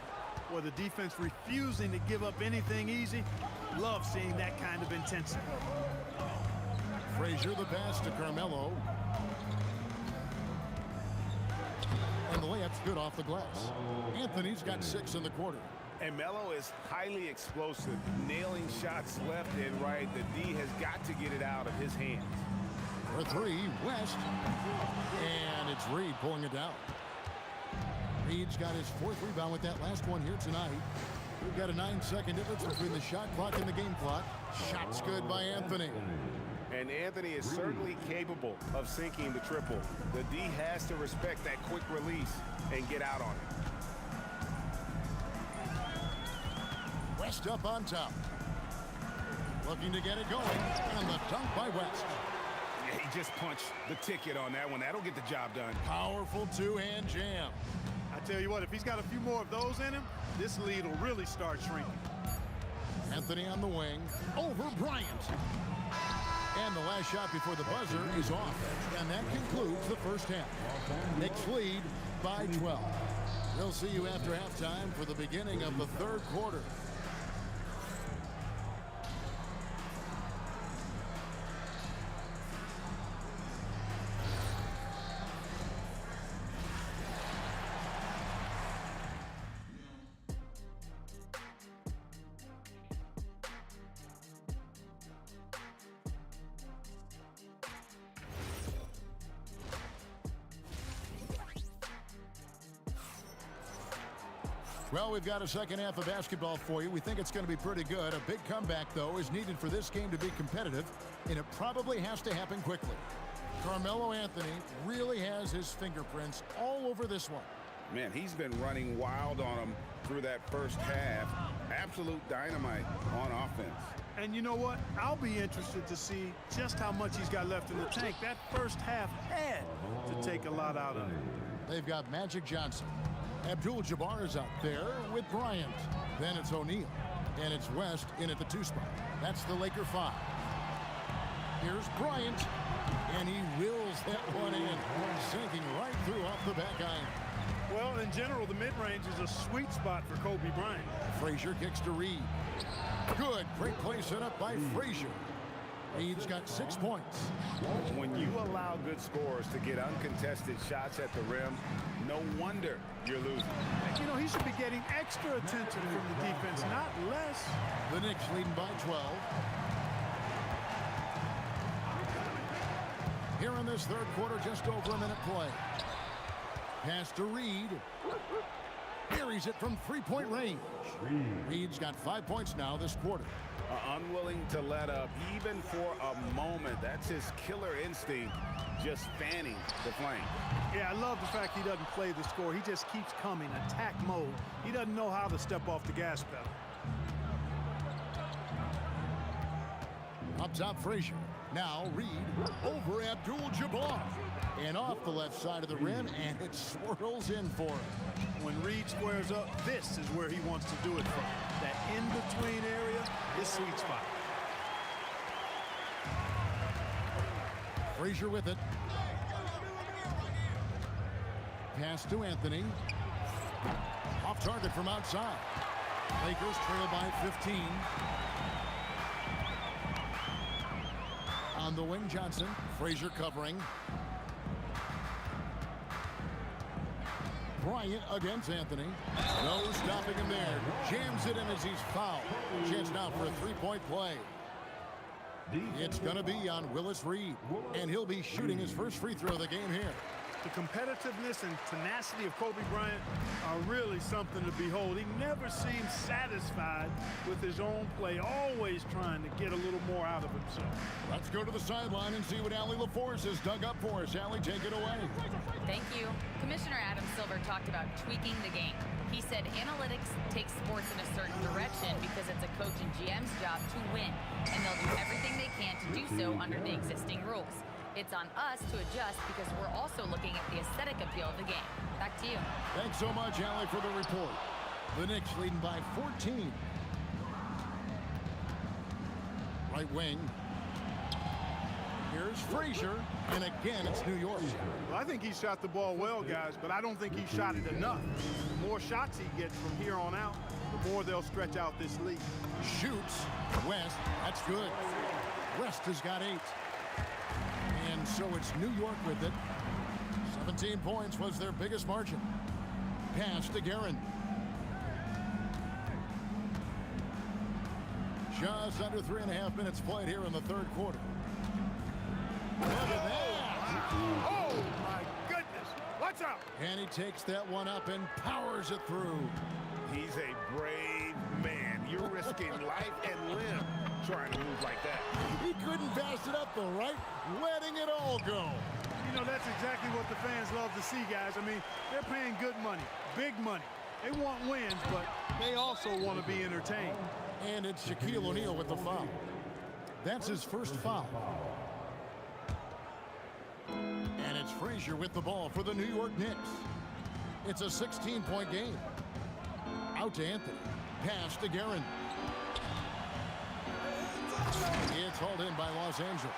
Well, the defense refusing to give up anything easy. Love seeing that kind of intensity. Frazier the pass to Carmelo. And the layup's good off the glass. Anthony's got 6 in the quarter. And Melo is highly explosive, nailing shots left and right. The D has got to get it out of his hands. For 3, West. And it's Reed pulling it down. Reed's got his 4th rebound with that last one here tonight. We've got a 9-second difference between the shot clock and the game clock. Shots good by Anthony. And Anthony is certainly capable of sinking the triple. The D has to respect that quick release and get out on it. West up on top. Looking to get it going. And the dunk by West. Yeah, he just punched the ticket on that one. That'll get the job done. Powerful two-hand jam. I tell you what, if he's got a few more of those in him, this lead will really start shrinking. Anthony on the wing. Over Bryant. And the last shot before the buzzer is off. And that concludes the first half. Knicks lead by 12. We'll see you after halftime for the beginning of the third quarter. Well, we've got a second half of basketball for you. We think it's going to be pretty good. A big comeback, though, is needed for this game to be competitive, and it probably has to happen quickly. Carmelo Anthony really has his fingerprints all over this one. Man, he's been running wild on him through that first half. Absolute dynamite on offense. And you know what? I'll be interested to see just how much he's got left in the tank. That first half had to take a lot out of him. They've got Magic Johnson. Abdul-Jabbar is out there with Bryant. Then it's O'Neal. And it's West in at the 2 spot. That's the Laker 5. Here's Bryant. And he wills that one in. Sinking right through off the back iron. Well, in general, the mid-range is a sweet spot for Kobe Bryant. Frazier kicks to Reed. Good. Great play set up by Frazier. Reed's got 6 points. When you allow good scorers to get uncontested shots at the rim, no wonder you're losing. You know, he should be getting extra attention from the defense, not less. The Knicks leading by 12. Here in this third quarter, just over a minute play. Pass to Reed. Carries it from three-point range. Reed's got 5 points now this quarter. Unwilling to let up even for a moment. That's his killer instinct, just fanning the flame. Yeah, I love the fact he doesn't play the score. He just keeps coming, attack mode. He doesn't know how to step off the gas pedal. Up top, Frazier. Now Reed over Abdul-Jabbar. And off the left side of the rim, and it swirls in for him. When Reed squares up, this is where he wants to do it from. That in-between area is sweet spot. Frazier with it. Pass to Anthony. Off target from outside. Lakers trail by 15. On the wing, Johnson. Frazier covering. Bryant against Anthony. No stopping him there. Jams it in as he's fouled. Chance now for a three-point play. It's going to be on Willis Reed. And he'll be shooting his first free throw of the game here. The competitiveness and tenacity of Kobe Bryant are really something to behold. He never seems satisfied with his own play, always trying to get a little more out of himself. Let's go to the sideline and see what Allie LaForce has dug up for us. Allie, take it away. Thank you. Commissioner Adam Silver talked about tweaking the game. He said analytics take sports in a certain direction because it's a coach and GM's job to win, and they'll do everything they can to do so under the existing rules. It's on us to adjust because we're also looking at the aesthetic appeal of the game. Back to you. Thanks so much, Allie, for the report. The Knicks leading by 14. Right wing. Here's Frazier, and again, it's New York. Well, I think he shot the ball well, guys, but I don't think he shot it enough. The more shots he gets from here on out, the more they'll stretch out this lead. Shoots. West, that's good. West has got 8. And so it's New York with it. 17 points was their biggest margin. Pass to Guerin. Just under 3.5 minutes played here in the third quarter. Look at that! Oh, my goodness! Watch out! And he takes that one up and powers it through. He's a brave You're risking life and limb trying to move like that. He couldn't pass it up, though, right? Letting it all go. You know, that's exactly what the fans love to see, guys. I mean, they're paying good money, big money. They want wins, but they also want to be entertained. And it's Shaquille O'Neal with the foul. That's his first foul. And it's Frazier with the ball for the New York Knicks. It's a 16-point game. Out to Anthony. Pass to Guerin. It's hauled in by Los Angeles.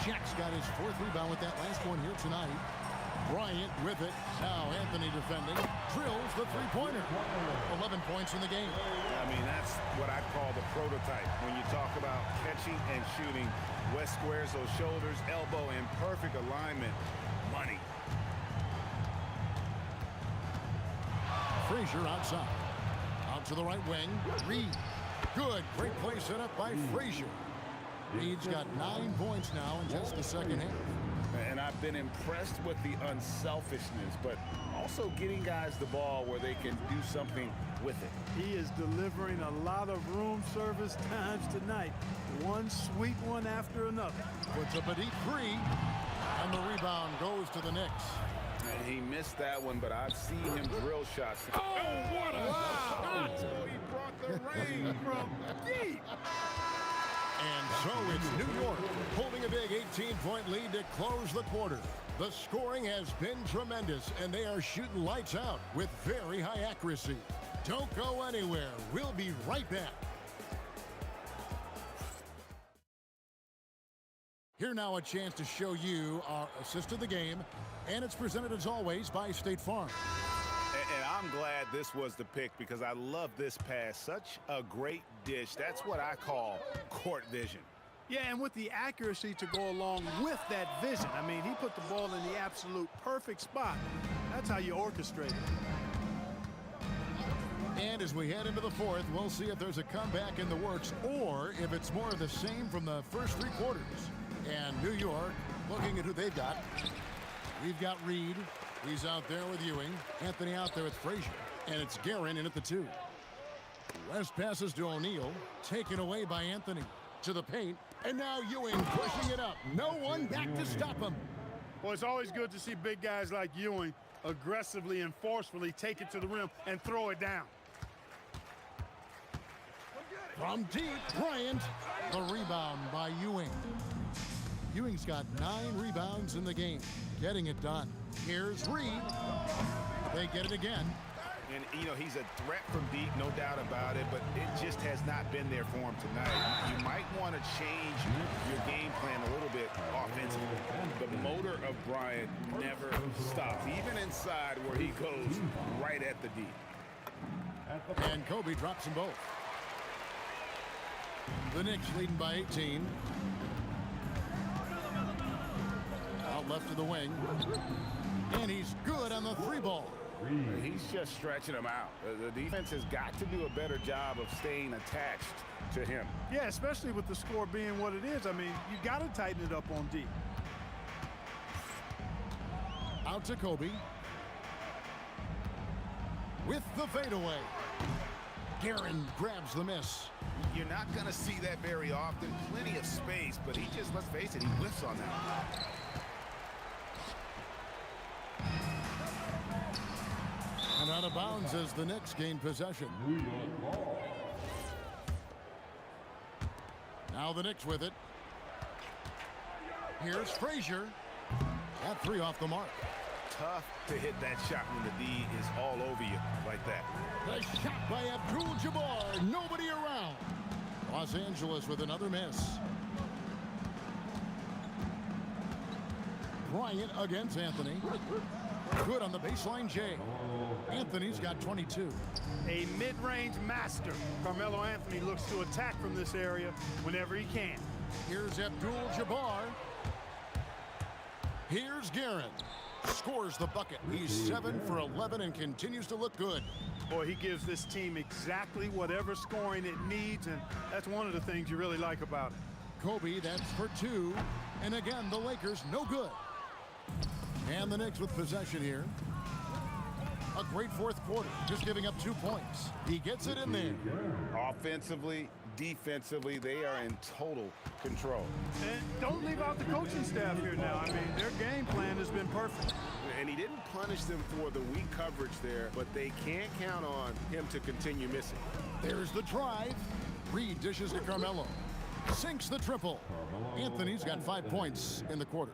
Shaq's got his fourth rebound with that last one here tonight. Bryant with it. Now Anthony defending. Drills the three-pointer. 11 points in the game. I mean, that's what I call the prototype. When you talk about catching and shooting, West squares those shoulders, elbow in perfect alignment. Money. Frazier outside. Out to the right wing. Reed. Good. Great play set up by Frazier. Reed's got 9 points now in just the second half. And I've been impressed with the unselfishness, but also getting guys the ball where they can do something with it. He is delivering a lot of room service times tonight. One sweet one after another. Puts up a deep three, and the rebound goes to the Knicks. And he missed that one, but I've seen him drill shots. Oh, what a shot! Oh, he brought the rain from deep. And so it's New York holding a big 18-point lead to close the quarter. The scoring has been tremendous, and they are shooting lights out with very high accuracy. Don't go anywhere. We'll be right back. Here now a chance to show you our assist of the game, and it's presented as always by State Farm. And I'm glad this was the pick because I love this pass. Such a great dish. That's what I call court vision. Yeah, and with the accuracy to go along with that vision. I mean, he put the ball in the absolute perfect spot. That's how you orchestrate it. And as we head into the fourth, we'll see if there's a comeback in the works or if it's more of the same from the first three quarters. And New York, looking at who they've got. We've got Reed. He's out there with Ewing. Anthony out there with Frazier. And it's Guerin in at the 2. West passes to O'Neal. Taken away by Anthony. To the paint. And now Ewing pushing it up. No one back to stop him. Well, it's always good to see big guys like Ewing aggressively and forcefully take it to the rim and throw it down. From deep, Bryant. The rebound by Ewing. Ewing's got 9 rebounds in the game. Getting it done. Here's Reed. They get it again. And, you know, he's a threat from deep, no doubt about it, but it just has not been there for him tonight. You might want to change your game plan a little bit offensively. The motor of Bryant never stops, even inside where he goes right at the deep. And Kobe drops them both. The Knicks leading by 18. Out left to the wing. And he's good on the 3 ball. He's just stretching him out. The defense has got to do a better job of staying attached to him. Yeah, especially with the score being what it is. I mean, you got to tighten it up on D. Out to Kobe. With the fadeaway. Guerin grabs the miss. You're not going to see that very often. Plenty of space, but he just, let's face it, he whiffs on that. And out of bounds as the Knicks gain possession. Now the Knicks with it. Here's Frazier. That 3 off the mark. Tough to hit that shot when the D is all over you like that. The shot by Abdul-Jabbar. Nobody around. Los Angeles with another miss. Bryant against Anthony. Good on the baseline, Jay. Anthony's got 22. A mid-range master. Carmelo Anthony looks to attack from this area whenever he can. Here's Abdul-Jabbar. Here's Guerin. Scores the bucket. He's 7 for 11 and continues to look good. Boy, he gives this team exactly whatever scoring it needs, and that's one of the things you really like about it. Kobe, that's for 2. And again, the Lakers no good. And the Knicks with possession here. A great fourth quarter, just giving up 2 points. He gets it in there. Offensively, defensively, they are in total control. And don't leave out the coaching staff here now. I mean, their game plan has been perfect. And he didn't punish them for the weak coverage there, but they can't count on him to continue missing. There's the drive. Reed dishes to Carmelo. Sinks the triple. Anthony's got 5 points in the quarter.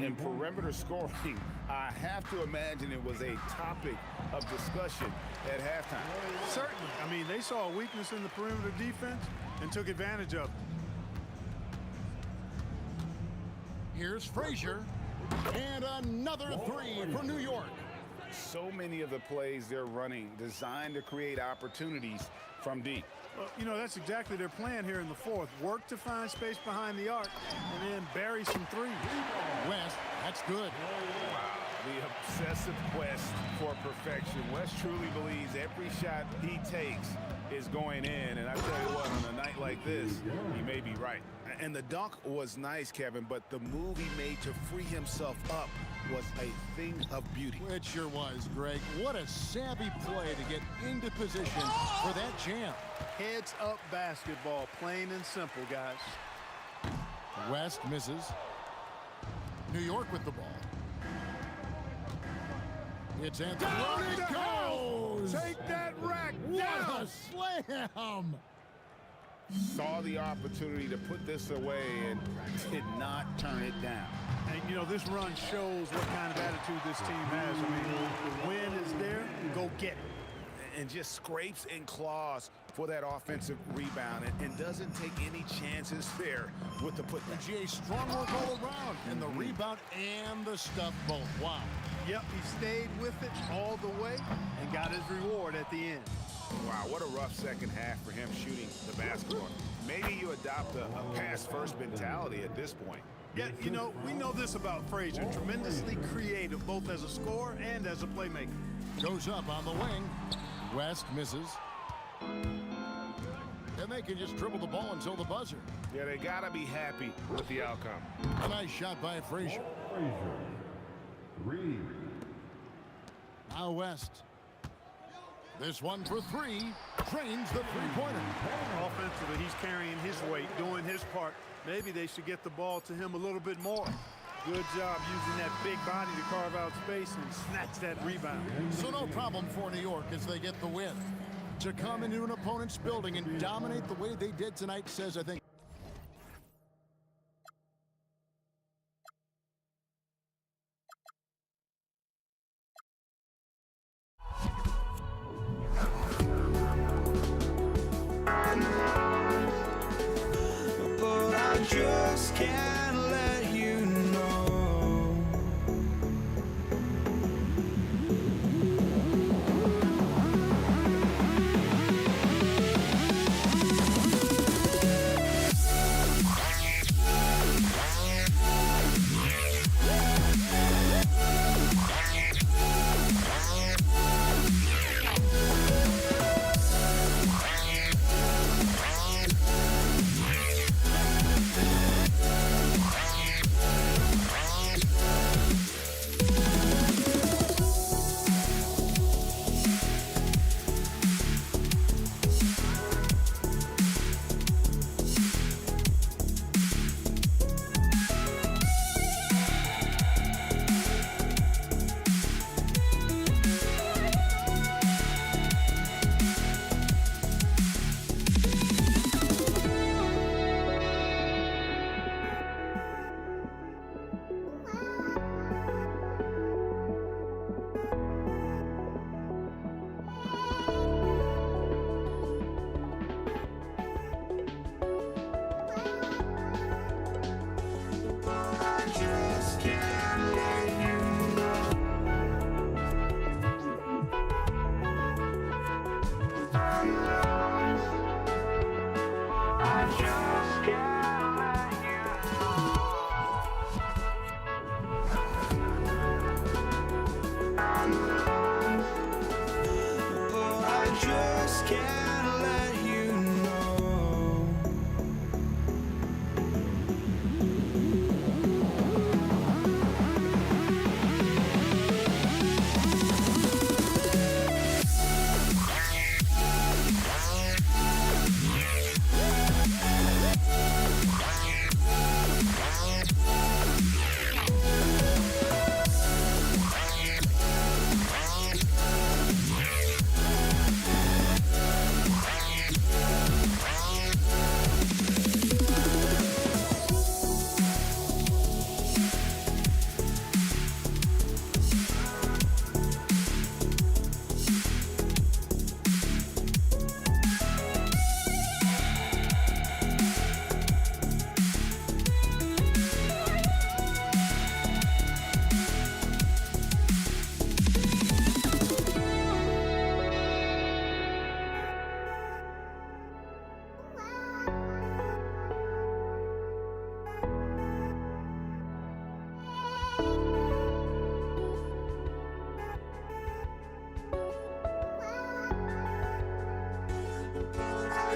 And perimeter scoring, I have to imagine it was a topic of discussion at halftime. Certainly. I mean, they saw a weakness in the perimeter defense and took advantage of it. Here's Frazier. And another three for New York. So many of the plays they're running designed to create opportunities from deep. Well, you know, that's exactly their plan here in the fourth. Work to find space behind the arc and then bury some threes. West, that's good. The obsessive quest for perfection. West truly believes every shot he takes is going in. And I tell you what, on a night like this, he may be right. And the dunk was nice, Kevin, but the move he made to free himself up was a thing of beauty. It sure was, Greg. What a savvy play to get into position for that jam. Heads up basketball, plain and simple, guys. West misses. New York with the ball. It's Anthony. Down it goes! Take that rack What down! a slam! Saw the opportunity to put this away and did not turn it down. And, you know, this run shows what kind of attitude this team has. I mean, the win is there, go get it. And just scrapes and claws for that offensive rebound and doesn't take any chances there with the putback. GA strong work all around, and the rebound and the stuff both. Wow. Yep, he stayed with it all the way and got his reward at the end. Wow, what a rough second half for him shooting the basketball. Maybe you adopt a pass-first mentality at this point. Yeah, you know, we know this about Frazier. Tremendously creative, both as a scorer and as a playmaker. Goes up on the wing. West misses. And they can just dribble the ball until the buzzer. Yeah, they got to be happy with the outcome. A nice shot by Frazier. Reed. Now West. This one for three. Drains the three-pointer. Offensively, he's carrying his weight, doing his part. Maybe they should get the ball to him a little bit more. Good job using that big body to carve out space and snatch that rebound. So no problem for New York as they get the win. To come into an opponent's building and dominate the way they did tonight says, I think, but I just can't let you know.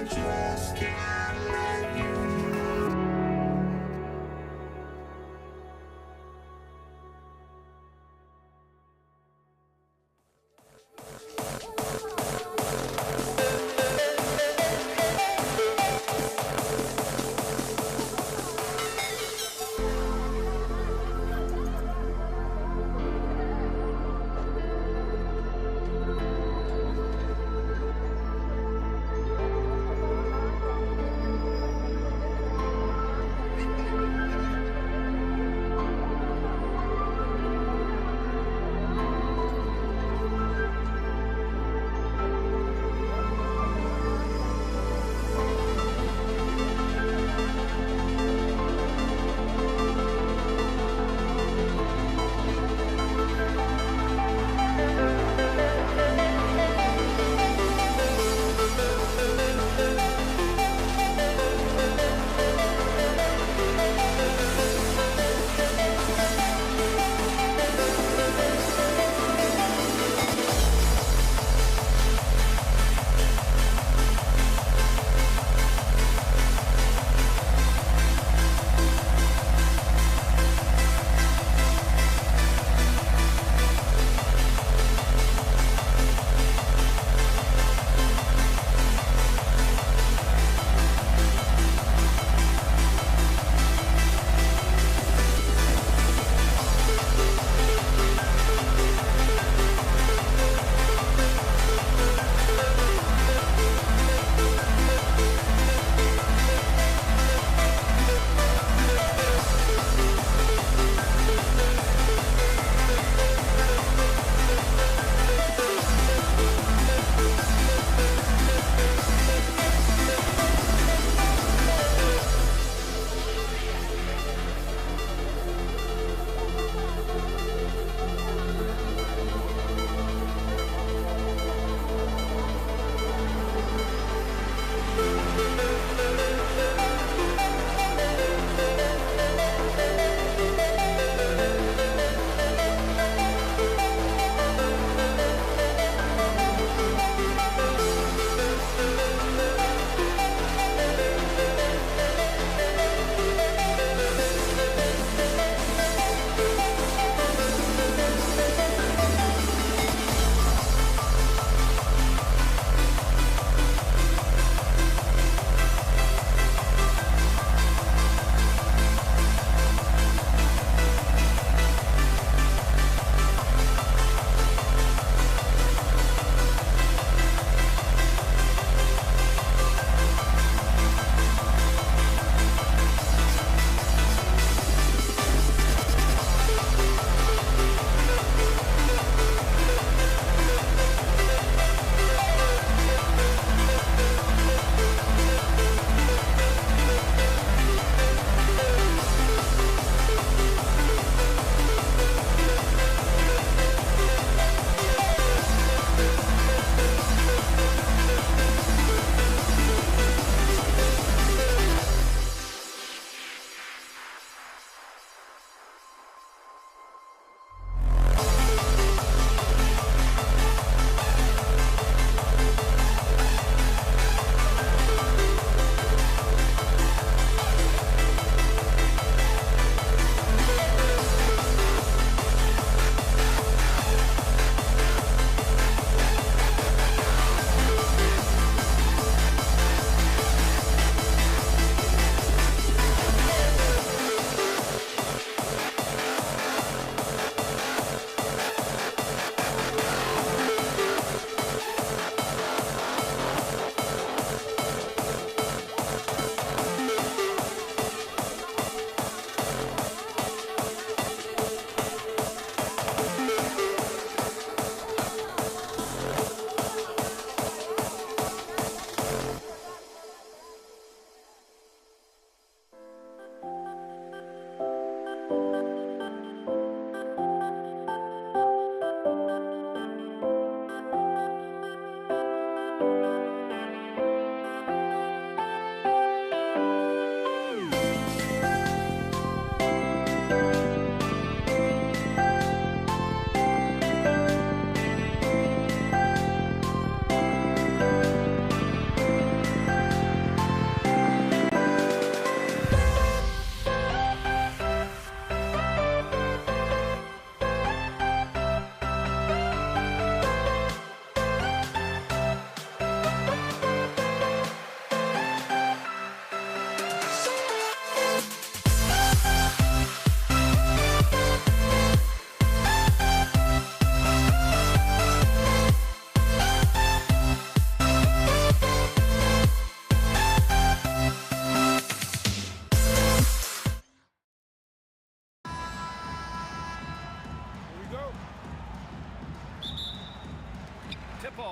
just can't let you know.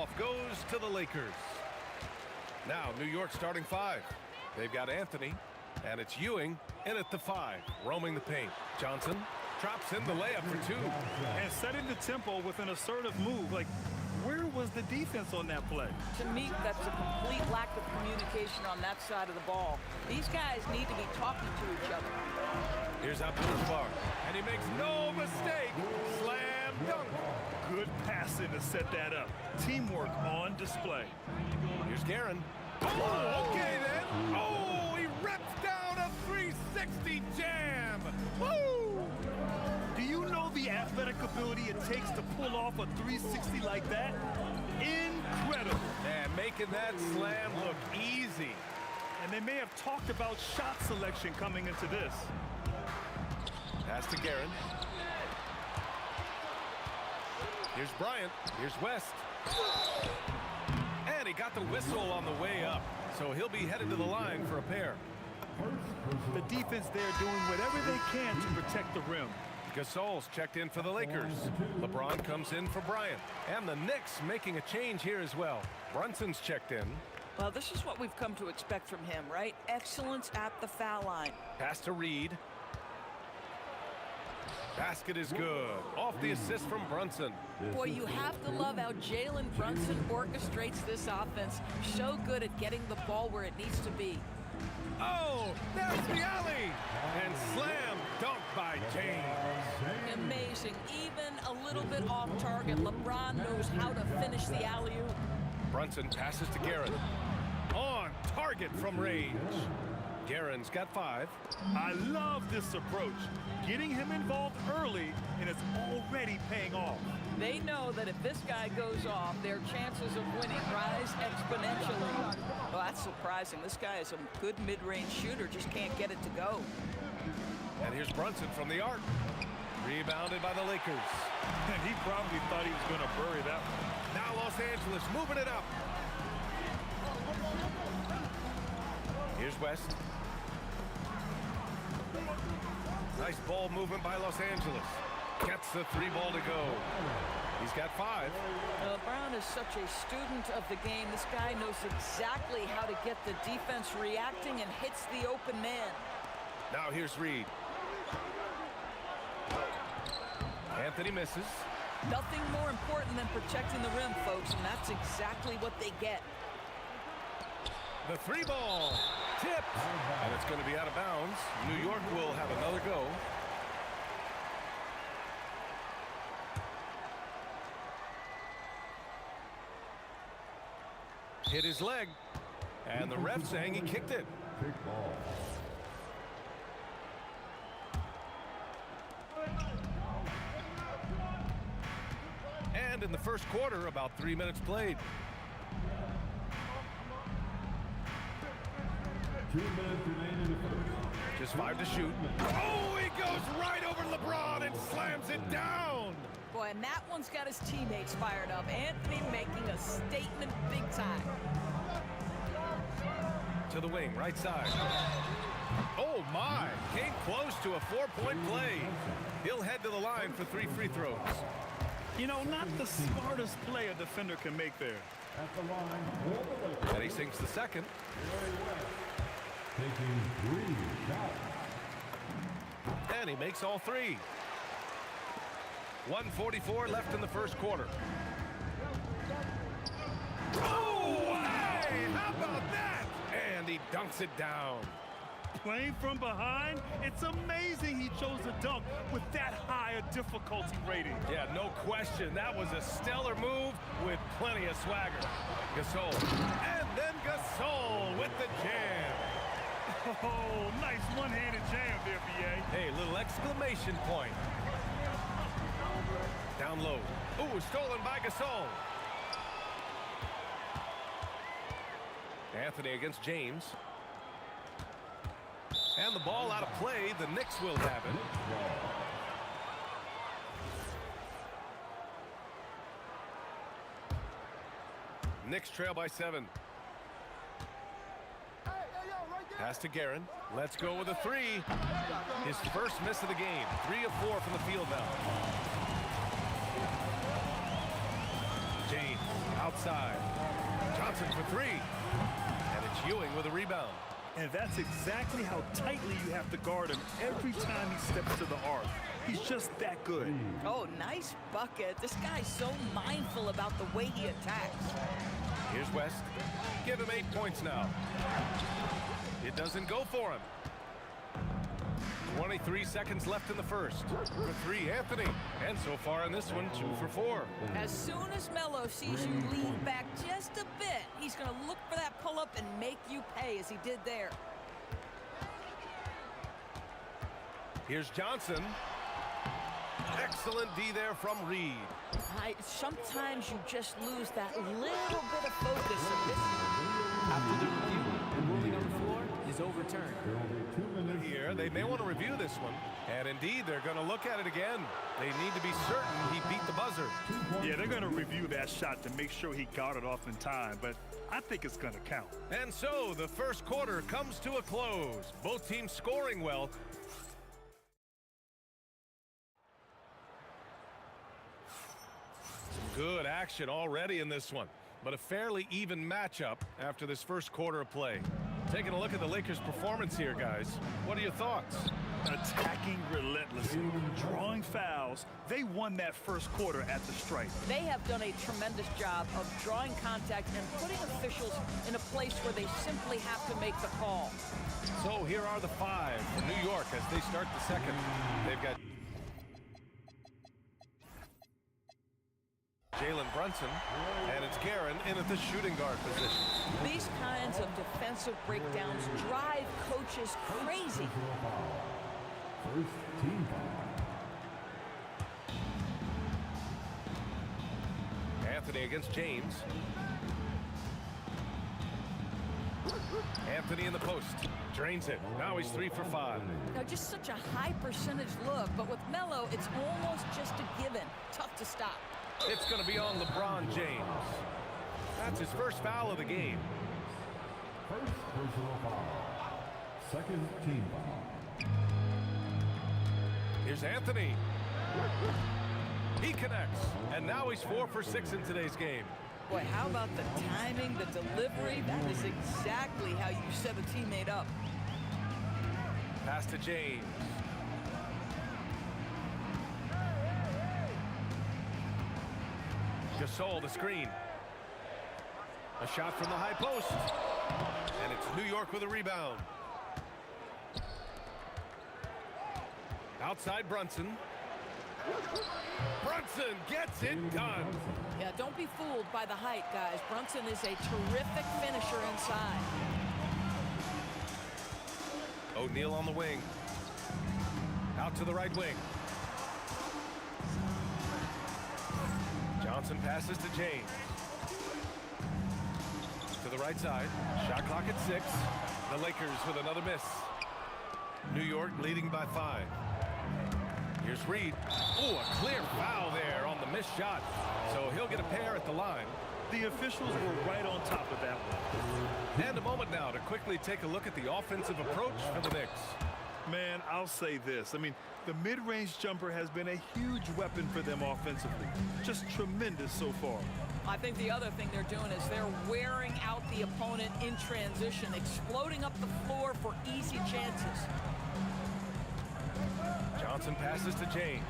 tip-off goes to the Lakers. Now, New York starting 5. They've got Anthony, and it's Ewing in at the 5, roaming the paint. Johnson drops in the layup for 2. And setting the tempo with an assertive move. Like, where was the defense on that play? To me, that's a complete lack of communication on that side of the ball. These guys need to be talking to each other. Here's Abdul-Jabbar, and he makes no mistake. Slam dunk. Good passing to set that up. Teamwork on display. Here's Guerin. Oh, okay then. Oh, he reps down a 360 jam. Woo! Do you know the athletic ability it takes to pull off a 360 like that? Incredible. And making that slam look easy. And they may have talked about shot selection coming into this. Pass to Guerin. Here's Bryant. Here's West. And he got the whistle on the way up. So he'll be headed to the line for a pair. The defense there doing whatever they can to protect the rim. Gasol's checked in for the Lakers. LeBron comes in for Bryant. And the Knicks making a change here as well. Brunson's checked in. Well, this is what we've come to expect from him, right? Excellence at the foul line. Pass to Reed. Basket is good. Off the assist from Brunson. Boy, you have to love how Jalen Brunson orchestrates this offense. So good at getting the ball where it needs to be. Oh, there's the alley. And slam dunk by James. Amazing. Even a little bit off target. LeBron knows how to finish the alley-oop. Brunson passes to Guerin. On target from range. Guerin's got 5. I love this approach. Getting him involved early, and it's already paying off. They know that if this guy goes off, their chances of winning rise exponentially. Well, that's surprising. This guy is a good mid-range shooter, just can't get it to go. And here's Brunson from the arc. Rebounded by the Lakers. And he probably thought he was going to bury that one. Now Los Angeles moving it up. Here's West. Nice ball movement by Los Angeles. Gets the 3 ball to go. He's got 5. Brown is such a student of the game. This guy knows exactly how to get the defense reacting and hits the open man. Now here's Reed. Anthony misses. Nothing more important than protecting the rim, folks, and that's exactly what they get. The 3 ball tipped, and it's going to be out of bounds. New York will have another go. Hit his leg, and the ref saying he kicked it. And in the first quarter, about 3 minutes played. 2 minutes remain in the first. Just 5 to shoot. Oh, he goes right over LeBron and slams it down. Boy, and that one's got his teammates fired up. Anthony making a statement big time. To the wing, right side. Oh, my. Came close to a 4-point play. He'll head to the line for 3 free throws. You know, not the smartest play a defender can make there. At the line, and he sinks the second. Taking 3 shots. And he makes all 3. 1:44 left in the first quarter. Oh, hey, how about that? And he dunks it down. Playing from behind, it's amazing he chose to dunk with that high a difficulty rating. Yeah, no question. That was a stellar move with plenty of swagger. Gasol. And then Gasol with the jam. Oh, nice one-handed jam there, B.A. Hey, little exclamation point. Down low. Ooh, stolen by Gasol. Anthony against James. And the ball out of play. The Knicks will have it. Knicks trail by 7. Pass to Guerin. Let's go with a 3. His first miss of the game. 3 of 4 from the field now. James Outside. Johnson for three. And it's Ewing with a rebound. And that's exactly how tightly you have to guard him every time he steps to the arc. He's just that good. Oh, nice bucket. This guy's so mindful about the way he attacks. Here's West. Give him 8 points now. It doesn't go for him. 23 seconds left in the first. For three, Anthony. And so far in this one, 2 for 4. As soon as Melo sees you lean back just a bit, he's going to look for that pull-up and make you pay as he did there. Here's Johnson. Excellent D there from Reed. Sometimes you just lose that little bit of focus. After the review, the ruling on the floor is overturned. Here, they may want to review this one. And indeed, they're going to look at it again. They need to be certain he beat the buzzer. Yeah, they're going to review that shot to make sure he got it off in time, but I think it's going to count. And so the first quarter comes to a close. Both teams scoring well. Some good action already in this one, but a fairly even matchup after this first quarter of play. Taking a look at the Lakers' performance here, guys. What are your thoughts? Attacking relentlessly, drawing fouls. They won that first quarter at the stripe. They have done a tremendous job of drawing contact and putting officials in a place where they simply have to make the call. So here are the 5 for New York as they start the second. They've got Jalen Brunson, and it's Guerin in at the shooting guard position. These kinds of defensive breakdowns drive coaches crazy. First team foul. Anthony against James. Anthony in the post. Drains it. Now he's 3 for 5. Now, just such a high percentage look, but with Melo, it's almost just a given. Tough to stop. It's going to be on LeBron James. That's his first foul of the game. First personal foul. Second team foul. Here's Anthony. He connects. And now he's 4 for 6 in today's game. Boy, how about the timing, the delivery? That is exactly how you set a teammate up. Pass to James. Gasol, the screen. A shot from the high post. And it's New York with a rebound. Outside Brunson. Brunson gets it done. Yeah, don't be fooled by the height, guys. Brunson is a terrific finisher inside. O'Neal on the wing. Out to the right wing. Johnson passes to James. To the right side. Shot clock at 6. The Lakers with another miss. New York leading by 5. Here's Reed. Oh, a clear foul there on the missed shot. So he'll get a pair at the line. The officials were right on top of that one. And a moment now to quickly take a look at the offensive approach for the Knicks. Man, I'll say this. I mean, the mid-range jumper has been a huge weapon for them offensively. Just tremendous so far. I think the other thing they're doing is they're wearing out the opponent in transition, exploding up the floor for easy chances. Johnson passes to James.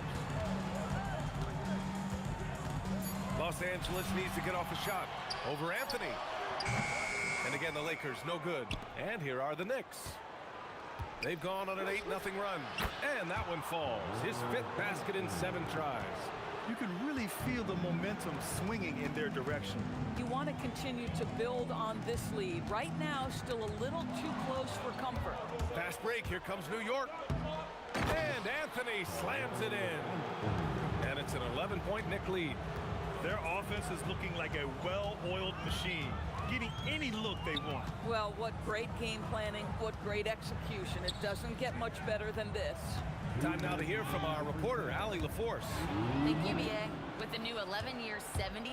Los Angeles needs to get off a shot over Anthony. And again, the Lakers no good. And here are the Knicks. They've gone on an 8-0 run. And that one falls. His 5th basket in 7 tries. You can really feel the momentum swinging in their direction. You want to continue to build on this lead. Right now, still a little too close for comfort. Fast break. Here comes New York. And Anthony slams it in. And it's an 11-point Knick lead. Their offense is looking like a well-oiled machine, getting any look they want. Well, what great game planning, what great execution. It doesn't get much better than this. Time now to hear from our reporter, Allie LaForce. Thank you, BA. With the new 11-year, $77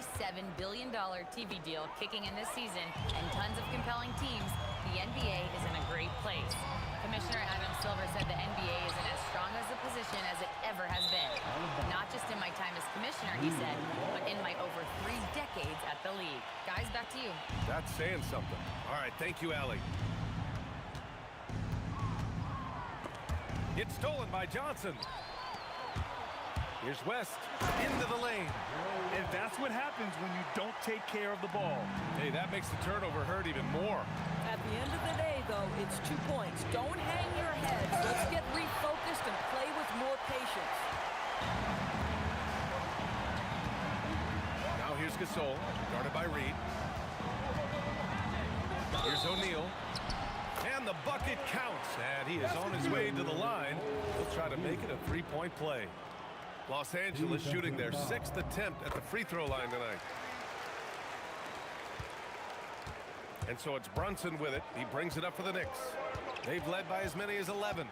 billion TV deal kicking in this season and tons of compelling teams, the NBA is in a great place. Commissioner Adam Silver said the NBA is in as strong as a position as it ever has been. Not just in my time as commissioner, he said, but in my over 3 decades at the league. That's saying something. All right, thank you, Allie. It's stolen by Johnson. Here's West into the lane. And that's what happens when you don't take care of the ball. Hey, that makes the turnover hurt even more. At the end of the day, though, it's 2 points. Don't hang your heads. Let's get refocused and play with more patience. Now here's Gasol, guarded by Reed. Here's O'Neal. And the bucket counts. And he is on his way to the line. He'll try to make it a three-point play. Los Angeles shooting their 6th attempt at the free throw line tonight. And so it's Brunson with it. He brings it up for the Knicks. They've led by as many as 11.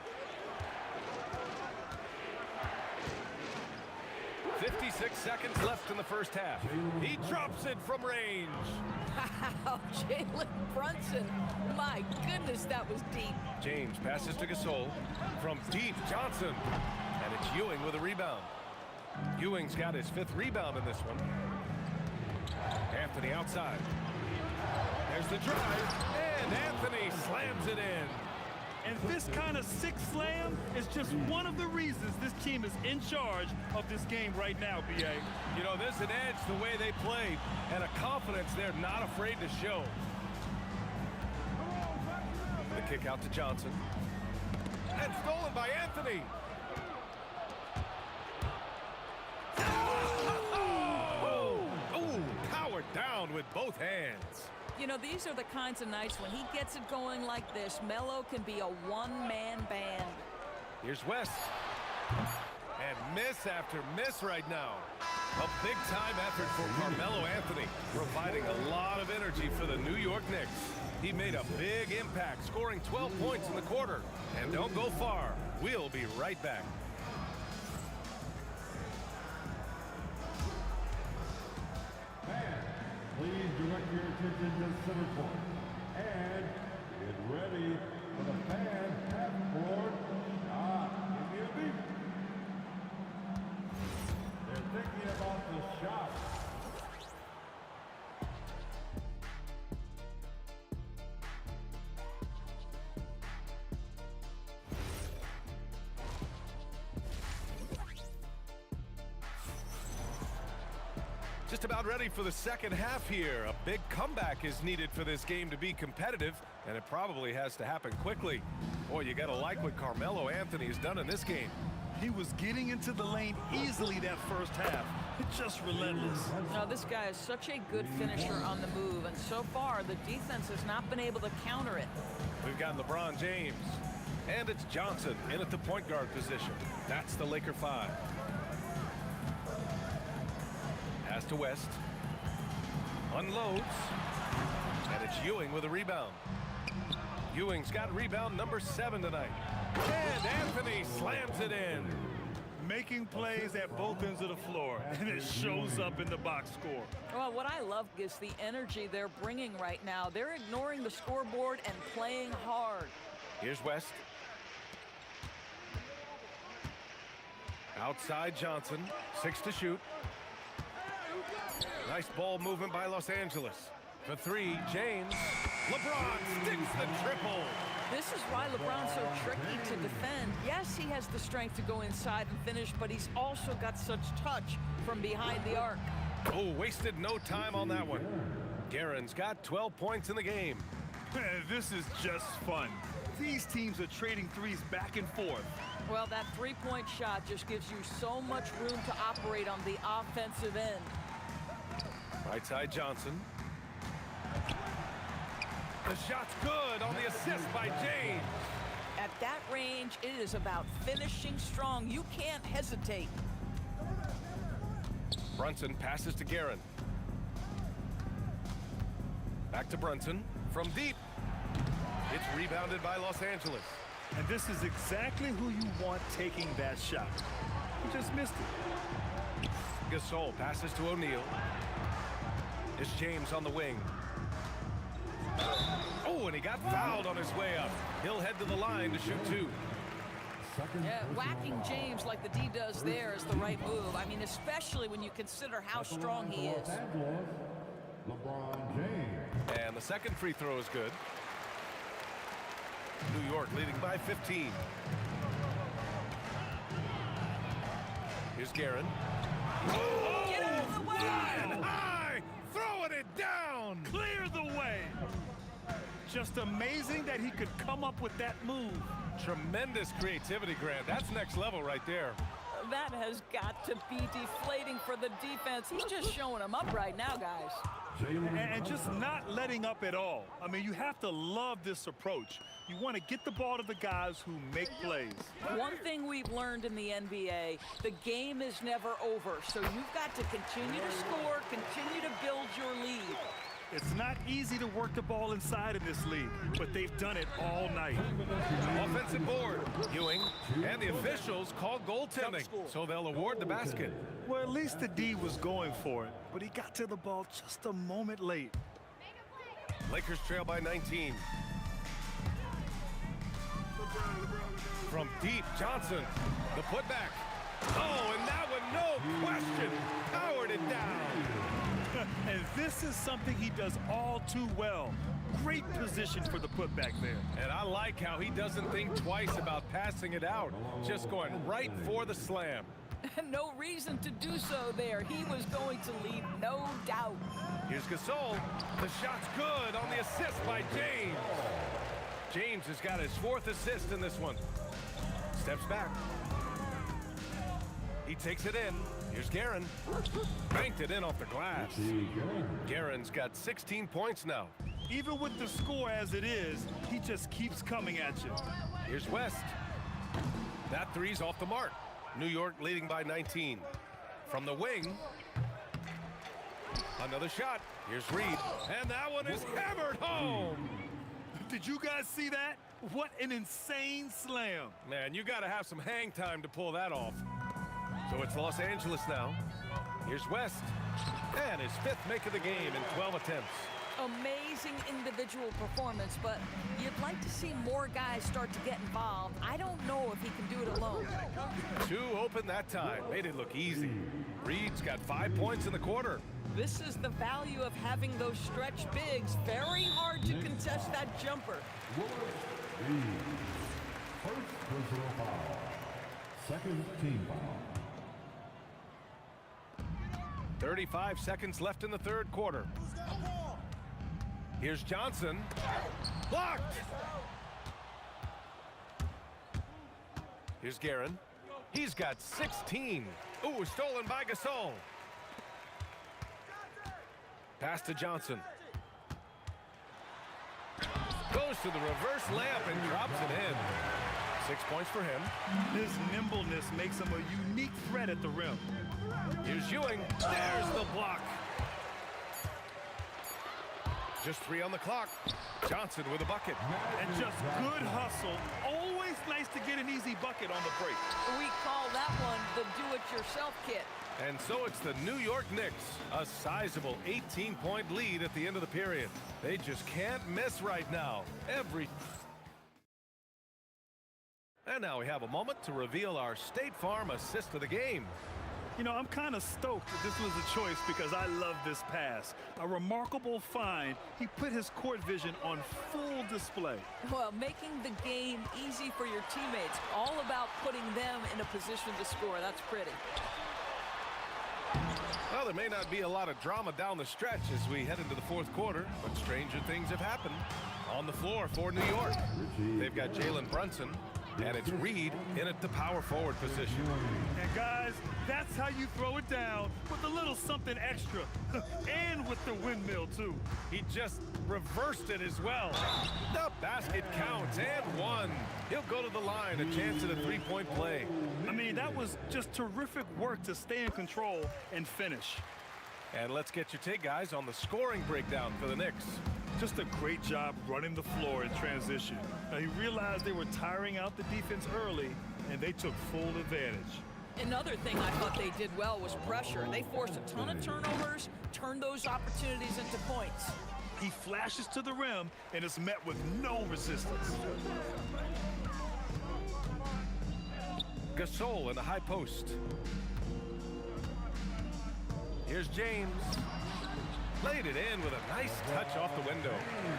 56 seconds left in the first half. He drops it from range. Wow, Jalen Brunson. My goodness, that was deep. James passes to Gasol. From deep, Johnson. And it's Ewing with a rebound. Ewing's got his 5th rebound in this one. Anthony outside. There's the drive, and Anthony slams it in. And this kind of sick slam is just one of the reasons this team is in charge of this game right now, B.A. You know, there's an edge the way they play, and a confidence they're not afraid to show. The kick out to Johnson. And stolen by Anthony. Oh, powered down with both hands. You know, these are the kinds of nights when he gets it going like this, Melo can be a one-man band. Here's West. And miss after miss right now. A big-time effort for Carmelo Anthony, providing a lot of energy for the New York Knicks. He made a big impact, scoring 12 points in the quarter. And don't go far. We'll be right back. Please direct your attention to center court and get ready for the fan half-court shot. Give me a beat. They're thinking about the shot. Just about ready for the second half here. A big comeback is needed for this game to be competitive, and it probably has to happen quickly. Boy, you got to like what Carmelo Anthony has done in this game. He was getting into the lane easily that first half. It's just relentless. No, this guy is such a good finisher on the move, and so far the defense has not been able to counter it. We've got LeBron James, and it's Johnson in at the point guard position. That's the Laker 5. Pass to West. Unloads. And it's Ewing with a rebound. Ewing's got rebound number 7 tonight. And Anthony slams it in. Making plays at both ends of the floor, and it shows up in the box score. Well, what I love is the energy they're bringing right now. They're ignoring the scoreboard and playing hard. Here's West. Outside Johnson. 6 to shoot. Nice ball movement by Los Angeles. For 3, James. LeBron sticks the triple. This is why LeBron's so tricky to defend. Yes, he has the strength to go inside and finish, but he's also got such touch from behind the arc. Oh, wasted no time on that one. Guerin's got 12 points in the game. This is just fun. These teams are trading threes back and forth. Well, that three-point shot just gives you so much room to operate on the offensive end. Right side Johnson. The shot's good on the assist by James. At that range, it is about finishing strong. You can't hesitate. Brunson passes to Guerin. Back to Brunson from deep. It's rebounded by Los Angeles. And this is exactly who you want taking that shot. He just missed it. Gasol passes to O'Neal. It's James on the wing. Oh, and he got fouled on his way up. He'll head to the line to shoot 2. Yeah, whacking James like the D does there is the right move. I mean, especially when you consider how strong he is. LeBron James. And the second free throw is good. New York leading by 15. Here's Guerin. Get out of the way! And high! Throwing it down! Clear the way! Just amazing that he could come up with that move. Tremendous creativity, Grant. That's next level right there. That has got to be deflating for the defense. He's just showing them up right now, guys. And just not letting up at all. I mean, you have to love this approach. You want to get the ball to the guys who make plays. One thing we've learned in the NBA, the game is never over. So you've got to continue to score, continue to build your lead. It's not easy to work the ball inside in this league, but they've done it all night. Offensive board. Ewing and the officials call goaltending, so they'll award the basket. Well, at least the D was going for it, but he got to the ball just a moment late. Lakers trail by 19. From deep, Johnson, the putback. Oh, and that one, no question, powered it down. And this is something he does all too well. Great position for the putback there. And I like how he doesn't think twice about passing it out, just going right for the slam. No reason to do so there. He was going to leave, no doubt. Here's Gasol. The shot's good on the assist by James. James has got his 4th assist in this one. Steps back. He takes it in. Here's Guerin. Banked it in off the glass. Guerin's got 16 points now. Even with the score as it is, he just keeps coming at you. Here's West. That three's off the mark. New York leading by 19. From the wing. Another shot. Here's Reed. And that one is hammered home. Did you guys see that? What an insane slam. Man, you got to have some hang time to pull that off. So it's Los Angeles now. Here's West. And his 5th make of the game in 12 attempts. Amazing individual performance, but you'd like to see more guys start to get involved. I don't know if he can do it alone. 2 open that time. Made it look easy. Reed's got 5 points in the quarter. This is the value of having those stretch bigs. Very hard to contest that jumper. First personal foul. Second team foul. 35 seconds left in the 3rd quarter. Here's Johnson. Blocked! Here's Guerin. He's got 16. Ooh, stolen by Gasol. Pass to Johnson. Goes to the reverse layup and drops it in. 6 points for him. His nimbleness makes him a unique threat at the rim. Here's Ewing. There's the block. Just 3 on the clock. Johnson with a bucket. And just good hustle. Always nice to get an easy bucket on the break. We call that one the do-it-yourself kit. And so it's the New York Knicks, a sizable 18-point lead at the end of the period. They just can't miss right now. And now we have a moment to reveal our State Farm assist of the game. You know, I'm kind of stoked that this was a choice because I love this pass. A remarkable find. He put his court vision on full display. Well, making the game easy for your teammates. All about putting them in a position to score. That's pretty. Well, there may not be a lot of drama down the stretch as we head into the 4th quarter, but stranger things have happened. On the floor for New York, they've got Jalen Brunson, and it's Reed in at the power forward position. And guys, that's how you throw it down with a little something extra. And with the windmill, too. He just reversed it as well. The basket counts and 1. He'll go to the line, a chance at a 3-point play. I mean, that was just terrific work to stay in control and finish. And let's get your take, guys, on the scoring breakdown for the Knicks. Just a great job running the floor in transition. Now, he realized they were tiring out the defense early, and they took full advantage. Another thing I thought they did well was pressure. They forced a ton of turnovers, turned those opportunities into points. He flashes to the rim and is met with no resistance. Gasol in the high post. Here's James. Laid it in with a nice touch off the window.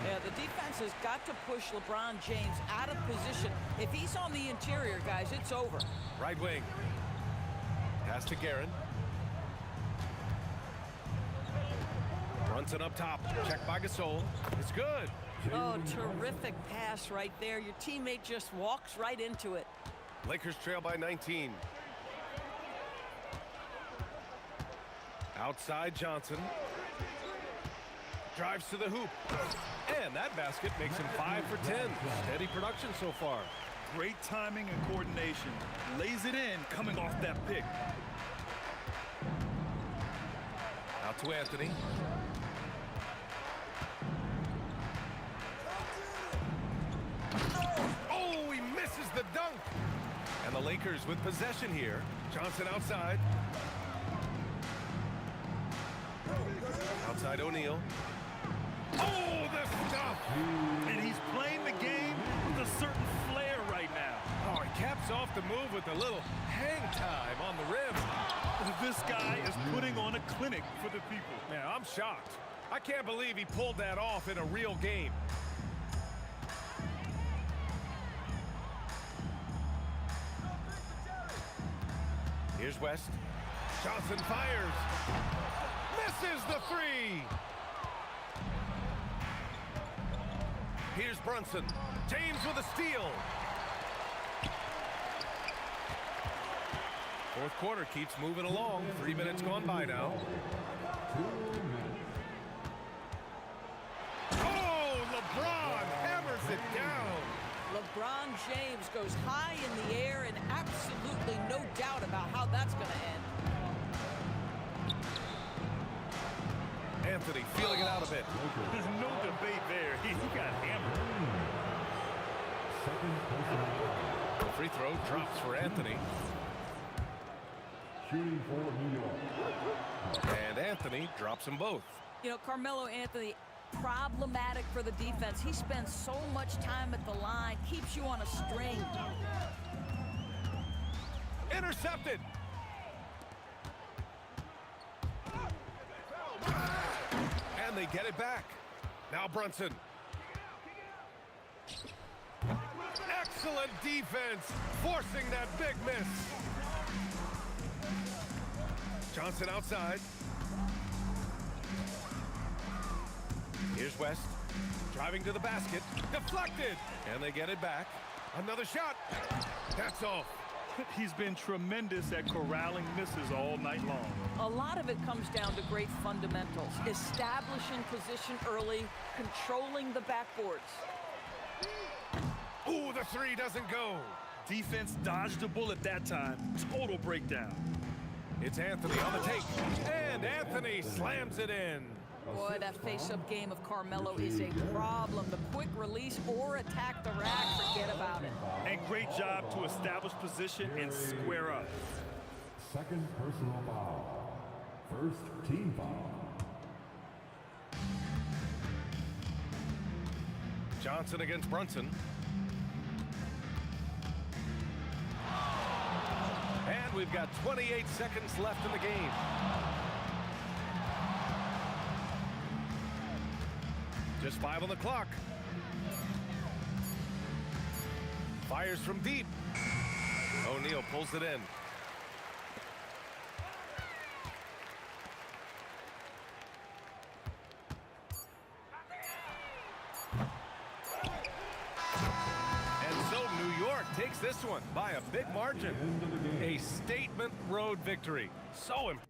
Yeah, the defense has got to push LeBron James out of position. If he's on the interior, guys, it's over. Right wing. Pass to Guerin. Brunson up top. Checked by Gasol. It's good. Oh, terrific pass right there. Your teammate just walks right into it. Lakers trail by 19. Outside Johnson. Drives to the hoop. And that basket makes him 5 for 10. Steady production so far. Great timing and coordination. Lays it in coming off that pick. Out to Anthony. Oh, he misses the dunk. And the Lakers with possession here. Johnson outside. Outside O'Neal. Oh, the stuff! And he's playing the game with a certain flair right now. Oh, he caps off the move with a little hang time on the rim. This guy is putting on a clinic for the people. Man, I'm shocked. I can't believe he pulled that off in a real game. Here's West. Johnson fires. Misses the three. Here's Brunson. James with a steal. Fourth quarter keeps moving along. 3 minutes gone by now. Oh, LeBron hammers it down. LeBron James goes high in the air, and absolutely no doubt about how that's going to end. Anthony feeling it out a bit. There's no debate there. He got hammered. The free throw drops for Anthony. Shooting for New York. And Anthony drops them both. You know, Carmelo Anthony, problematic for the defense. He spends so much time at the line, keeps you on a string. Intercepted. And they get it back. Now Brunson. Excellent defense, forcing that big miss. Johnson outside. Here's West. Driving to the basket. Deflected. And they get it back. Another shot. That's off. He's been tremendous at corralling misses all night long. A lot of it comes down to great fundamentals. Establishing position early, controlling the backboards. Ooh, the three doesn't go. Defense dodged a bullet that time. Total breakdown. It's Anthony on the take. And Anthony slams it in. Boy, that face-up game of Carmelo is a problem. The quick release or attack the rack, forget about it. And great job to establish position and square up. Second personal foul. First team foul. Johnson against Brunson. And we've got 28 seconds left in the game. Just 5 on the clock. Fires from deep. O'Neal pulls it in. And so New York takes this one by a big margin. A statement road victory. So impressive.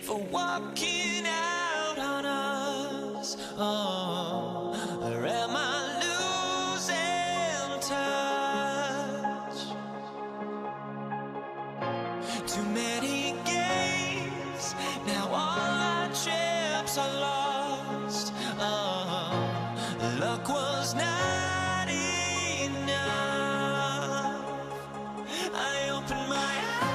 for walking out on us? Oh, or am I losing touch? Too many games, now all our chips are lost. Oh, luck was not enough. I opened my eyes.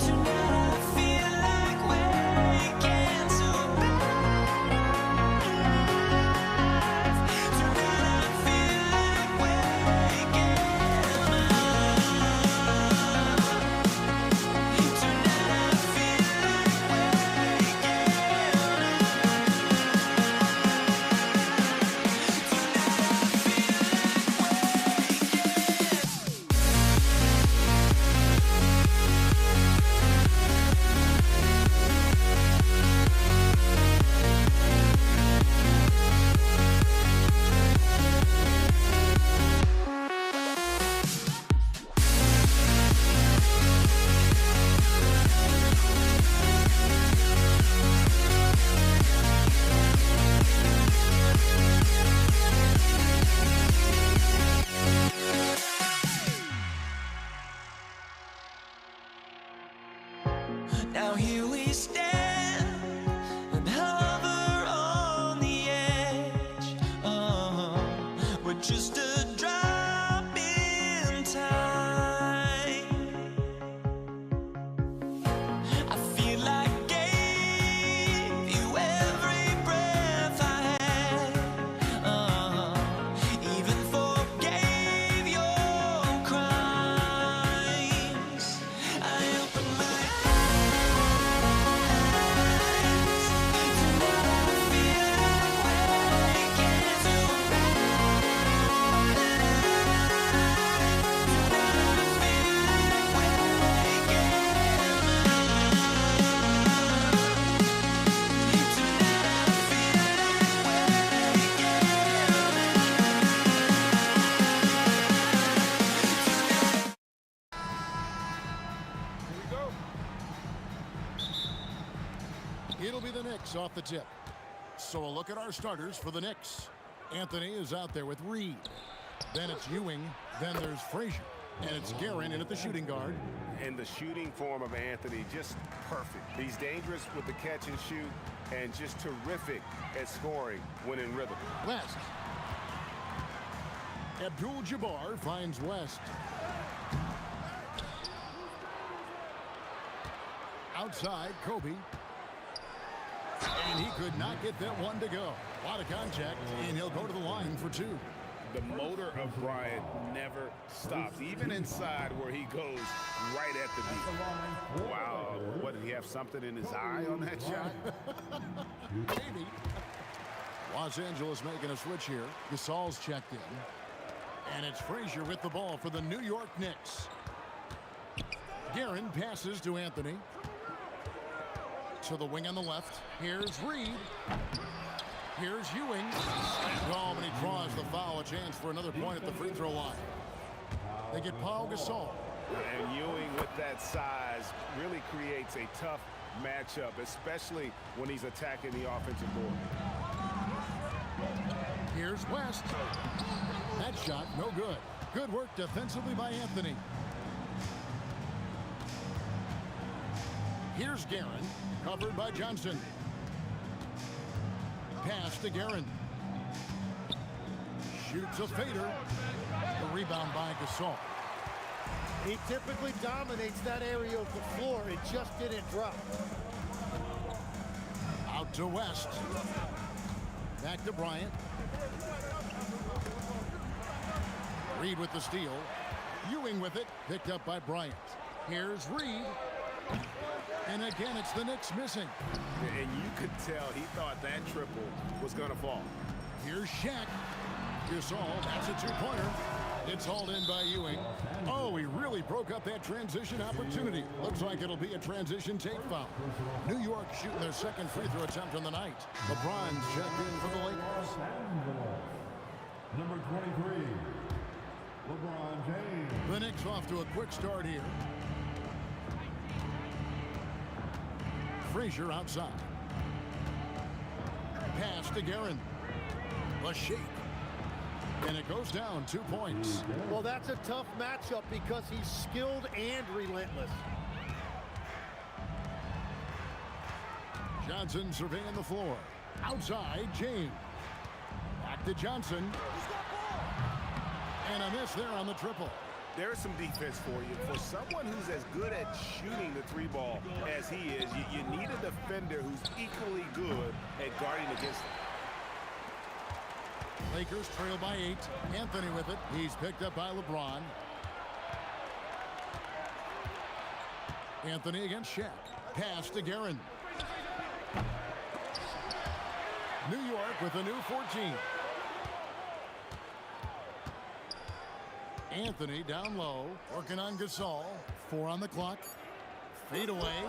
Tonight I feel like waking to life. Tonight I feel like waking up. Tonight I feel like waking up. It'll be the Knicks off the tip. So a look at our starters for the Knicks. Anthony is out there with Reed. Then it's Ewing. Then there's Frazier. And it's Guerin in at the shooting guard. And the shooting form of Anthony, just perfect. He's dangerous with the catch and shoot and just terrific at scoring when in rhythm. West. Abdul-Jabbar finds West. Outside, Kobe. And he could not get that one to go. A lot of contact, and he'll go to the line for two. The motor of Bryant never stops, even inside where he goes right at the beat. Wow, what, did he have something in his eye on that shot? Maybe. Los Angeles making a switch here. Gasol's checked in. And it's Frazier with the ball for the New York Knicks. Guerin passes to Anthony. To the wing on the left. Here's Reed. Here's Ewing. Oh, and he draws the foul. A chance for another point at the free throw line. They get Paul Gasol. And Ewing with that size really creates a tough matchup, especially when he's attacking the offensive board. Here's West. That shot, no good. Good work defensively by Anthony. Here's Guerin, covered by Johnson. Pass to Guerin. Shoots a fader. The rebound by Gasol. He typically dominates that area of the floor. It just didn't drop. Out to West. Back to Bryant. Reed with the steal. Ewing with it. Picked up by Bryant. Here's Reed. And again, it's the Knicks missing. And you could tell he thought that triple was going to fall. Here's Shaq. Gasol, that's a two-pointer. It's hauled in by Ewing. Oh, he really broke up that transition opportunity. Looks like it'll be a transition take foul. New York shooting their second free throw attempt on the night. LeBron's checked in for the Lakers. Number 23, LeBron James. The Knicks off to a quick start here. Frazier outside. Pass to Guerin. A shake. And it goes down 2 points. Well, that's a tough matchup because he's skilled and relentless. Johnson surveying the floor. Outside, James. Back to Johnson. And a miss there on the triple. There's some defense for you. For someone who's as good at shooting the three ball as he is, you need a defender who's equally good at guarding against him. Lakers trail by 8. Anthony with it. He's picked up by LeBron. Anthony against Shaq. Pass to Guerin. New York with a new 14. Anthony down low, working on Gasol. 4 on the clock. Fade away,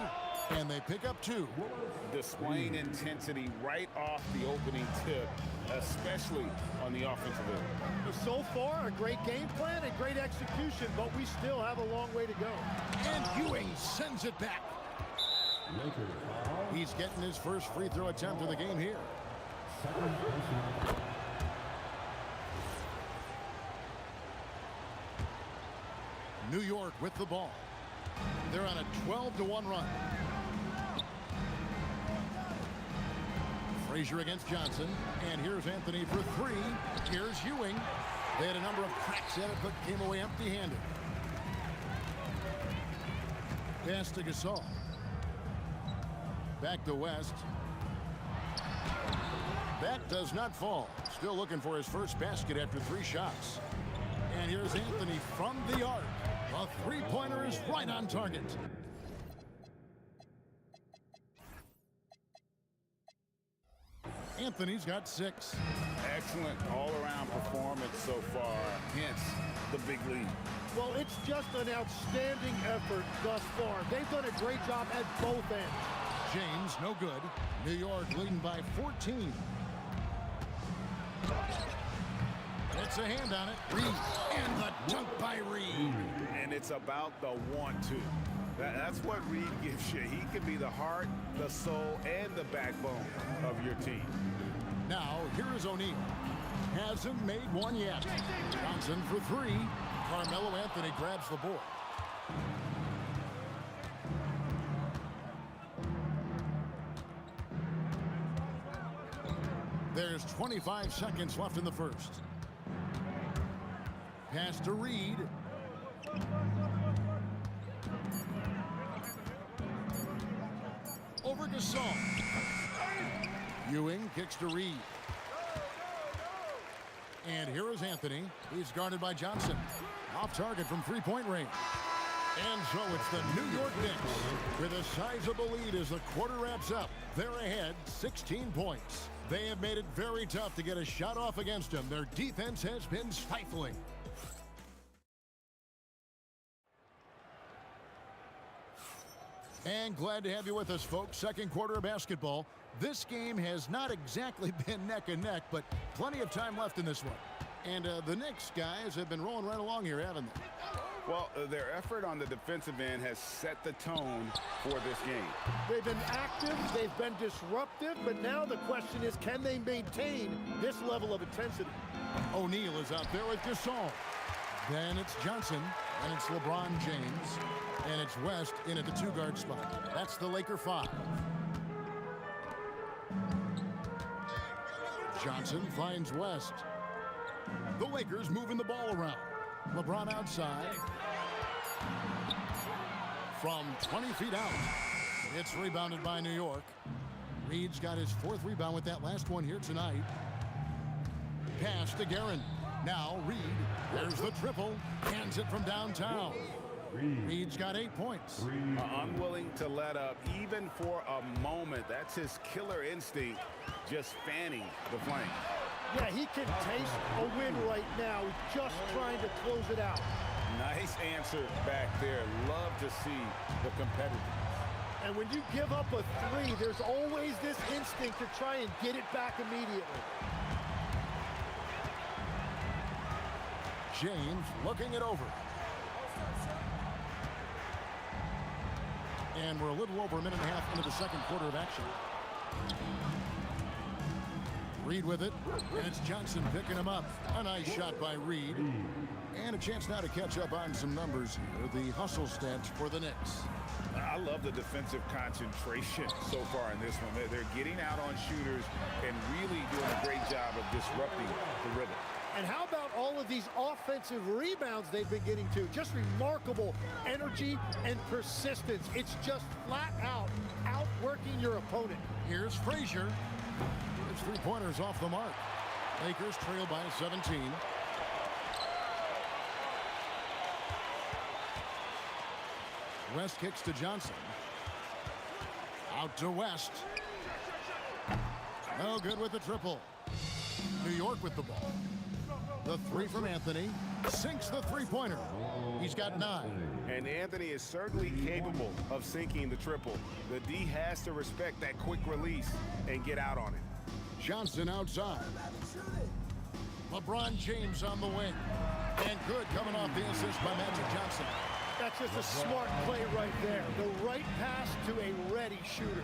and they pick up 2. Displaying intensity right off the opening tip, especially on the offensive end. So far, a great game plan and great execution, but we still have a long way to go. And Ewing sends it back. He's getting his first free throw attempt of the game here. New York with the ball. They're on a 12-1 run. Frazier against Johnson. And here's Anthony for 3. Here's Ewing. They had a number of cracks at it, but came away empty-handed. Pass to Gasol. Back to West. That does not fall. Still looking for his first basket after 3 shots. And here's Anthony from the arc. A three-pointer is right on target. Anthony's got 6. Excellent all-around performance so far, hence the big lead. Well, it's just an outstanding effort thus far. They've done a great job at both ends. James, no good. New York leading by 14. It's a hand on it. Reed. And the dunk by Reed. And it's about the 1-2. That's what Reed gives you. He can be the heart, the soul, and the backbone of your team. Now, here is O'Neal. Hasn't made one yet. Johnson for three. Carmelo Anthony grabs the board. There's 25 seconds left in the first. Pass to Reed. Over Gasol. Ewing kicks to Reed. And here is Anthony. He's guarded by Johnson. Off target from three-point range. And so it's the New York Knicks with a sizable lead as the quarter wraps up. They're ahead 16 points. They have made it very tough to get a shot off against them. Their defense has been stifling. And glad to have you with us, folks. Second quarter of basketball. This game has not exactly been neck and neck, but plenty of time left in this one. And the Knicks guys have been rolling right along here, haven't they? Well, their effort on the defensive end has set the tone for this game. They've been active, they've been disruptive, but now the question is, can they maintain this level of intensity? O'Neal is out there with Gasol. Then it's Johnson, and it's LeBron James, and it's West in at the two-guard spot. That's the Laker 5. Johnson finds West. The Lakers moving the ball around. LeBron outside. From 20 feet out. It's rebounded by New York. Reed's got his fourth rebound with that last one here tonight. Pass to Guerin. Now Reed. There's the triple. Hands it from downtown. Reed's got 8 points. Unwilling to let up even for a moment. That's his killer instinct, just fanning the flank. Yeah, he can taste a win right now. He's just trying to close it out. Nice answer back there. Love to see the competitiveness. And when you give up a three, there's always this instinct to try and get it back immediately. James looking it over. And we're a little over a minute and a half into the second quarter of action. Reed with it, and it's Johnson picking him up. A nice shot by Reed. And a chance now to catch up on some numbers here. The hustle stats for the Knicks. I love the defensive concentration so far in this one. They're getting out on shooters and really doing a great job of disrupting the rhythm. And how about all of these offensive rebounds they've been getting to? Just remarkable energy and persistence. It's just flat out outworking your opponent. Here's Frazier. His three-pointers off the mark. Lakers trail by 17. West kicks to Johnson. Out to West. No good with the triple. New York with the ball. The three from Anthony. Sinks the three-pointer. He's got 9. And Anthony is certainly capable of sinking the triple. The D has to respect that quick release and get out on it. Johnson outside. LeBron James on the wing. And good coming off the assist by Magic Johnson. That's just a smart play right there. The right pass to a ready shooter.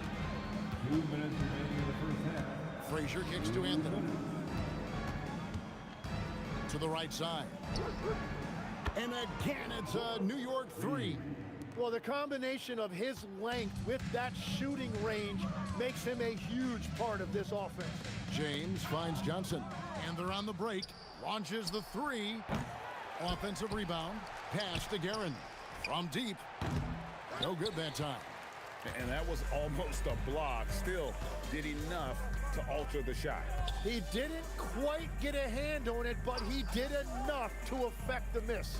2 minutes remaining in the first half. Frazier kicks to Anthony. To the right side. And again, it's a New York 3. Well, the combination of his length with that shooting range makes him a huge part of this offense. James finds Johnson. And they're on the break. Launches the 3. Offensive rebound. Pass to Guerin. From deep. No good that time. And that was almost a block. Still did enough to alter the shot. He didn't quite get a hand on it, but he did enough to affect the miss.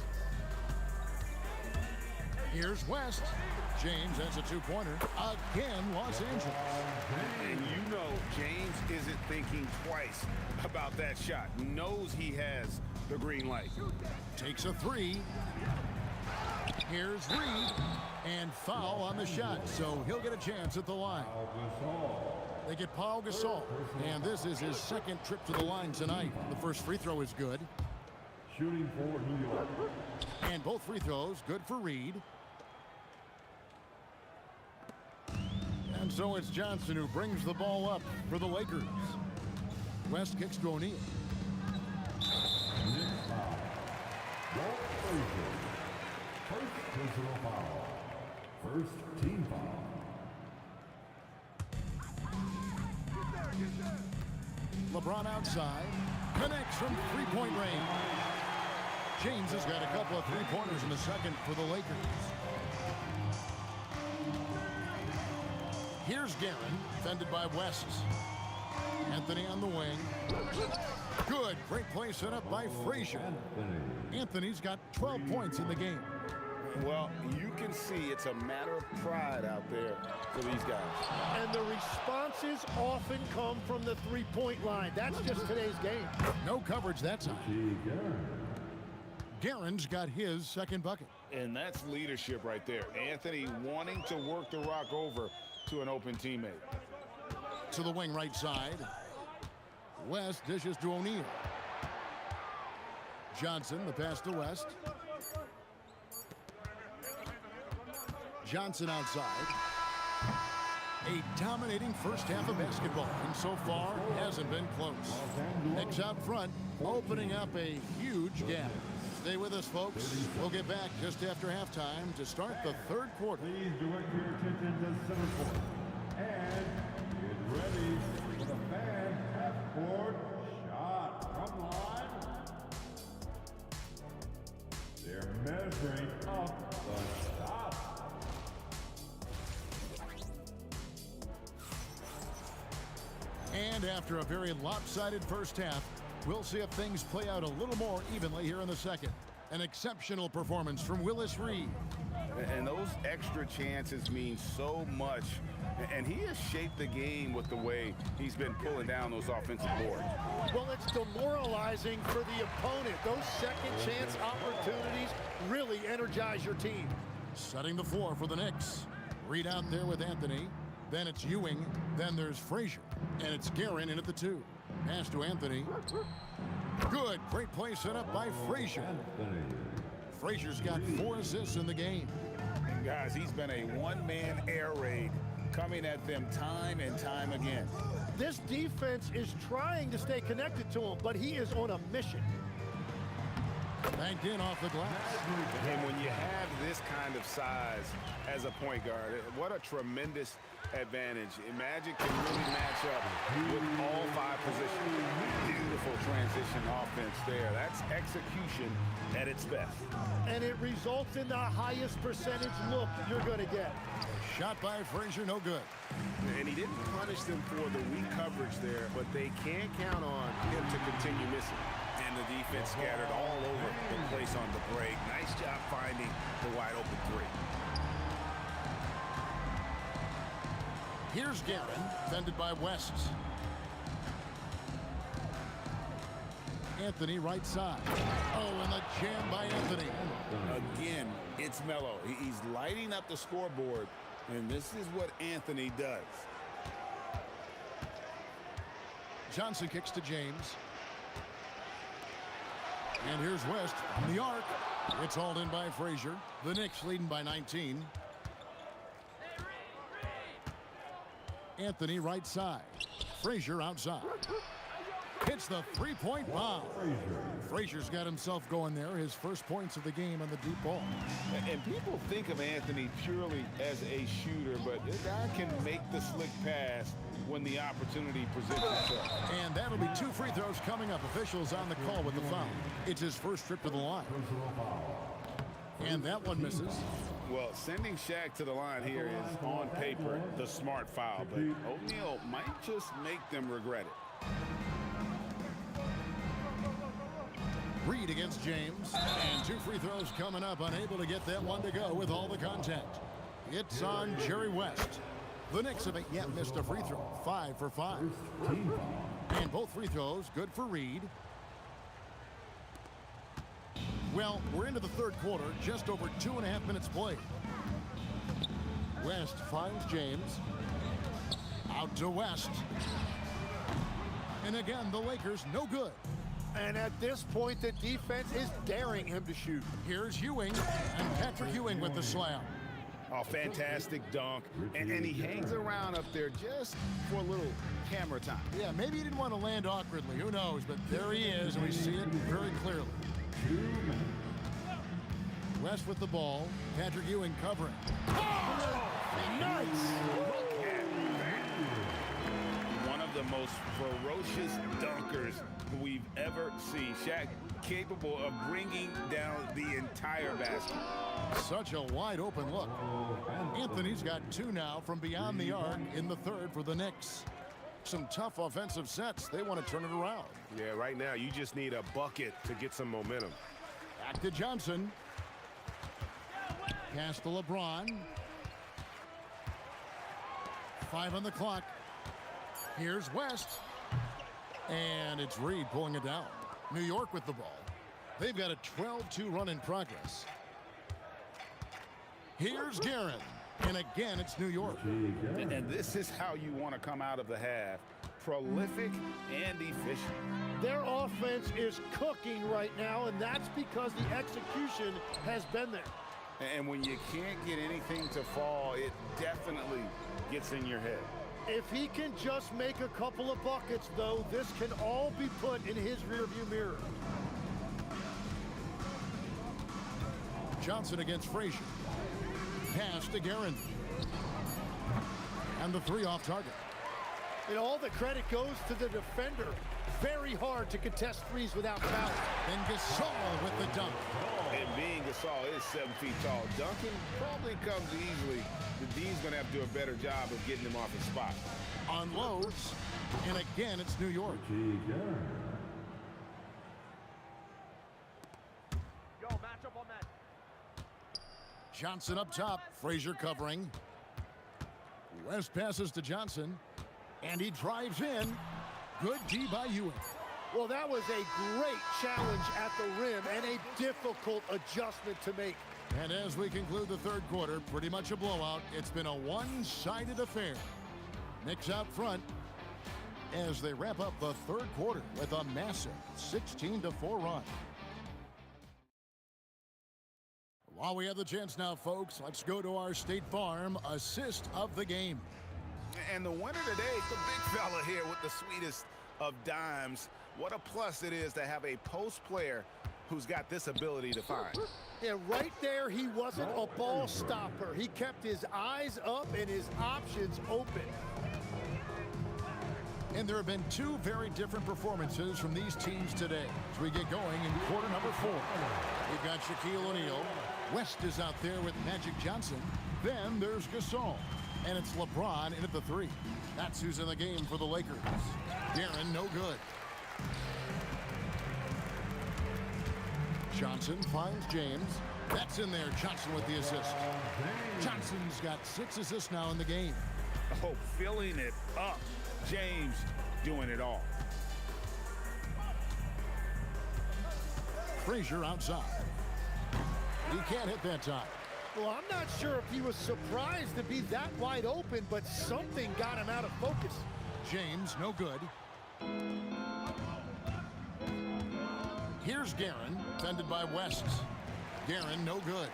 Here's West. James has a two-pointer. Again, Los Angeles. And you know James isn't thinking twice about that shot. Knows he has the green light. Takes a 3. Here's Reed. And foul on the shot, so he'll get a chance at the line. They get Pau Gasol. And this is his second trip to the line tonight. The first free throw is good. Shooting for New York. And both free throws good for Reed. And so it's Johnson who brings the ball up for the Lakers. West kicks to O'Neal. First personal foul. First team foul. LeBron outside. Connects from three-point range. James has got a couple of three-pointers in the second for the Lakers. Here's Guerin, defended by West. Anthony on the wing. Good. Great play set up by Frazier. Anthony's got 12 points in the game. Well, you can see it's a matter of pride out there for these guys. And the responses often come from the three-point line. That's just today's game. No coverage that time. Guerin's got his second bucket. And that's leadership right there. Anthony wanting to work the rock over to an open teammate. To the wing right side. West dishes to O'Neal. Johnson, the pass to West. Johnson outside. A dominating first half of basketball, and so far hasn't been close. Knicks out front, opening up a huge gap. Stay with us, folks. We'll get back just after halftime to start the third quarter. Please direct your attention to center court. And get ready for the fan half-court shot from line. They're measuring up the shot. And after a very lopsided first half, we'll see if things play out a little more evenly here in the second. An exceptional performance from Willis Reed. And those extra chances mean so much. And he has shaped the game with the way he's been pulling down those offensive boards. Well, it's demoralizing for the opponent. Those second chance opportunities really energize your team. Setting the floor for the Knicks. Reed out there with Anthony. Then it's Ewing. Then there's Frazier. And it's Guerin in at the 2. Pass to Anthony. Good. Great play set up by Frazier. Frazier's got 4 assists in the game. And guys, he's been a one-man air raid coming at them time and time again. This defense is trying to stay connected to him, but he is on a mission. Banked in off the glass. And when you have this kind of size as a point guard, what a tremendous advantage. Magic can really match up with all 5 positions. Beautiful transition offense there. That's execution at its best. And it results in the highest percentage look you're going to get. Shot by Frazier, no good. And he didn't punish them for the weak coverage there, but they can't count on him to continue missing. And the defense scattered all over the place on the break. Nice job finding the wide open 3. Here's Guerin, defended by West. Anthony right side. Oh, and the jam by Anthony. Again, it's Melo. He's lighting up the scoreboard, and this is what Anthony does. Johnson kicks to James. And here's West from the arc. It's hauled in by Frazier. The Knicks leading by 19. Anthony right side. Frazier outside. Hits the three-point bomb. Frazier's got himself going there. His first points of the game on the deep ball. And people think of Anthony purely as a shooter, but this guy can make the slick pass when the opportunity presents itself. And that'll be 2 free throws coming up. Officials on the call with the foul. It's his first trip to the line. And that one misses. Well, sending Shaq to the line here is, on paper, the smart foul, but O'Neal might just make them regret it. Reed against James. And 2 free throws coming up. Unable to get that one to go with all the contact. It's on Jerry West. The Knicks haven't yet missed a free throw. 5 for 5. And both free throws good for Reed. Well, we're into the third quarter, just over 2.5 minutes played. West finds James. Out to West. And again, the Lakers no good. And at this point, the defense is daring him to shoot. Here's Ewing, and Patrick Ewing with the slam. Oh, fantastic dunk. And he hangs around up there just for a little camera time. Yeah, maybe he didn't want to land awkwardly. Who knows? But there he is, and we see it very clearly. West with the ball. Patrick Ewing covering. Oh, nice! Look at that. One of the most ferocious dunkers we've ever seen. Shaq capable of bringing down the entire basket. Such a wide open look. Anthony's got 2 now from beyond the arc in the third for the Knicks. Some tough offensive sets. They want to turn it around. Yeah, right now you just need a bucket to get some momentum. Back to Johnson. Pass to LeBron. 5 on the clock. Here's West. And it's Reed pulling it down. New York with the ball. They've got a 12-2 run in progress. Here's Guerin. And again, it's New York. And this is how you want to come out of the half. Prolific and efficient. Their offense is cooking right now, and that's because the execution has been there. And when you can't get anything to fall, it definitely gets in your head. If he can just make a couple of buckets, though, this can all be put in his rearview mirror. Johnson against Frazier. Pass to Guerin. And the 3 off target. And all the credit goes to the defender. Very hard to contest threes without foul. Then Gasol with the dunk. And being Gasol is 7 feet tall. Dunking probably comes easily. The D's going to have to do a better job of getting him off his spot. Unloads. And again, it's New York. Johnson up top. Frazier covering. West passes to Johnson. And he drives in. Good D by Ewing. Well, that was a great challenge at the rim and a difficult adjustment to make. And as we conclude the third quarter, pretty much a blowout. It's been a one-sided affair. Knicks out front as they wrap up the third quarter with a massive 16-4 run. While we have the chance now, folks, let's go to our State Farm assist of the game. And the winner today, the big fella here with the sweetest of dimes. What a plus it is to have a post player who's got this ability to find. Yeah, right there, he wasn't a ball stopper. He kept his eyes up and his options open. And there have been 2 very different performances from these teams today as we get going in quarter number 4. We've got Shaquille O'Neal. West is out there with Magic Johnson. Then there's Gasol. And it's LeBron in at the 3. That's who's in the game for the Lakers. Guerin, no good. Johnson finds James. That's in there. Johnson with the assist. Johnson's got 6 assists now in the game. Oh, filling it up. James doing it all. Frazier outside. He can't hit that time. Well, I'm not sure if he was surprised to be that wide open, but something got him out of focus. James, no good. Here's Guerin, defended by West. Guerin, no good.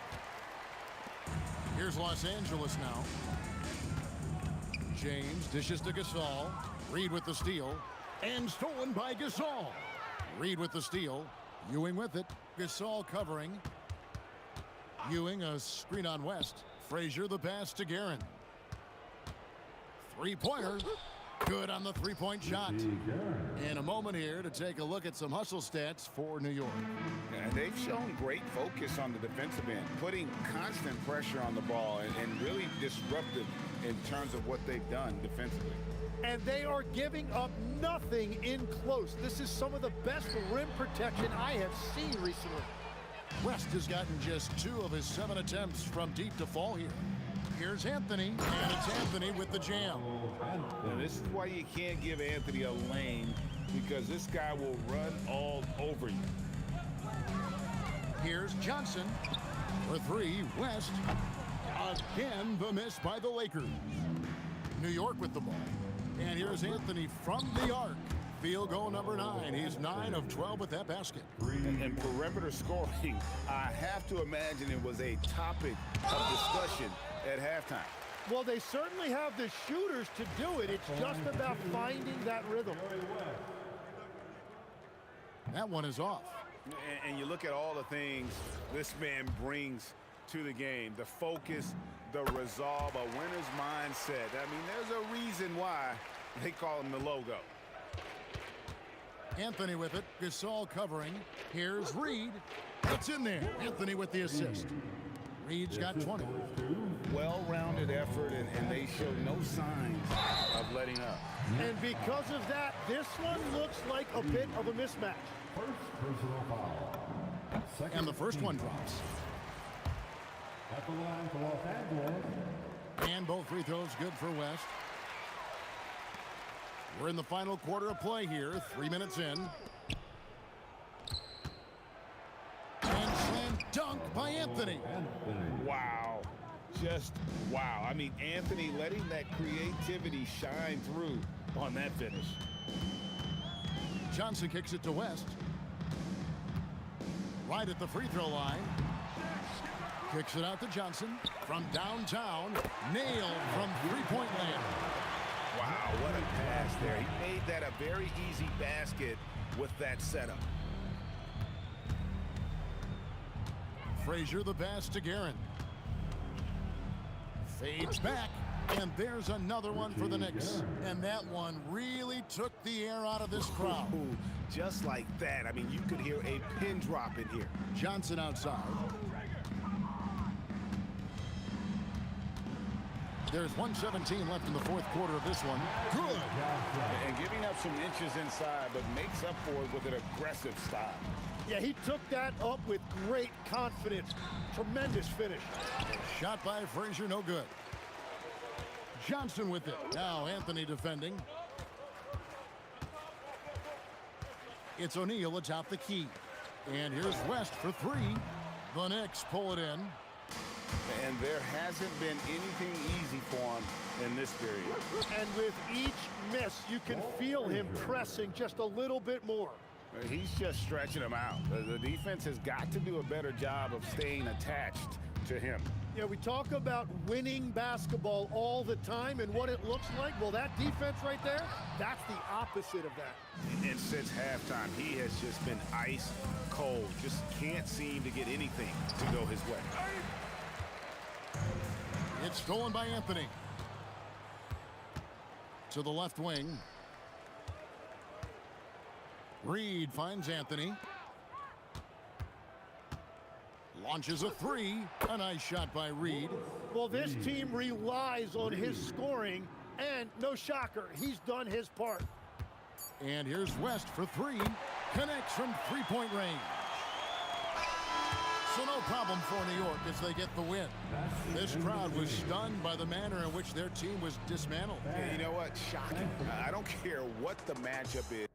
Here's Los Angeles now. James dishes to Gasol. Reed with the steal. And stolen by Gasol. Reed with the steal. Ewing with it. Gasol covering. Ewing a screen on West. Frazier the pass to Guerin. 3-pointer. Good on the 3-point shot. In a moment here to take a look at some hustle stats for New York. Yeah, they've shown great focus on the defensive end, putting constant pressure on the ball and really disruptive in terms of what they've done defensively. And they are giving up nothing in close. This is some of the best rim protection I have seen recently. West has gotten just 2 of his 7 attempts from deep to fall here. Here's Anthony, and it's Anthony with the jam. Now, this is why you can't give Anthony a lane, because this guy will run all over you. Here's Johnson for 3. West. Again, the miss by the Lakers. New York with the ball. And here's Anthony from the arc. field goal number 9. He's 9 of 12 with that basket. And perimeter scoring, I have to imagine it was a topic of discussion at halftime. Well, they certainly have the shooters to do it. It's just about finding that rhythm. That one is off. And you look at all the things this man brings to the game. The focus, the resolve, a winner's mindset. I mean, there's a reason why they call him the logo. Anthony with it. Gasol covering. Here's Reed. It's in there. Anthony with the assist. Reed's got 20. Well-rounded effort, and they show no signs of letting up. And because of that, this one looks like a bit of a mismatch. Personal foul. And the first one drops. At the line for Los Angeles. And both free throws good for West. We're in the final quarter of play here. 3 minutes in. And slam dunk by Anthony. Wow. Just wow. I mean, Anthony letting that creativity shine through on that finish. Johnson kicks it to West. Right at the free throw line. Kicks it out to Johnson from downtown. Nailed from three-point land. Wow, what a pass there. He made that a very easy basket with that setup. Frazier the pass to Guerin. Fades back. And there's another one for the Knicks. And that one really took the air out of this crowd. Ooh, just like that. I mean, you could hear a pin drop in here. Johnson outside. There's 1:17 left in the fourth quarter of this one. Good. And giving up some inches inside, but makes up for it with an aggressive style. Yeah, he took that up with great confidence. Tremendous finish. Shot by Frazier, no good. Johnson with it. Now Anthony defending. It's O'Neal atop the key. And here's West for three. The Knicks pull it in. And there hasn't been anything easy for him in this period. And with each miss, you can feel him pressing just a little bit more. He's just stretching him out. The defense has got to do a better job of staying attached to him. Yeah, we talk about winning basketball all the time and what it looks like. Well, that defense right there, that's the opposite of that. And since halftime, he has just been ice cold. Just can't seem to get anything to go his way. It's stolen by Anthony. To the left wing. Reed finds Anthony. Launches a three. A nice shot by Reed. Well, this team relies on his scoring, and no shocker, he's done his part. And here's West for three. Connects from three-point range. So no problem for New York as they get the win. This crowd was stunned by the manner in which their team was dismantled. Yeah, you know what? Shocking. I don't care what the matchup is.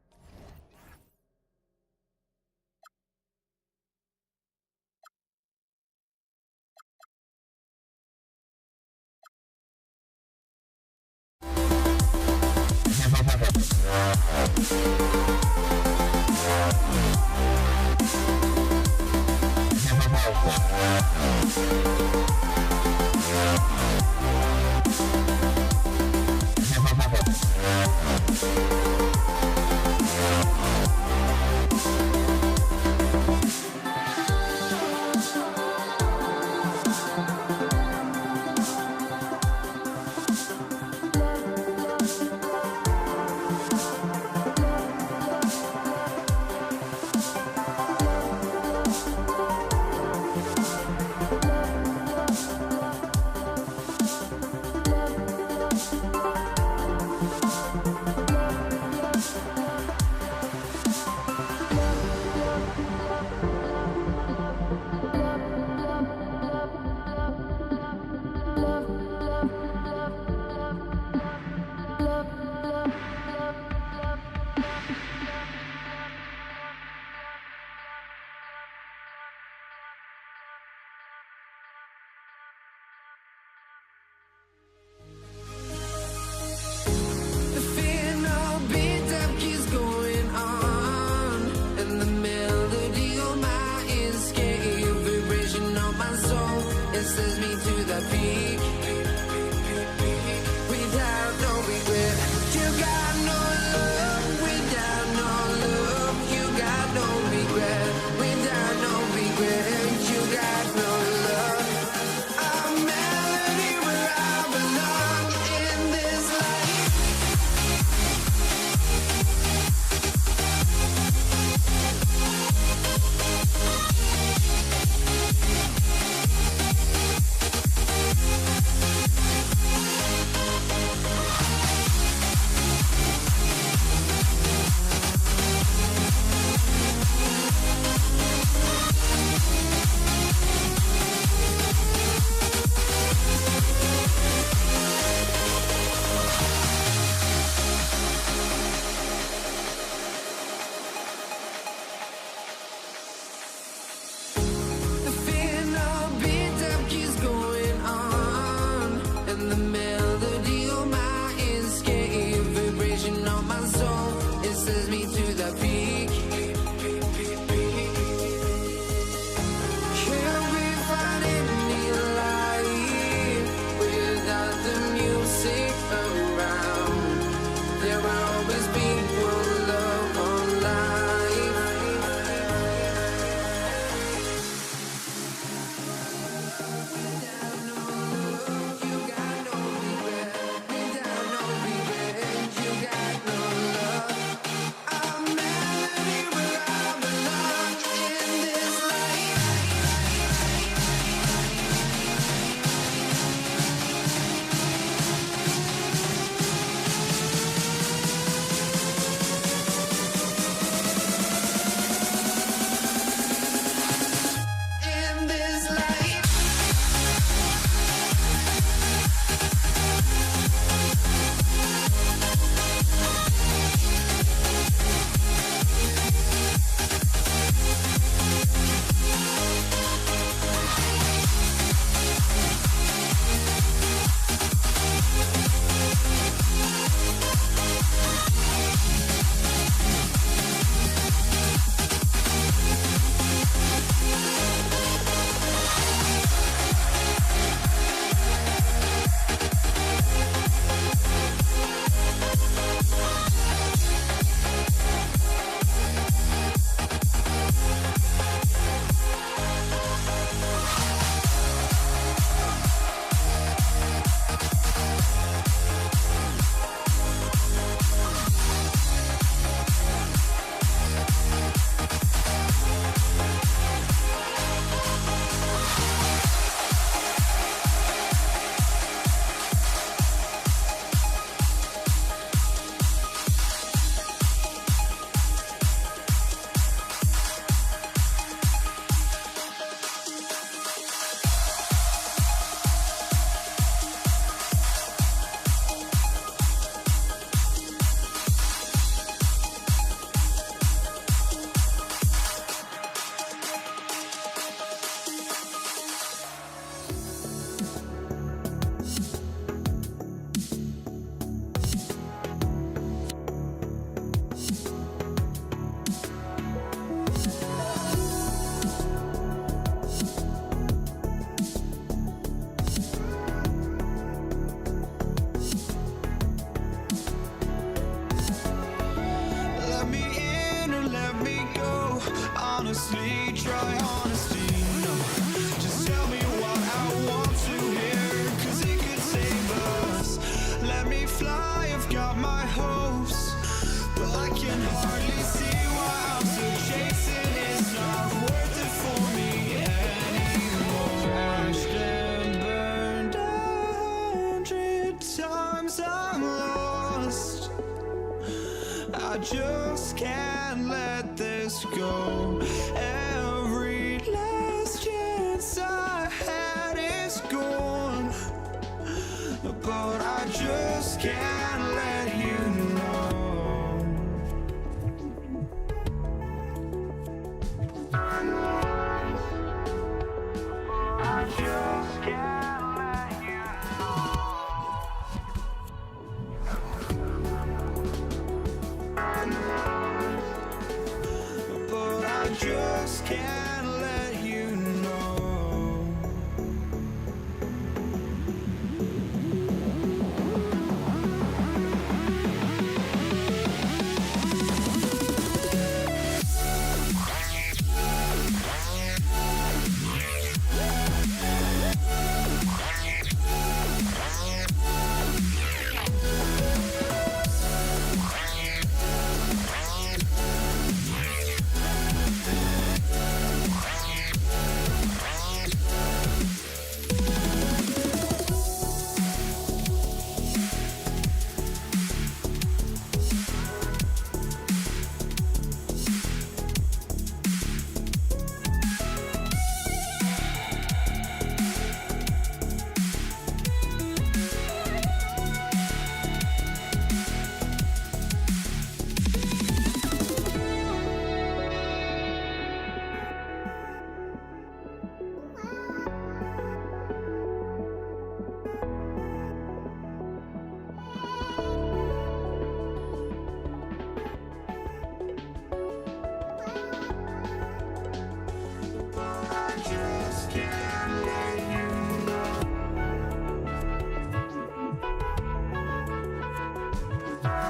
the peak without no regret. You got no love without no love. You got no regret without no regret. You got no love. A melody where I belong in this life. The final beat up keeps going on, and the melody on my escape, vibration on my soul, it sends me to the peak. Can't we find any light without the music around? There will always be one love, one life. In this life. Let me in or let me go. Honestly, try honesty. No, just tell me what I want to hear, 'cause it could save us. Let me fly, I've got my hopes, but I can hardly see why I'm still chasing. It's not worth it for me anymore. Crashed and burned 100 times, I'm lost. I just can't let this go. Every last chance I had is gone, but I just can't let you know. I just can't let you but I just can't let you know.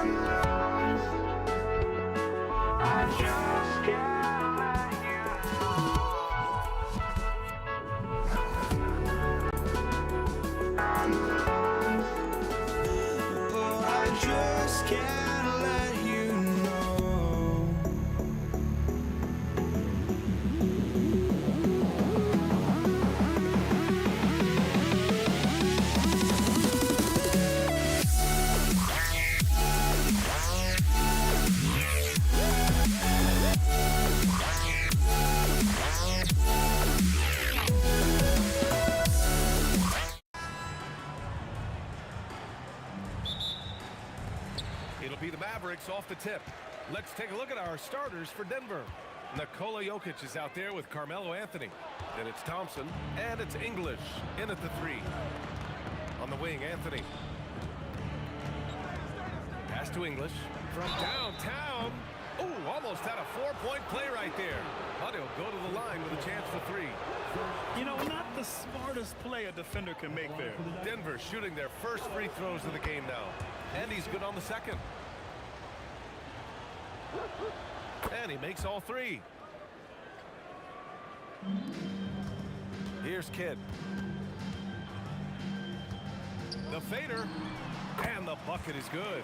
I just can't let you know. Oh, I just can't let you know. It'll be the Mavericks off the tip. Let's take a look at our starters for Denver. Nikola Jokic is out there with Carmelo Anthony. Then it's Thompson, and it's English in at the 3. On the wing, Anthony. Pass to English from downtown. Ooh, almost had a 4-point play right there. But he'll go to the line with a chance for 3. You know, not the smartest play a defender can make there. Denver shooting their first free throws of the game now. And he's good on the second. And he makes all 3. Here's Kidd. The fader. And the bucket is good.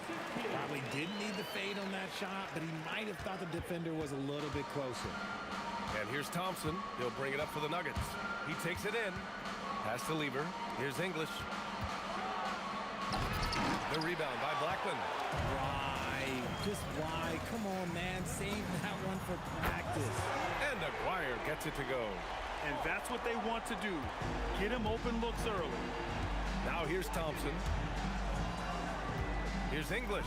Probably didn't need the fade on that shot, but he might have thought the defender was a little bit closer. And here's Thompson. He'll bring it up for the Nuggets. He takes it in. Pass to Lever. Here's English. The rebound by Blackman. Why? Just why? Come on, man. Save that one for practice. And Aguirre gets it to go. And that's what they want to do. Get him open looks early. Now here's Thompson. Here's English.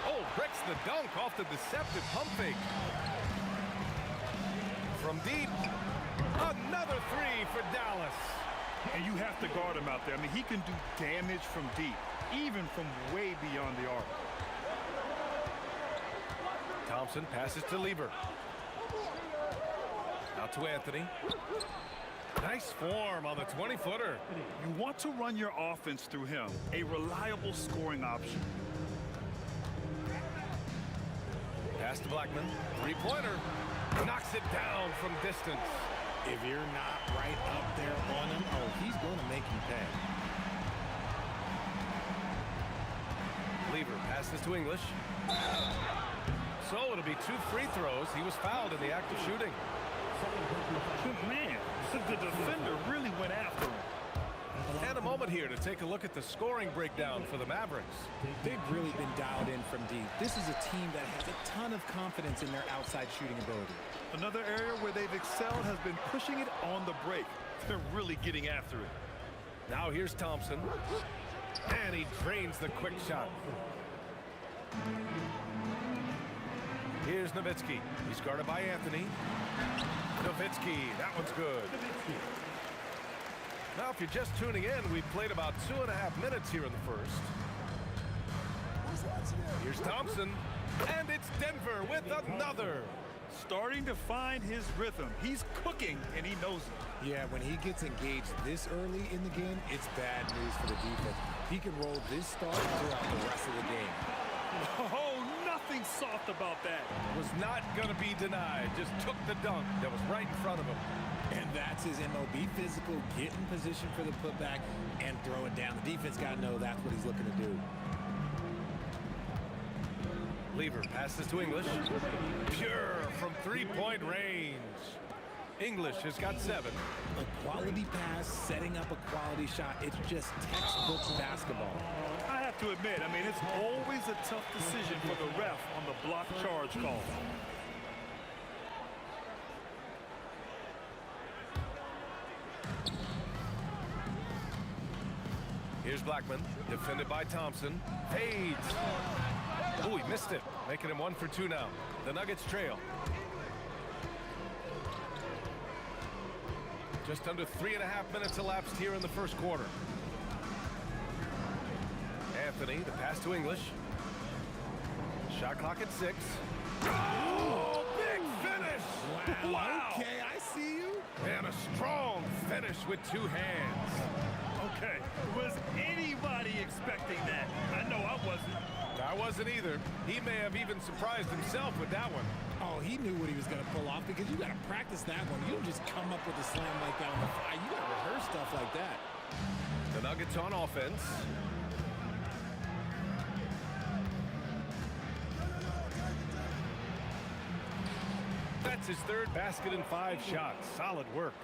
Oh, breaks the dunk off the deceptive pump fake. From deep. Another 3 for Dallas. And you have to guard him out there. I mean, he can do damage from deep, even from way beyond the arc. Thompson passes to Lever. Out to Anthony. Nice form on the 20-footer. You want to run your offense through him, a reliable scoring option. Pass to Blackman. 3-pointer. Knocks it down from distance. If you're not right up there on him, oh, he's going to make you pay. Lever passes to English. So it'll be 2 free throws. He was fouled in the act of shooting. Man, the defender really went after him. And a moment here to take a look at the scoring breakdown for the Mavericks. They've really been dialed in from deep. This is a team that has a ton of confidence in their outside shooting ability. Another area where they've excelled has been pushing it on the break. They're really getting after it. Now here's Thompson. And he drains the quick shot. Here's Nowitzki. He's guarded by Anthony. Nowitzki, that one's good. Now, if you're just tuning in, we've played about 2.5 minutes here in the first. Here's Thompson, and it's Denver with another. Starting to find his rhythm. He's cooking, and he knows it. Yeah, when he gets engaged this early in the game, it's bad news for the defense. He can roll this start throughout the rest of the game. Oh, nothing soft about that. Was not going to be denied. Just took the dunk that was right in front of him. And that's his MO. Be physical, get in position for the putback, and throw it down. The defense got to know that's what he's looking to do. Lever passes to English. Pure from 3-point range. English has got 7. A quality pass, setting up a quality shot. It's just textbook basketball. I have to admit, I mean, it's always a tough decision for the ref on the block charge call. Here's Blackman, defended by Thompson. Fades. Oh, he missed it, making him 1 for 2 now. The Nuggets trail. Just under 3.5 minutes elapsed here in the first quarter. Anthony, the pass to English. Shot clock at 6. Oh, big finish! Wow! Okay, I see you. And a strong finish with 2 hands. Okay, was anybody expecting that? I know I wasn't. I wasn't either. He may have even surprised himself with that one. Oh, he knew what he was going to pull off because you got to practice that one. You don't just come up with a slam like that on the fly. You got to rehearse stuff like that. The Nuggets on offense. That's his third basket in 5 shots. Solid work.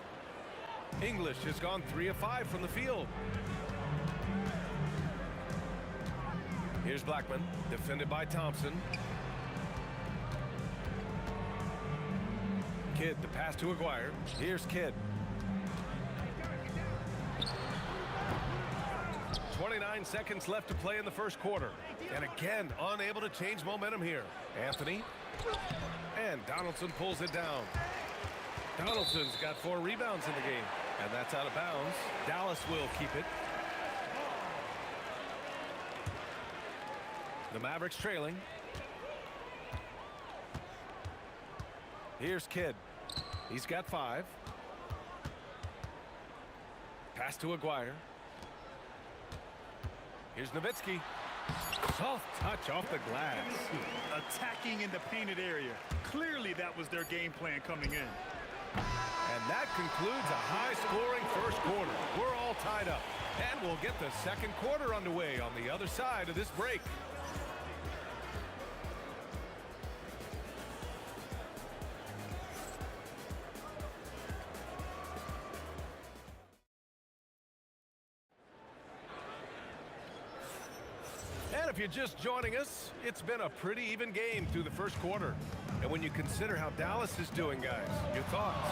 English has gone 3 of 5 from the field. Here's Blackman, defended by Thompson. Kidd, the pass to Aguirre. Here's Kidd. 29 seconds left to play in the first quarter. And again, unable to change momentum here. Anthony. And Donaldson pulls it down. Donaldson's got 4 rebounds in the game. And that's out of bounds. Dallas will keep it. The Mavericks trailing. Here's Kidd. He's got 5. Pass to Aguirre. Here's Nowitzki. Soft touch off the glass. Attacking in the painted area. Clearly that was their game plan coming in. And that concludes a high-scoring first quarter. We're all tied up. And we'll get the second quarter underway on the other side of this break. And if you're just joining us, it's been a pretty even game through the first quarter. And when you consider how Dallas is doing, guys, your thoughts?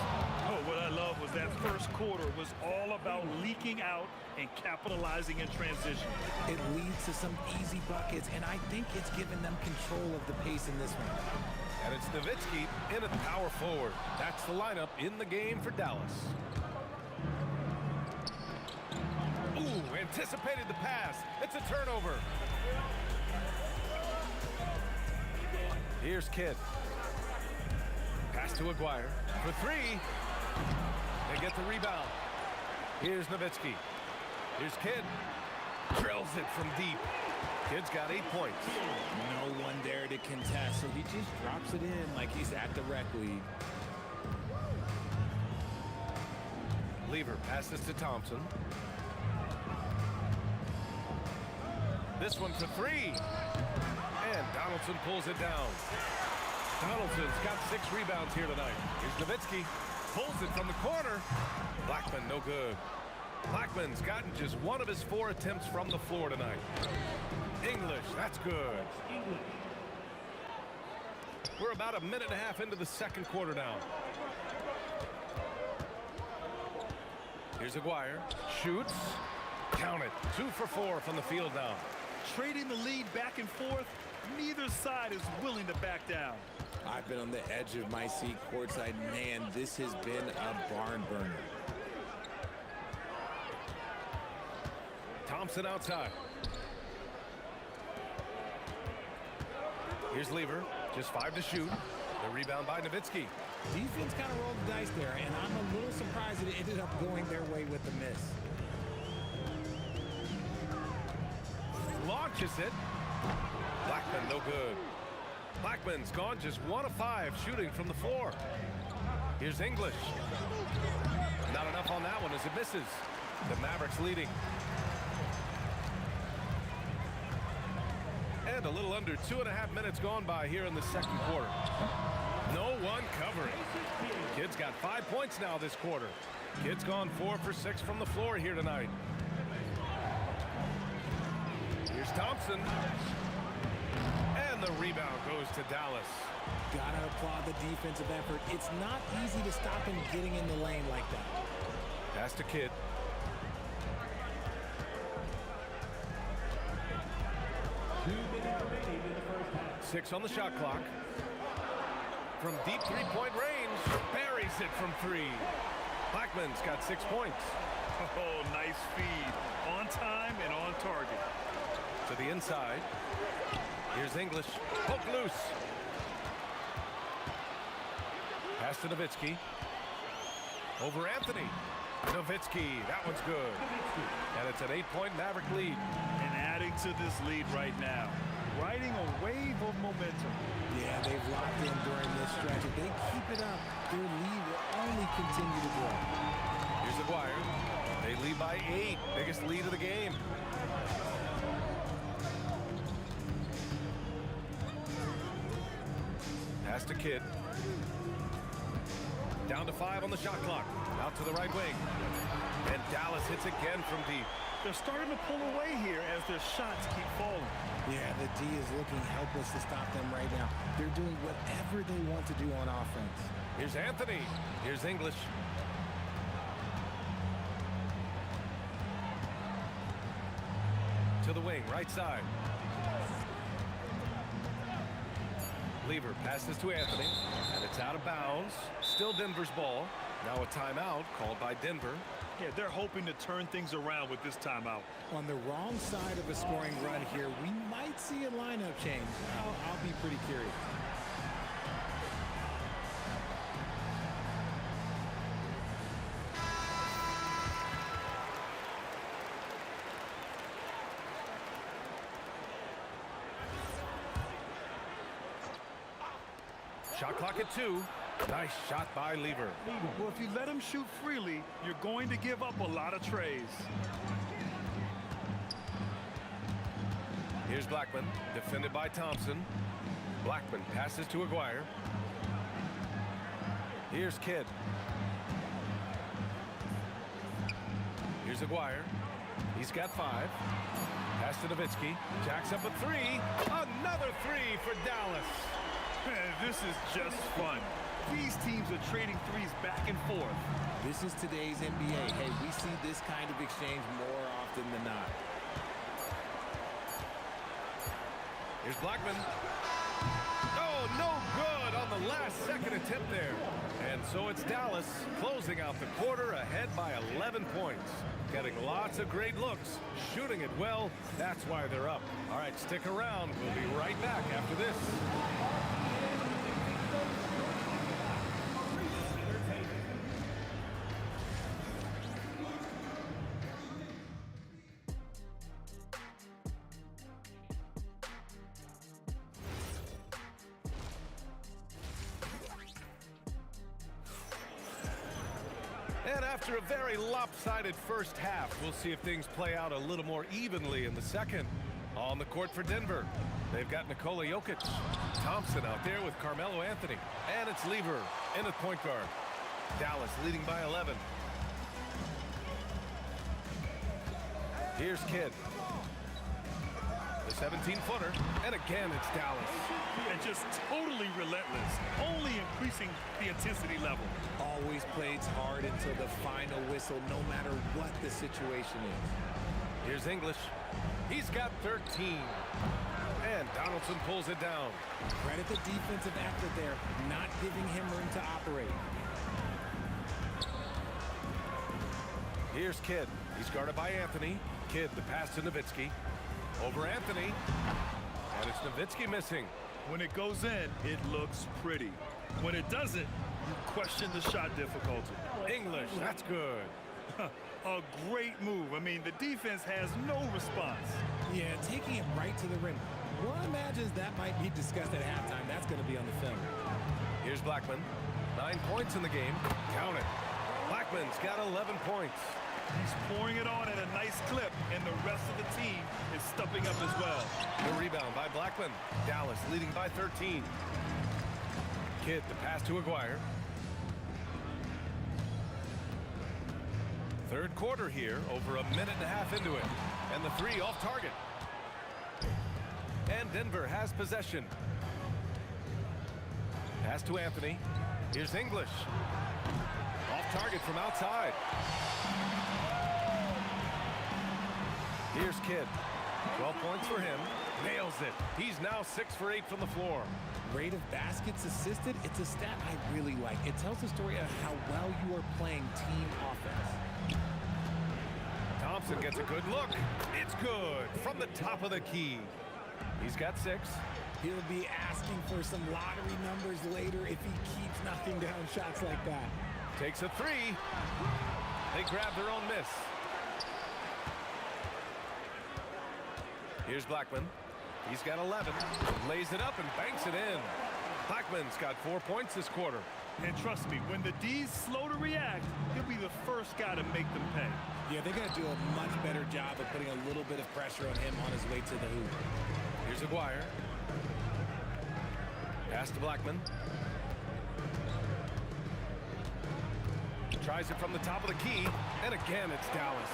Oh, what I love was that first quarter was all about leaking out and capitalizing in transition. It leads to some easy buckets, and I think it's given them control of the pace in this one. And it's Nowitzki in at the power forward. That's the lineup in the game for Dallas. Ooh, anticipated the pass. It's a turnover. Here's Kidd. Pass to Aguirre for 3. They get the rebound. Here's Nowitzki. Here's Kidd. Drills it from deep. Kidd's got 8 points. No one there to contest, so he just drops it in like he's at the rec league. Lever passes to Thompson. This one for 3. And Donaldson pulls it down. Donaldson's got 6 rebounds here tonight. Here's Nowitzki. Pulls it from the corner. Blackman, no good. Blackman's gotten just 1 of his 4 attempts from the floor tonight. English, that's good. We're about a minute and a half into the second quarter now. Here's Aguirre. Shoots. Count it. 2 for 4 from the field now. Trading the lead back and forth, neither side is willing to back down. I've been on the edge of my seat courtside. Man, this has been a barn burner. Thompson outside. Here's Lever. Just 5 to shoot. The rebound by Nowitzki. Defense kind of rolled the dice there, and I'm a little surprised that it ended up going their way with the miss. Launches it. Blackman, no good. Blackman's gone just 1 of 5 shooting from the floor. Here's English. Not enough on that one as it misses. The Mavericks leading. And a little under 2.5 minutes gone by here in the second quarter. No one covering. Kidd's got 5 points now this quarter. Kidd's gone 4 for 6 from the floor here tonight. Here's Thompson. And the rebound goes to Dallas. Gotta applaud the defensive effort. It's not easy to stop him getting in the lane like that. Pass to Kidd. Six on the shot clock. From deep three-point range, buries it from 3. Blackman's got 6 points. Oh, nice feed. On time and on target. To the inside. Here's English. Poke loose. Pass to Nowitzki. Over Anthony. Nowitzki, that one's good. And it's an 8-point Maverick lead. And adding to this lead right now, riding a wave of momentum. Yeah, they've locked in during this stretch. If they keep it up, their lead will only continue to grow. Here's Aguirre. They lead by 8. Biggest lead of the game. Pass to Kidd. Down to 5 on the shot clock. Out to the right wing. And Dallas hits again from deep. They're starting to pull away here as their shots keep falling. Yeah, the D is looking helpless to stop them right now. They're doing whatever they want to do on offense. Here's Anthony. Here's English. To the wing, right side. Lever passes to Anthony, and it's out of bounds. Still Denver's ball. Now a timeout called by Denver. Yeah, they're hoping to turn things around with this timeout. On the wrong side of a scoring run here, we might see a lineup change. I'll be pretty curious. Shot clock at 2. Nice shot by Lever. Well, if you let him shoot freely, you're going to give up a lot of trays. Here's Blackman, defended by Thompson. Blackman passes to Aguirre. Here's Kidd. Here's Aguirre. He's got 5. Pass to Nowitzki. Jacks up a 3. Another 3 for Dallas. This is just fun. These teams are trading threes back and forth. This is today's NBA. Hey, we see this kind of exchange more often than not. Here's Blackman. Oh, no good on the last second attempt there. And so it's Dallas closing out the quarter ahead by 11 points. Getting lots of great looks, shooting it well. That's why they're up. All right, stick around. We'll be right back after this. And after a very lopsided first half, we'll see if things play out a little more evenly in the second. On the court for Denver, they've got Nikola Jokic. Thompson out there with Carmelo Anthony. And it's Lever in at point guard. Dallas leading by 11. Here's Kidd. The 17-footer. And again, it's Dallas. And just totally relentless, only increasing the intensity level. Always plays hard until the final whistle, no matter what the situation is. Here's English. He's got 13. And Donaldson pulls it down. Credit the defensive effort there, not giving him room to operate. Here's Kidd. He's guarded by Anthony. Kidd, the pass to Nowitzki. Over Anthony. And it's Nowitzki missing. When it goes in, it looks pretty. When it doesn't, you question the shot difficulty. English, that's good. A great move. I mean, the defense has no response. Yeah, taking it right to the rim. One imagines that might be discussed at halftime. That's going to be on the film. Here's Blackman. 9 points in the game. Count it. Blackman's got 11 points. He's pouring it on at a nice clip, and the rest of the team is stepping up as well. The rebound by Blackman. Dallas leading by 13. Kidd, the pass to Aguirre. Third quarter here, over a minute and a half into it. And the 3 off target. And Denver has possession. Pass to Anthony. Here's English. Off target from outside. Here's Kidd. 12 points for him. Nails it. He's now 6 for 8 from the floor. Rate of baskets assisted, it's a stat I really like. It tells the story of how well you are playing team offense. Thompson gets a good look. It's good from the top of the key. He's got 6. He'll be asking for some lottery numbers later if he keeps knocking down shots like that. Takes a 3. They grab their own miss. Here's Blackman. He's got 11. Lays it up and banks it in. Blackman's got 4 points this quarter. And trust me, when the D's slow to react, he'll be the first guy to make them pay. Yeah, they got to do a much better job of putting a little bit of pressure on him on his way to the hoop. Here's Aguirre. Pass to Blackman. Tries it from the top of the key, and again it's Dallas.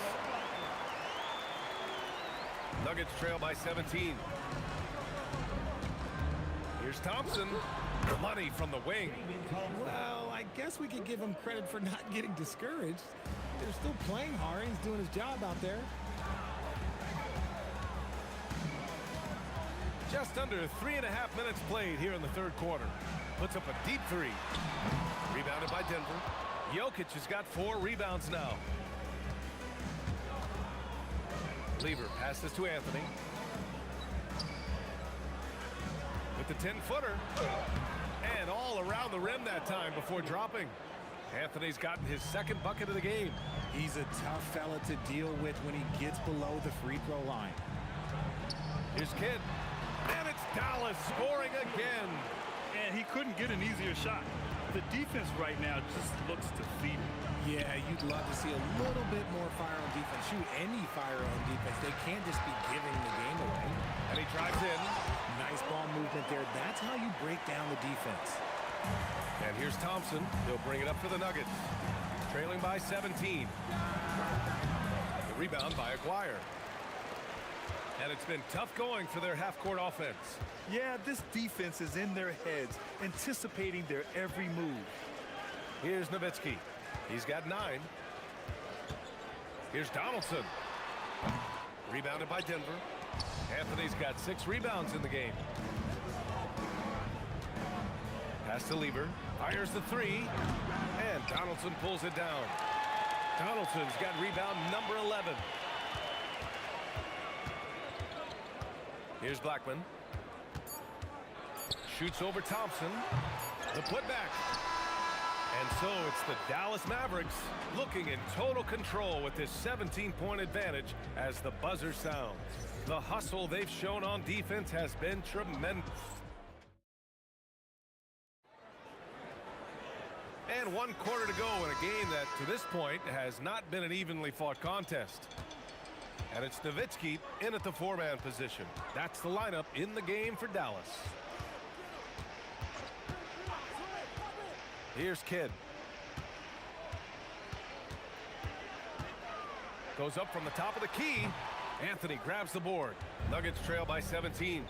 Nuggets trail by 17. Here's Thompson. Money from the wing. Well, I guess we could give him credit for not getting discouraged. They're still playing hard. He's doing his job out there. Just under 3.5 minutes played here in the third quarter. Puts up a deep three. Rebounded by Denver. Jokic has got 4 rebounds now. Lever passes to Anthony. With the 10-footer. And all around the rim that time before dropping. Anthony's gotten his second bucket of the game. He's a tough fella to deal with when he gets below the free throw line. Here's Kidd. And it's Dallas scoring again. And he couldn't get an easier shot. The defense right now just looks defeated. Yeah, you'd love to see a little bit more fire on defense. Shoot, any fire on defense. They can't just be giving the game away. And he drives in. Nice ball movement there. That's how you break down the defense. And here's Thompson. He'll bring it up for the Nuggets. Trailing by 17. The rebound by Aguirre. And it's been tough going for their half-court offense. Yeah, this defense is in their heads, anticipating their every move. Here's Nowitzki. He's got 9. Here's Donaldson. Rebounded by Denver. Anthony's got 6 rebounds in the game. Pass to Lever. Fires the 3. And Donaldson pulls it down. Donaldson's got rebound number 11. Here's Blackman. Shoots over Thompson. The putback. And so it's the Dallas Mavericks looking in total control with this 17-point advantage as the buzzer sounds. The hustle they've shown on defense has been tremendous. And 1 quarter to go in a game that, to this point, has not been an evenly fought contest. And it's Nowitzki in at the 4-man position. That's the lineup in the game for Dallas. Here's Kidd. Goes up from the top of the key. Anthony grabs the board. Nuggets trail by 17.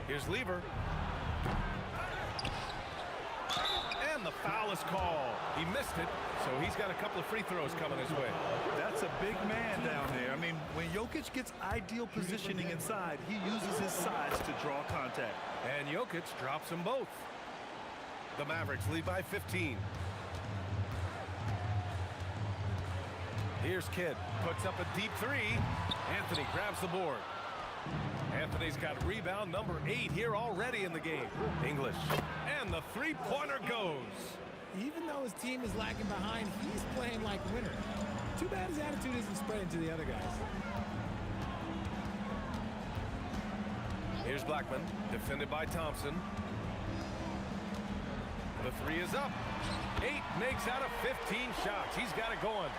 Here's Lever. And the foul is called. He missed it, so he's got a couple of free throws coming his way. That's a big man down there. I mean, when Jokic gets ideal positioning inside, he uses his size to draw contact. And Jokic drops them both. The Mavericks lead by 15. Here's Kidd. Puts up a deep 3. Anthony grabs the board. Anthony's got rebound number 8 here already in the game. English. And the three-pointer goes. Even though his team is lagging behind, he's playing like a winner. Too bad his attitude isn't spreading to the other guys. Here's Blackman. Defended by Thompson. The 3 is up. 8 makes out of 15 shots. He's got it going.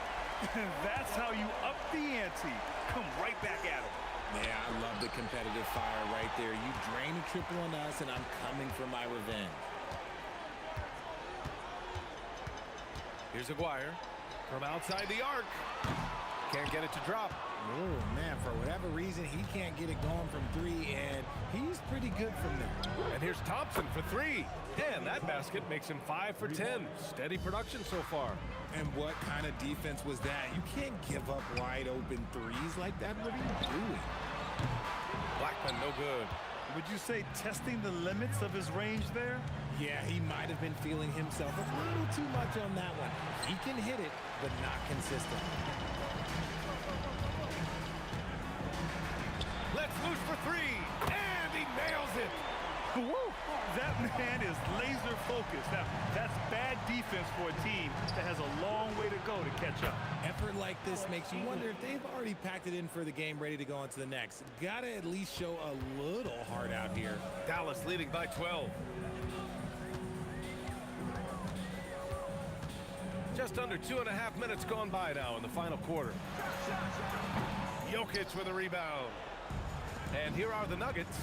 That's how you up the ante. Come right back at him. Yeah, I love the competitive fire right there. You drain a triple on us, and I'm coming for my revenge. Here's Aguirre from outside the arc. Can't get it to drop. Oh, man, for whatever reason, he can't get it going from 3, and he's pretty good from there. And here's Thompson for 3. And that basket makes him 5 for 10. Steady production so far. And what kind of defense was that? You can't give up wide open 3s like that. What are you doing? Blackman, no good. Would you say testing the limits of his range there? Yeah, he might have been feeling himself a little too much on that one. He can hit it, but not consistent. Let's loose for 3. And he nails it. Woo! That man is laser focused. Now, that's bad defense for a team that has a long way to go to catch up. Effort like this makes you wonder if they've already packed it in for the game, ready to go on to the next. Gotta at least show a little heart out here. Dallas leading by 12. Just under 2.5 minutes gone by now in the final quarter. Jokic with a rebound. And here are the Nuggets.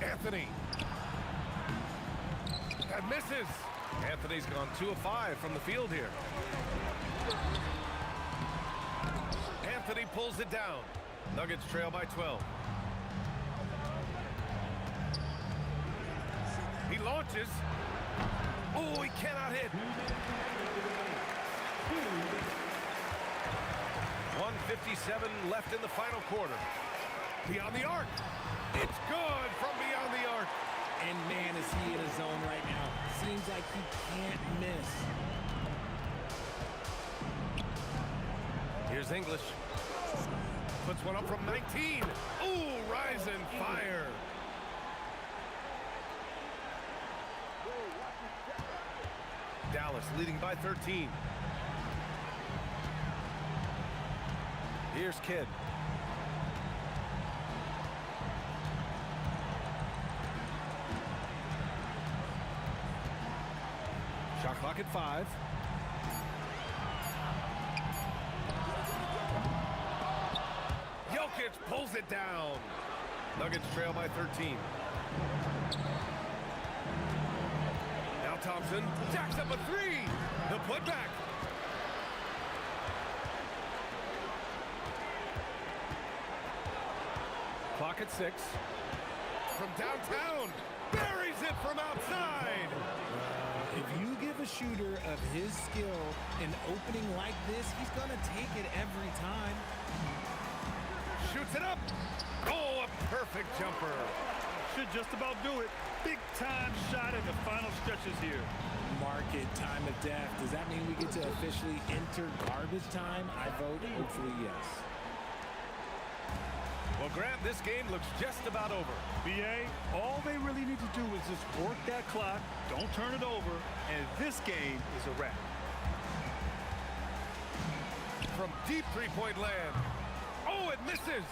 Anthony. That misses. Anthony's gone 2 of 5 from the field here. Anthony pulls it down. Nuggets trail by 12. He launches. Oh, he cannot hit. 1:57 left in the final quarter. Beyond the arc. It's good from beyond the arc. And man, is he in his zone right now. Seems like he can't miss. Here's English. Puts one up from 19. Ooh, rise and fire. Dallas leading by 13. Here's Kidd. Shot clock at 5. Jokic pulls it down. Nuggets trail by 13. Now Thompson jacks up a 3. The putback. Clock at 6. From downtown. Buries it from outside. If you give a shooter of his skill an opening like this, he's going to take it every time. Shoots it up. Oh, a perfect jumper. Should just about do it. Big time shot in the final stretches here. Market time of death. Does that mean we get to officially enter garbage time? I vote hopefully yes. Well, Grant, this game looks just about over. BA, all they really need to do is just work that clock, don't turn it over, and this game is a wrap. From deep three-point land. Oh, it misses.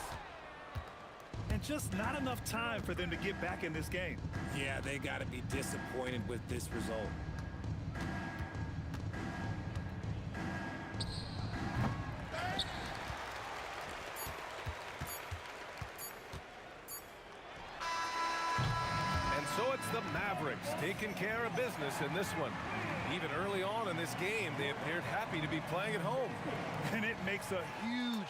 And just not enough time for them to get back in this game. Yeah, they got to be disappointed with this result. So it's the Mavericks taking care of business in this one. Even early on in this game, they appeared happy to be playing at home. And it makes a huge...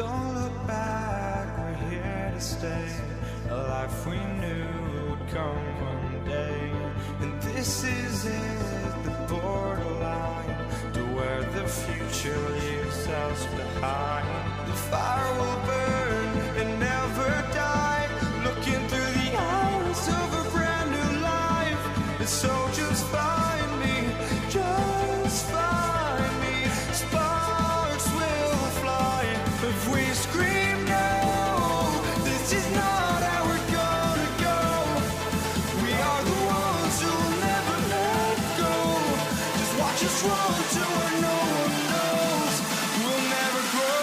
Don't look back, we're here to stay. A life we knew would come one day. And this is it, the borderline to where the future leaves us behind. The fire will burn and never die. Looking through the eyes of a brand new life. And so just find me, just find me. Sparks will fly if we scream no. This is not how we're gonna go. We are the ones who will never let go. Just watch us run to where no one knows. We'll never grow.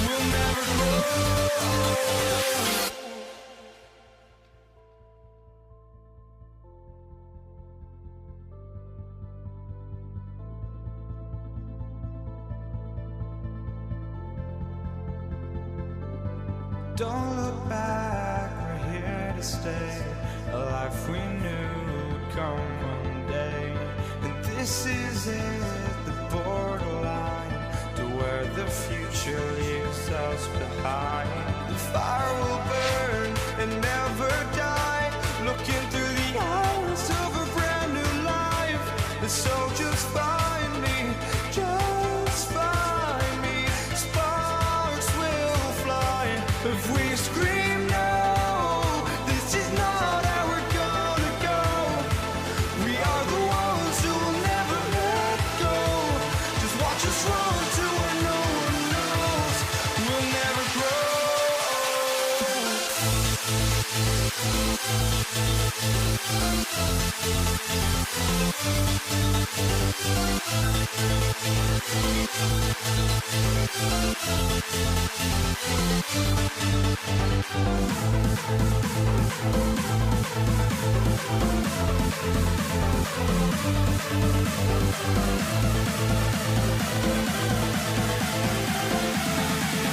We'll never grow. Don't look back, we're here to stay. A life we knew would come one day. And this is it, the borderline to where the future leaves us behind. The fire will burn and never die. Looking through the eyes of a brand new life. And so just find me, just find me. Sparks will fly if we scream no. This is not how we're gonna go. We are the ones who will never let go. Just watch us run to where no one knows. We'll never grow.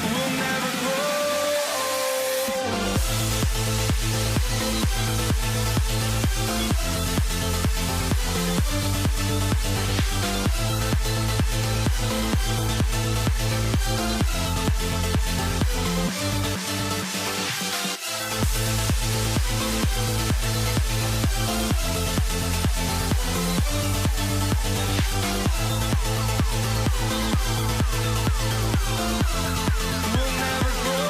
We'll never grow. We'll never grow.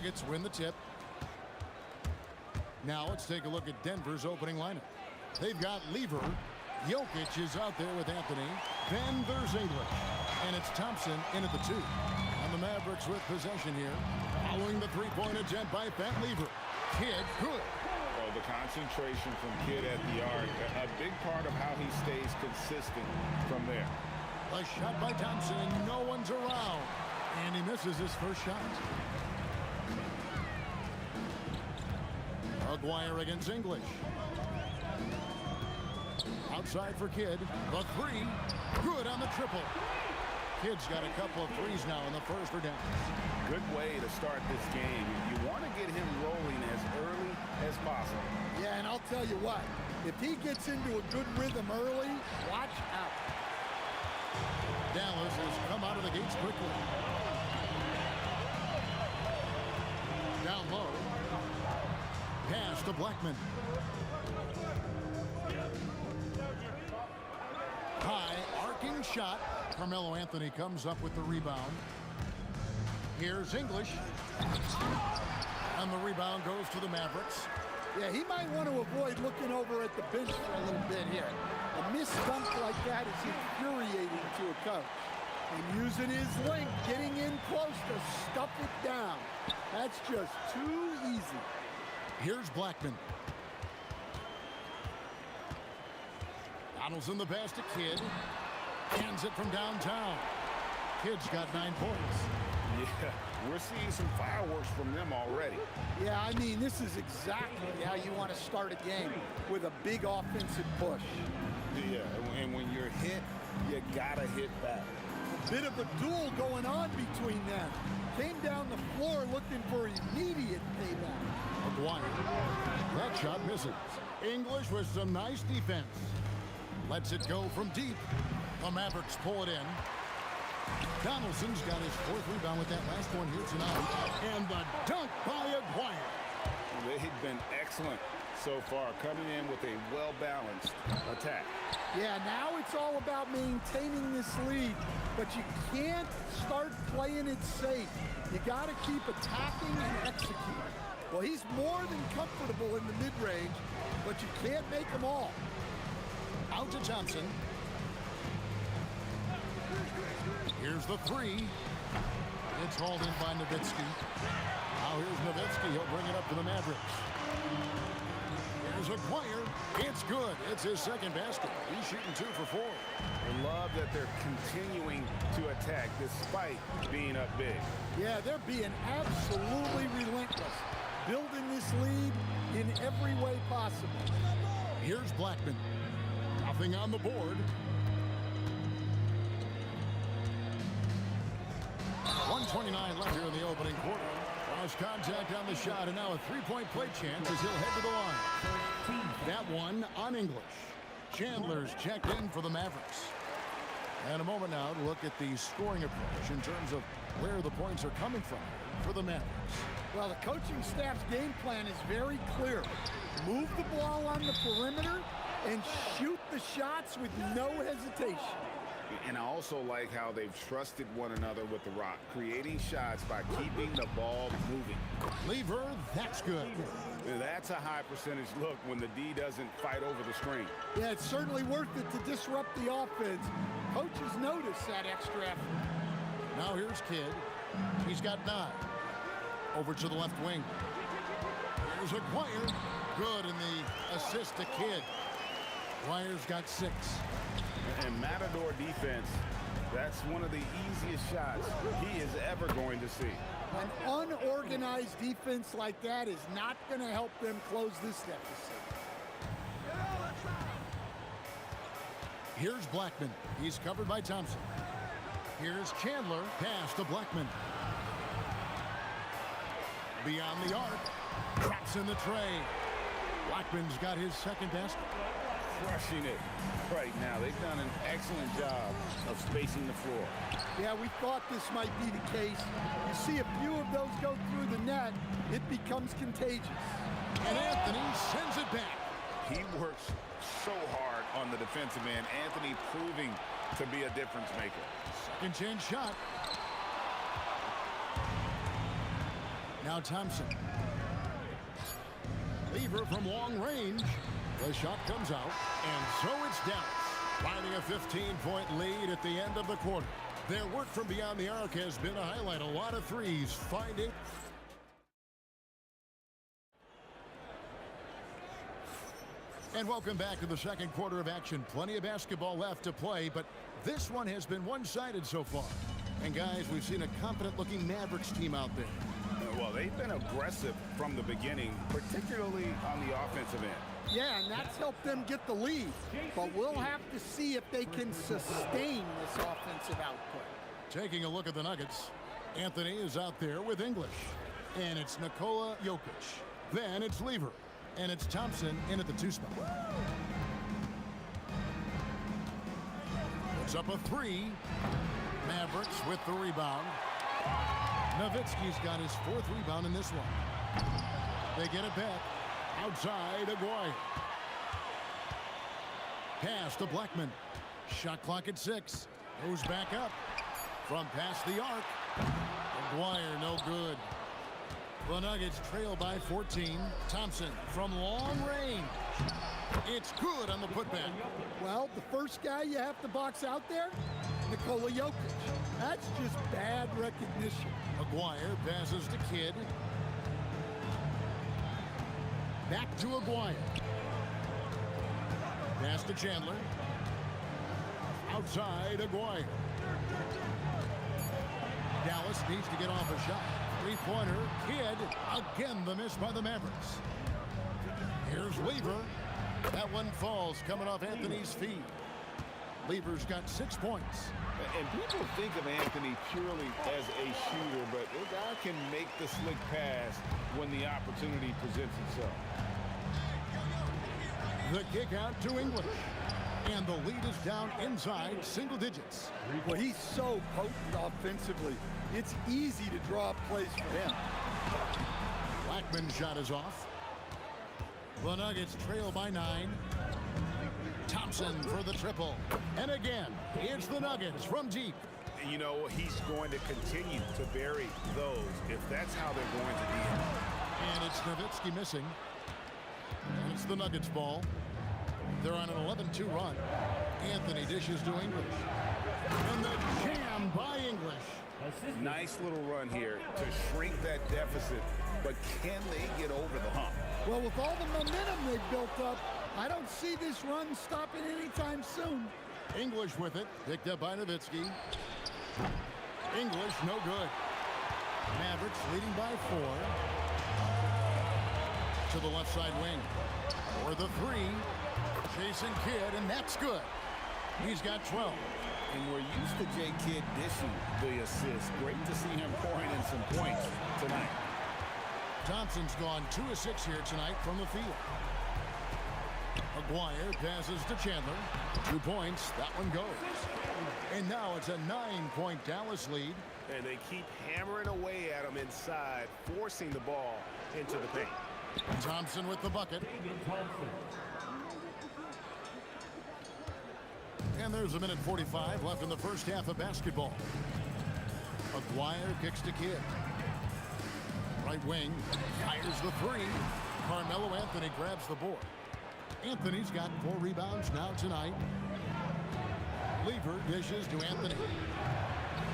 Nuggets win the tip. Now let's take a look at Denver's opening lineup. They've got Lever. Jokic is out there with Anthony. Then there's English. And it's Thompson in at the 2. And the Mavericks with possession here. Following the three-point attempt by Pat Lever. Kid, good. Oh, the concentration from Kid at the arc, a big part of how he stays consistent from there. A shot by Thompson, no one's around. And he misses his first shot. Aguirre against English. Outside for Kidd. The 3. Good on the triple. Kidd's got a couple of threes now in the first for Denver. Good way to start this game. You want to get him rolling as early as possible. Yeah, and I'll tell you what, if he gets into a good rhythm early, watch out. Dallas has come out of the gates quickly. Down low. Pass to Blackman. High arcing shot. Carmelo Anthony comes up with the rebound. Here's English. And the rebound goes to the Mavericks. Yeah, he might want to avoid looking over at the bench for a little bit here. A missed dunk like that is infuriating to a coach. And using his length, getting in close to stuff it down. That's just too easy. Here's Blackman. Donaldson the pass to Kidd. Hands it from downtown. Kidd's got 9 points. Yeah, we're seeing some fireworks from them already. Yeah, I mean, this is exactly how you want to start a game, with a big offensive push. Yeah, and when you're hit, you gotta hit back. Bit of a duel going on between them. Came down the floor looking for immediate payback. Aguirre. That shot misses. English with some nice defense. Lets it go from deep. The Mavericks pull it in. Donaldson's got his 4th rebound with that last one here tonight. And the dunk by Aguirre. They've been excellent so far, coming in with a well-balanced attack. Yeah, now it's all about maintaining this lead, but you can't start playing it safe. You got to keep attacking and executing. Well, he's more than comfortable in the mid-range, but you can't make them all. Out to Thompson. Here's the 3. It's hauled in by Nowitzki. Now here's Nowitzki. He'll bring it up to the Mavericks. Here's Aguirre. It's good. It's his second basket. He's shooting 2 for 4. I love that they're continuing to attack despite being up big. Yeah, they're being absolutely relentless, building this lead in every way possible. Here's Blackman. Nothing on the board. 1:29 left here in the opening quarter. Cross contact on the shot, and now a 3-point play chance as he'll head to the line. That one on English. Chandler's checked in for the Mavericks. And a moment now to look at the scoring approach in terms of where the points are coming from for the Mavericks. Well, the coaching staff's game plan is very clear. Move the ball on the perimeter and shoot the shots with no hesitation. And I also like how they've trusted one another with the rock, creating shots by keeping the ball moving. Lever, that's good. That's a high percentage look when the D doesn't fight over the screen. Yeah, it's certainly worth it to disrupt the offense. Coaches notice that extra effort. Now here's Kidd. He's got 9. Over to the left wing. Here's Aguirre. Good in the assist to Kidd. Aguirre's got 6. And Matador defense, that's one of the easiest shots he is ever going to see. An unorganized defense like that is not going to help them close this deficit. Here's Blackman. He's covered by Thompson. Here's Chandler. Pass to Blackman. Beyond the arc. Drops in the tray. Blackman's got his second basket. Crushing it right now. They've done an excellent job of spacing the floor. Yeah, we thought this might be the case. You see a few of those go through the net, it becomes contagious. And Anthony sends it back. He works so hard on the defensive end. Anthony proving to be a difference maker. Second chance shot. Now Thompson. Lever from long range. The shot comes out, and so it's Dallas, finding a 15-point lead at the end of the quarter. Their work from beyond the arc has been a highlight. A lot of threes finding. And welcome back to the second quarter of action. Plenty of basketball left to play, but this one has been one-sided so far. And guys, we've seen a confident-looking Mavericks team out there. Well, they've been aggressive from the beginning, particularly on the offensive end. Yeah, and that's helped them get the lead. But we'll have to see if they can sustain this offensive output. Taking a look at the Nuggets, Anthony is out there with English. And it's Nikola Jokic. Then it's Lever. And it's Thompson in at the 2 spot. It's up a 3. Mavericks with the rebound. Nowitzki's got his 4th rebound in this one. They get it back. Outside, Aguirre. Pass to Blackman. Shot clock at 6. Goes back up. From past the arc. Aguirre, no good. The Nuggets trail by 14. Thompson from long range. It's good on the putback. Well, the first guy you have to box out there, Nikola Jokic. That's just bad recognition. Aguirre passes to Kidd. Back to Aguirre. Pass to Chandler. Outside, Aguirre. Dallas needs to get off a shot. Three-pointer, Kidd. Again, the miss by the Mavericks. Here's Lever. That one falls coming off Anthony's feet. Lever's got 6 points. And people think of Anthony purely as a shooter, but this guy can make the slick pass when the opportunity presents itself. The kick out to English. And the lead is down inside single digits. Well, he's so potent offensively. It's easy to draw plays for him. Blackman's shot is off. The Nuggets trail by 9. Thompson for the triple. And again, it's the Nuggets from deep. You know, he's going to continue to bury those if that's how they're going to be. And it's Nowitzki missing. And it's the Nuggets ball. They're on an 11-2 run. Anthony dishes to English. And the jam by English. Nice little run here to shrink that deficit, but can they get over the hump? Well, with all the momentum they've built up, I don't see this run stopping anytime soon. English with it, picked up by Nowitzki. English, no good. Mavericks leading by 4. To the left side wing. For the 3. Jason Kidd, and that's good. He's got 12. And we're used to J. Kidd dishing the assist. Great to see him pouring in some points tonight. Thompson's gone 2 of 6 here tonight from the field. Aguirre passes to Chandler. 2 points. That one goes. And now it's a 9-point Dallas lead. And they keep hammering away at him inside, forcing the ball into the paint. Thompson with the bucket. And there's a minute 45 left in the first half of basketball. Aguirre kicks to Kidd. Right wing, fires the 3. Carmelo Anthony grabs the board. Anthony's got 4 rebounds now tonight. Lever dishes to Anthony.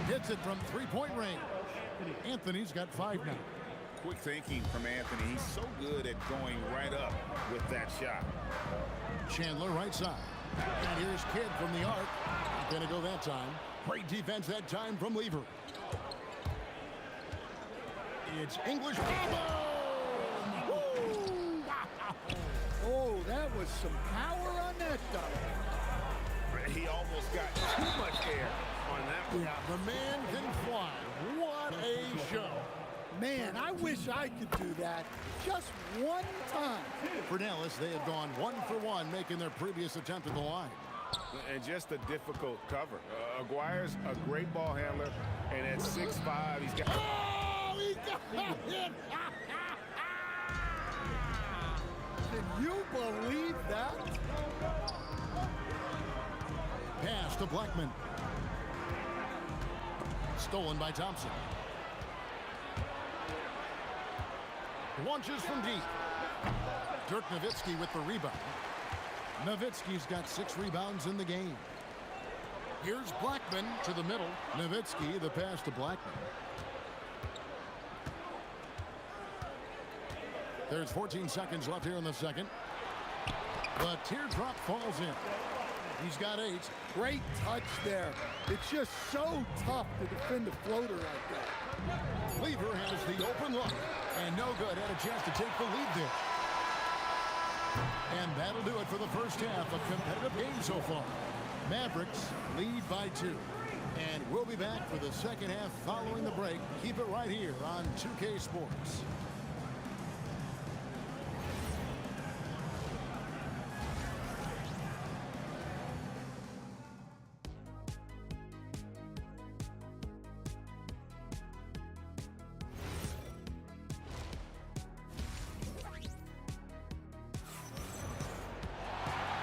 Hits it from 3-point range. Anthony's got 5 now. Quick thinking from Anthony. He's so good at going right up with that shot. Chandler right side. And here's Kidd from the arc. Not gonna go that time. Great defense that time from Lever. It's English. Oh, that was some power on that dunk. He almost got too much air on that one. Yeah, the man can fly. What a show. Man, I wish I could do that just one time. For Dallas, they have gone 1 for 1, making their previous attempt at the line. And just a difficult cover. Aguirre's a great ball handler, and at 6'5", he's got... Oh, he got it! Can you believe that? Pass to Blackman. Stolen by Thompson. Launches from deep. Dirk Nowitzki with the rebound. Nowitzki's got 6 rebounds in the game. Here's Blackman to the middle. Nowitzki, the pass to Blackman. There's 14 seconds left here in the second. The teardrop falls in. He's got 8. Great touch there. It's just so tough to defend a floater like that. Lever has the open look. And no good. Had a chance to take the lead there. And that'll do it for the first half. A competitive game so far. Mavericks lead by 2. And we'll be back for the second half following the break. Keep it right here on 2K Sports.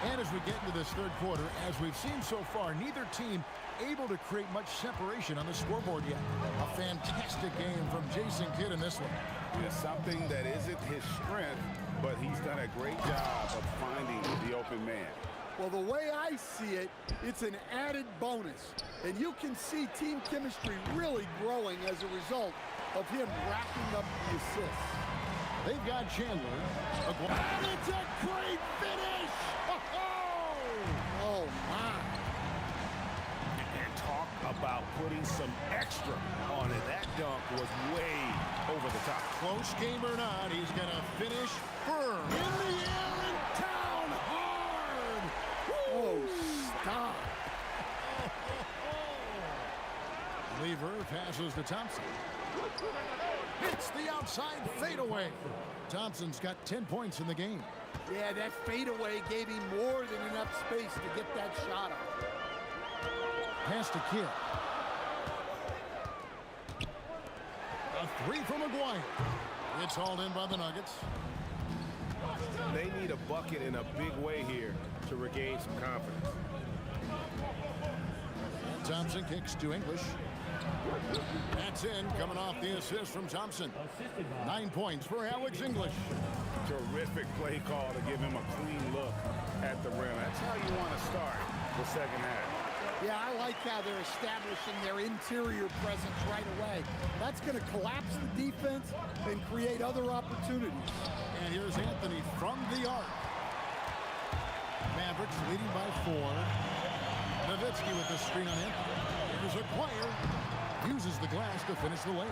And as we get into this third quarter, as we've seen so far, neither team able to create much separation on the scoreboard yet. A fantastic game from Jason Kidd in this one. It's something that isn't his strength, but he's done a great job of finding the open man. Well, the way I see it, it's an added bonus. And you can see team chemistry really growing as a result of him racking up the assists. They've got Chandler. And it's a great finish! Oh, my. And talk about putting some extra on it. That dunk was way over the top. Close game or not, he's going to finish firm. In the air and down hard! Oh, stop. Lever passes to Thompson. Hits the outside fadeaway. Thompson's got 10 points in the game. Yeah, that fadeaway gave him more than enough space to get that shot off. Pass to Kidd. A 3 from McGuire. It's hauled in by the Nuggets. They need a bucket in a big way here to regain some confidence. And Thompson kicks to English. That's in, coming off the assist from Thompson. 9 points for Alex English. Terrific play call to give him a clean look at the rim. That's how you want to start the second half. Yeah, I like how they're establishing their interior presence right away. That's going to collapse the defense and create other opportunities. And here's Anthony from the arc. Mavericks leading by 4. Nowitzki with the screen on Anthony. Here's Acquire. Uses the glass to finish the layup.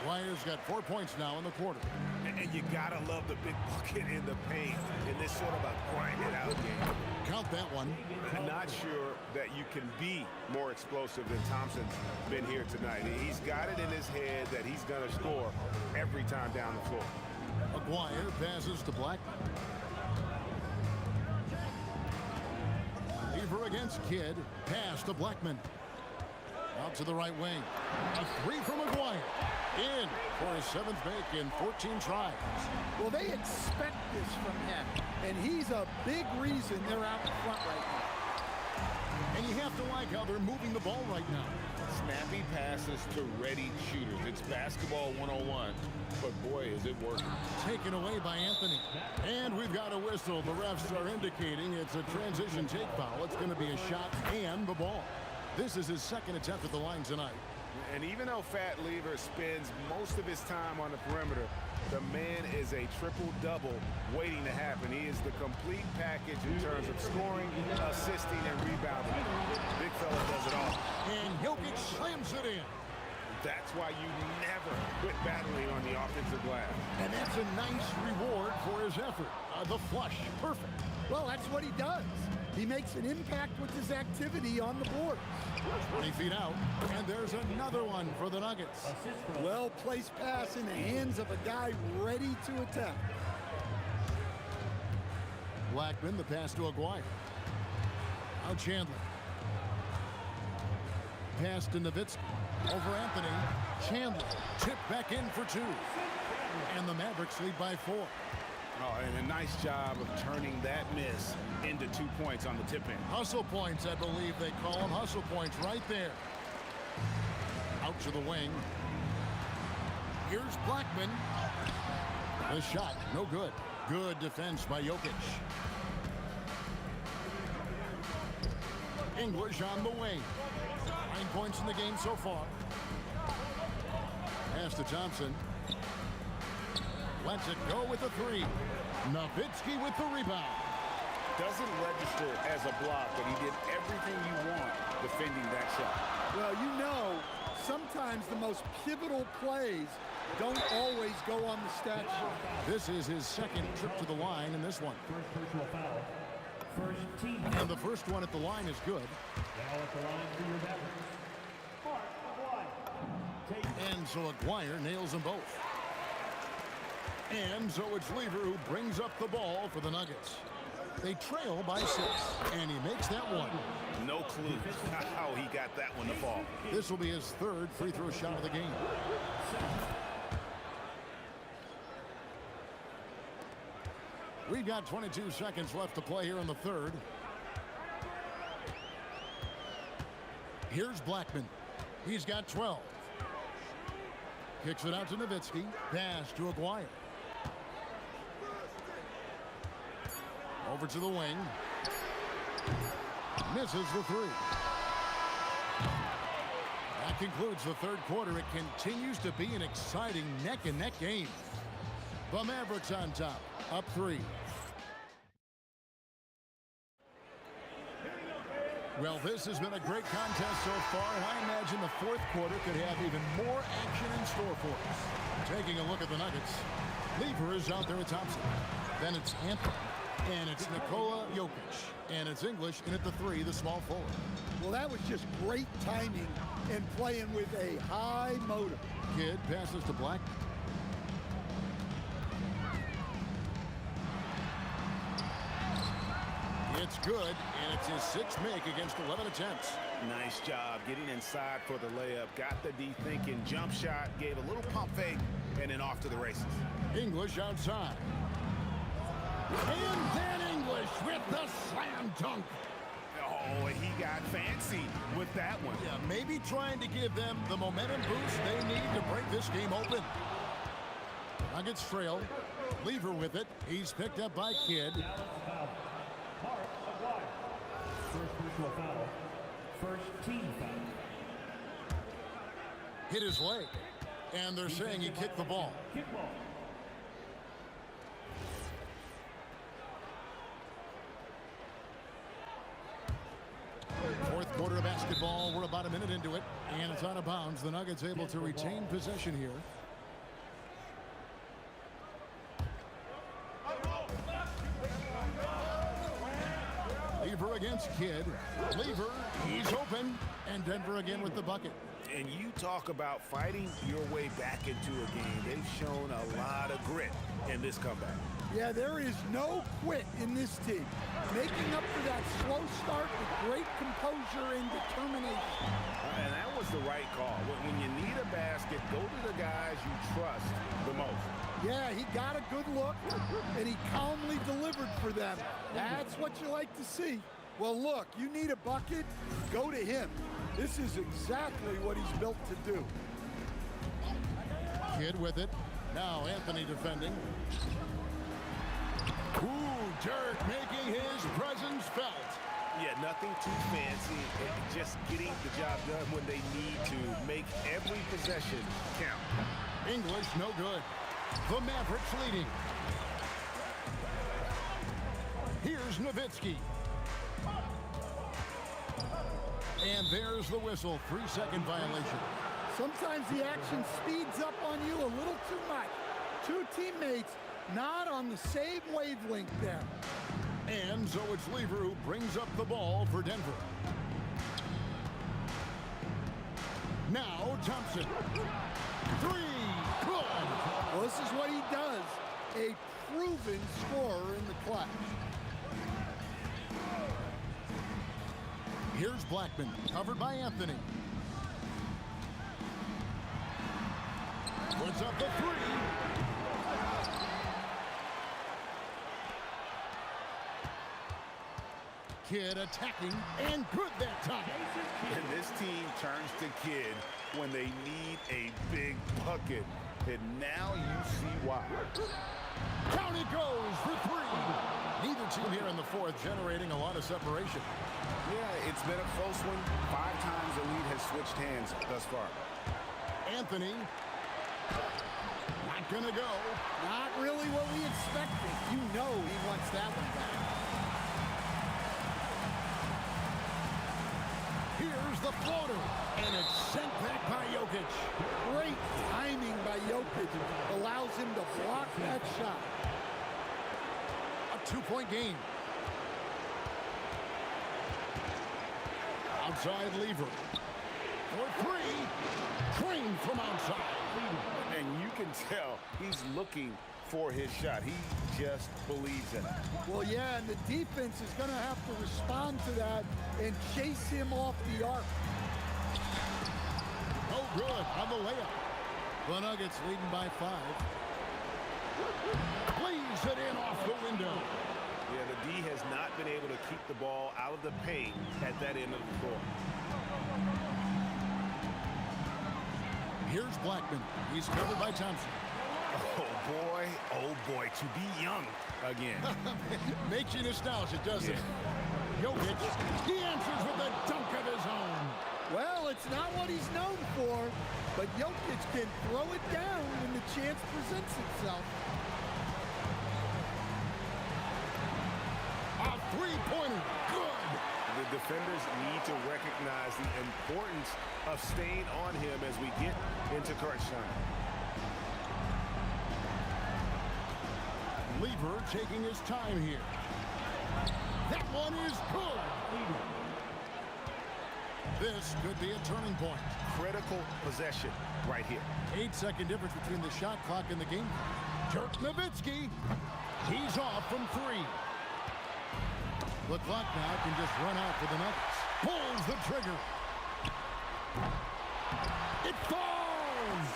Acquire's got 4 points now in the quarter. And you gotta love the big bucket in the paint in this sort of a grinded out game. Count that one. I'm not sure that you can be more explosive than Thompson's been here tonight. He's got it in his head that he's gonna score every time down the floor. Acquire passes to Blackman. Lever against Kidd. Pass to Blackman. Out to the right wing. A 3 from McGuire. In for his 7th make in 14 tries. Well, they expect this from him, and he's a big reason they're out in front right now. And you have to like how they're moving the ball right now. Snappy passes to ready shooters. It's basketball 101, but boy, is it working. Taken away by Anthony. And we've got a whistle. The refs are indicating it's a transition take foul. It's going to be a shot and the ball. This is his 2nd attempt at the line tonight. And even though Fat Lever spends most of his time on the perimeter, the man is a triple-double waiting to happen. He is the complete package in terms of scoring, assisting, and rebounding. Big fella does it all. And Jokic slams it in. That's why you never quit battling on the offensive glass. And that's a nice reward for his effort. The flush, perfect. Well, that's what he does. He makes an impact with his activity on the board. 20 feet out, and there's another one for the Nuggets. Well-placed pass in the hands of a guy ready to attack. Blackman, the pass to Aguirre. Now Chandler. Pass to Nowitzki. Over Anthony. Chandler. Tip back in for 2. And the Mavericks lead by 4. Oh, and a nice job of turning that miss into 2 points on the tip in. Hustle points, I believe they call them. Hustle points right there. Out to the wing. Here's Blackman. The shot, no good. Good defense by Jokic. English on the wing. 9 points in the game so far. Pass to Thompson. Lets it go with the three. Nowitzki with the rebound. Doesn't register as a block, but he did everything you want defending that shot. Well, you know, sometimes the most pivotal plays don't always go on the stat sheet. This is his second trip to the line in this one. First personal foul. First team. And the first one at the line is good. Now at the line for your Mavericks. And so Aguirre nails them both. And so it's Lever who brings up the ball for the Nuggets. They trail by 6, and he makes that one. No clue how he got that one to fall. This will be his third free throw shot of the game. We've got 22 seconds left to play here in the third. Here's Blackman. He's got 12. Kicks it out to Nowitzki. Pass to Aguirre. Over to the wing. Misses the three. That concludes the third quarter. It continues to be an exciting neck-and-neck game. The Mavericks on top, up 3. Well, this has been a great contest so far, and I imagine the fourth quarter could have even more action in store for us. Taking a look at the Nuggets. Lever is out there with Thompson. Then it's Anthony. And it's Nikola Jokic. And it's English in at the 3, the small forward. Well, that was just great timing and playing with a high motor. Kidd passes to Black. It's good, and it's his 6th make against 11 attempts. Nice job getting inside for the layup. Got the D thinking, jump shot, gave a little pump fake, and then off to the races. English outside. And then English with the slam dunk. Oh, he got fancy with that one. Yeah, maybe trying to give them the momentum boost they need to break this game open. Nuggets trail. Lever with it. He's picked up by Kidd. First personal foul. First team foul. Hit his leg. And they're saying he kicked the ball. Kickball. Fourth quarter of basketball. We're about a minute into it. And it's out of bounds. The Nuggets able to retain possession here. Lever against Kidd. Lever, he's open. And Denver again with the bucket. And you talk about fighting your way back into a game. They've shown a lot of grit in this comeback. Yeah, there is no quit in this team. Making up for that slow start with great composure and determination. And that was the right call. When you need a basket, go to the guys you trust the most. Yeah, he got a good look, and he calmly delivered for them. That's what you like to see. Well, look, you need a bucket, go to him. This is exactly what he's built to do. Kidd with it. Now Anthony defending. Ooh, Dirk making his presence felt. Yeah, nothing too fancy. Just getting the job done when they need to. Make every possession count. English, no good. The Mavericks leading. Here's Nowitzki. And there's the whistle. 3-second violation. Sometimes the action speeds up on you a little too much. Two teammates not on the same wavelength there. And so it's Lever who brings up the ball for Denver. Now Thompson. 3, good. Well, this is what he does. A proven scorer in the clutch. Here's Blackman, covered by Anthony. Puts up the 3. Kidd attacking, and good that time. And this team turns to Kidd when they need a big bucket. And now you see why. Down it goes for three. Neither team here in the fourth generating a lot of separation. Yeah, it's been a close one. 5 times the lead has switched hands thus far. Anthony, not gonna go. Not really what we expected. You know he wants that one back. Here's the floater, and it's sent back by Jokic. Great timing by Jokic. Allows him to block that shot. A 2-point game. Outside Lever. For three. Train from outside. And you can tell he's looking for his shot. He just believes in it. Well, yeah, and the defense is going to have to respond to that and chase him off the arc. Oh, good on the layup. The Nuggets leading by 5. Plays it in off the window. Yeah, the D has not been able to keep the ball out of the paint at that end of the floor. Here's Blackman. He's covered by Thompson. Oh boy, to be young again. Makes you nostalgic, doesn't it? Jokic, he answers with a dunk of his own. Well, it's not what he's known for, but Jokic can throw it down when the chance presents itself. A three-pointer, good. The defenders need to recognize the importance of staying on him as we get into crunch time. Lever taking his time here. That one is good. This could be a turning point. Critical possession right here. 8-second difference between the shot clock and the game. Dirk Nowitzki. He's off from 3. The clock now can just run out for the Nuggets. Pulls the trigger. It falls!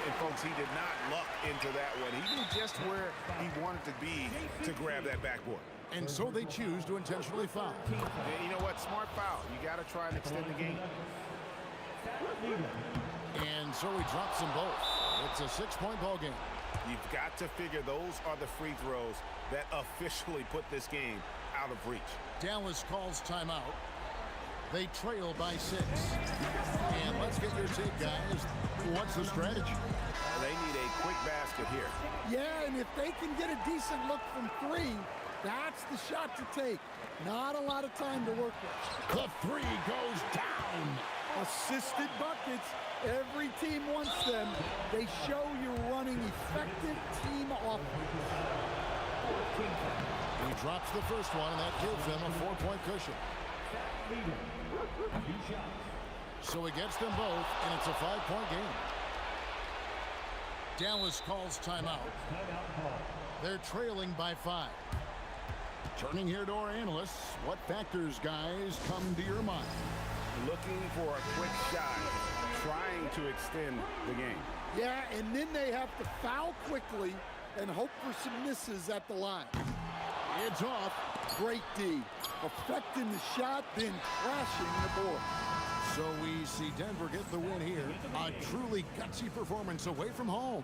And folks, he did not luck into that one. He knew just where he wanted to be to grab that backboard. And so they choose to intentionally foul. And you know what? Smart foul. You got to try and extend the game. And so he drops them both. It's a 6-point ball game. You've got to figure those are the free throws that officially put this game out of reach. Dallas calls timeout. They trail by 6. And let's get your take, guys. What's the strategy? They need a quick basket here. Yeah, and if they can get a decent look from 3, that's the shot to take. Not a lot of time to work with. The 3 goes down. Assisted buckets. Every team wants them. They show you're running effective team offense. He drops the first one, and that gives them a 4-point cushion. So he gets them both, and it's a 5-point game. Dallas calls timeout. They're trailing by 5. Turning here to our analysts, what factors, guys, come to your mind? Looking for a quick shot, trying to extend the game. Yeah, and then they have to foul quickly and hope for some misses at the line. It's off. Great D. Affecting the shot, then crashing the board. So we see Denver get the win here. A truly gutsy performance away from home.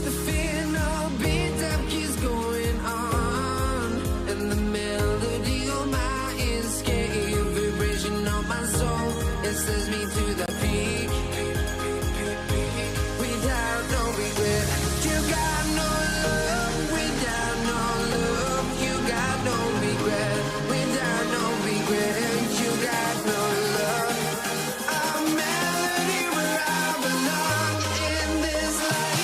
The fear no beat up keeps going on, and the melody on my escape, vibration on my soul, it sends me to the peak. Without no regret, you got no love. Without no love, you got no regret. Without no regret, you got no love. A melody where I belong in this life.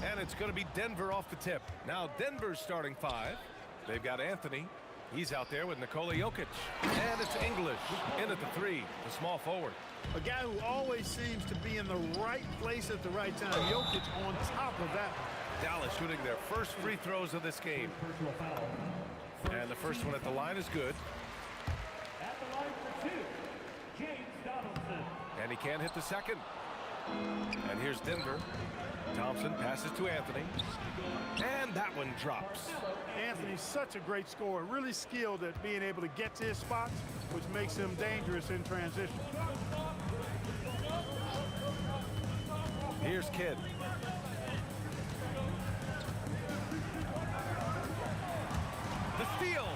And it's going to be Denver off the tip. Now Denver's starting five. They've got Anthony. He's out there with Nikola Jokic. And it's English in at the three, the small forward. A guy who always seems to be in the right place at the right time. Jokic on top of that. Dallas shooting their first free throws of this game. And the first one at the line is good. At the line for two, James Donaldson. And he can't hit the second. And here's Denver. Thompson passes to Anthony. And that one drops. Anthony's such a great scorer, really skilled at being able to get to his spots, which makes him dangerous in transition. Here's Kidd. The steal.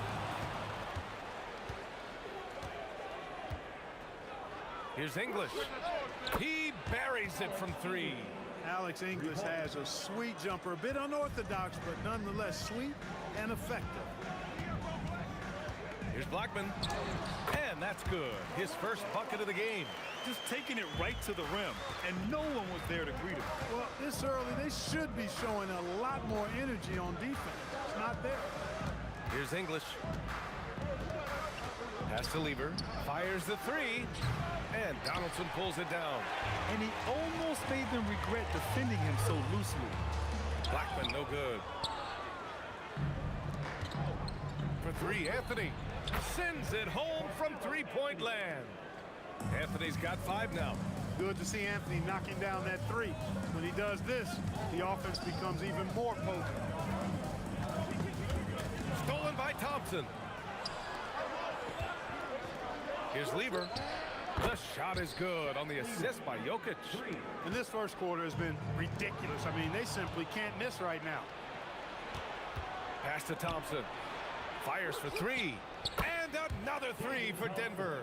Here's English. He buries it from three. Alex English has a sweet jumper, a bit unorthodox, but nonetheless sweet and effective. Here's Blackman. And that's good. His first bucket of the game. Just taking it right to the rim, and no one was there to greet him. Well, this early, they should be showing a lot more energy on defense. It's not there. Here's English. Pass to Lever. Fires the three. And Donaldson pulls it down. And he almost made them regret defending him so loosely. Blackman, no good. For three, Anthony sends it home from three-point land. Anthony's got five now. Good to see Anthony knocking down that three. When he does this, the offense becomes even more potent. Stolen by Thompson. Here's Lever. The shot is good on the assist by Jokic. And this first quarter has been ridiculous. I mean, they simply can't miss right now. Pass to Thompson. Fires for three. And another three for Denver.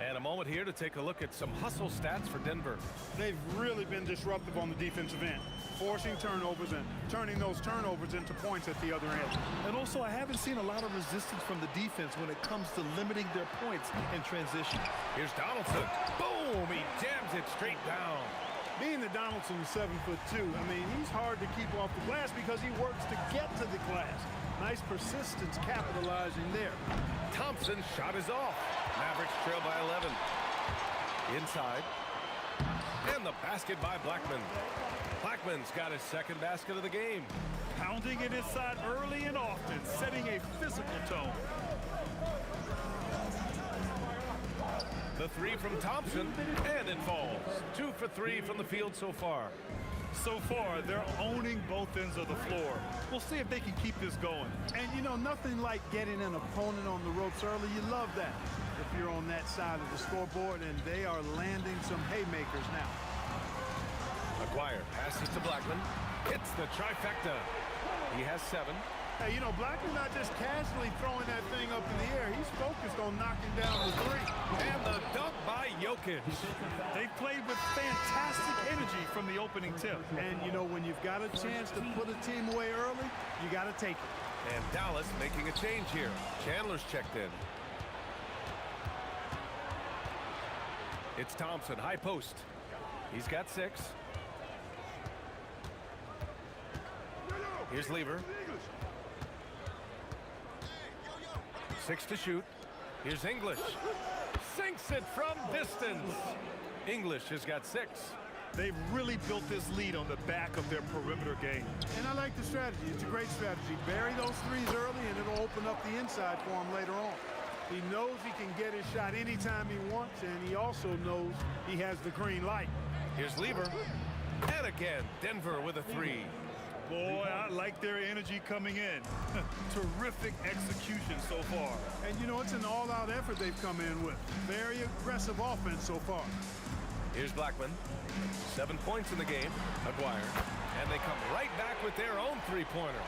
And a moment here to take a look at some hustle stats for Denver. They've really been disruptive on the defensive end, forcing turnovers and turning those turnovers into points at the other end. And also, I haven't seen a lot of resistance from the defense when it comes to limiting their points in transition. Here's Donaldson. Boom! He jams it straight down. Being that Donaldson is 7'2", I mean, he's hard to keep off the glass because he works to get to the glass. Nice persistence capitalizing there. Thompson's shot is off. Mavericks trail by 11. Inside. And the basket by Blackman. Blackman's got his second basket of the game. Pounding it inside early and often, setting a physical tone. The three from Thompson, and it falls. 2 for 3 from the field so far. So far, they're owning both ends of the floor. We'll see if they can keep this going. And, you know, nothing like getting an opponent on the ropes early. You love that if you're on that side of the scoreboard, and they are landing some haymakers now. McGuire passes to Blackman. Hits the trifecta. He has 7. Hey, you know, Blackman's not just casually throwing that thing up in the air. He's focused on knocking down the 3. And the dunk by Jokic. They played with fantastic energy from the opening tip. And, you know, when you've got a chance to put a team away early, you got to take it. And Dallas making a change here. Chandler's checked in. It's Thompson, high post. He's got 6. Here's Lever. 6 to shoot. Here's English. Sinks it from distance. English has got 6. They've really built this lead on the back of their perimeter game. And I like the strategy. It's a great strategy. Bury those 3s early, and it'll open up the inside for him later on. He knows he can get his shot anytime he wants, and he also knows he has the green light. Here's Lever. And again, Denver with a 3. Boy, I like their energy coming in. Terrific execution so far. And, you know, it's an all-out effort they've come in with. Very aggressive offense so far. Here's Blackman. 7 points in the game. McGuire. And they come right back with their own 3-pointer.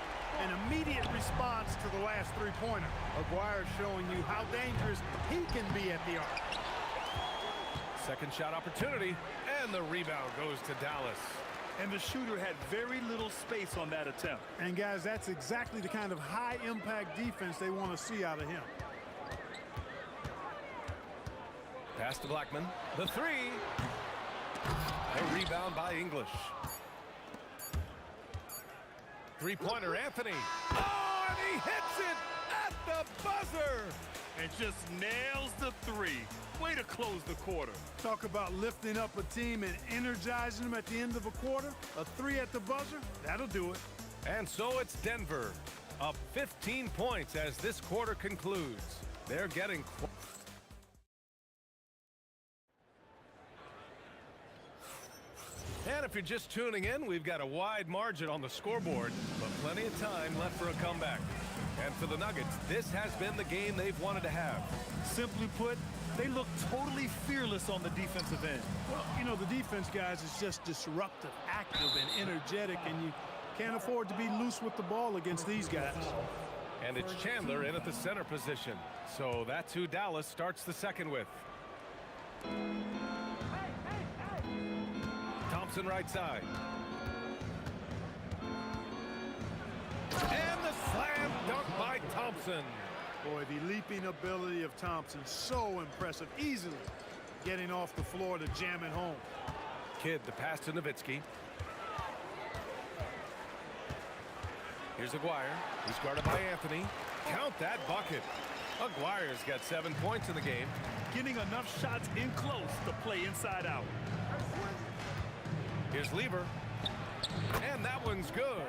An immediate response to the last 3-pointer. McGuire showing you how dangerous he can be at the arc. Second shot opportunity. And the rebound goes to Dallas. And the shooter had very little space on that attempt. And, guys, that's exactly the kind of high-impact defense they want to see out of him. Pass to Blackman. The 3. A rebound by English. 3-pointer, Anthony. Oh, and he hits it at the buzzer. And just nails the 3. Way to close the quarter. Talk about lifting up a team and energizing them at the end of a quarter. A 3 at the buzzer, that'll do it. And so it's Denver, up 15 points as this quarter concludes. They're getting... And if you're just tuning in, we've got a wide margin on the scoreboard, but plenty of time left for a comeback. And for the Nuggets, this has been the game they've wanted to have. Simply put, they look totally fearless on the defensive end. Well, you know, the defense, guys, is just disruptive, active, and energetic, and you can't afford to be loose with the ball against these guys. And it's Chandler in at the center position. So that's who Dallas starts the second with. Thompson right side. And the slam dunk by Thompson. Boy, the leaping ability of Thompson, so impressive. Easily getting off the floor to jam it home. Kidd, the pass to Nowitzki. Here's Aguirre. He's guarded by Anthony. Count that bucket. Aguirre's got 7 points in the game. Getting enough shots in close to play inside out. Here's Lever. And that one's good.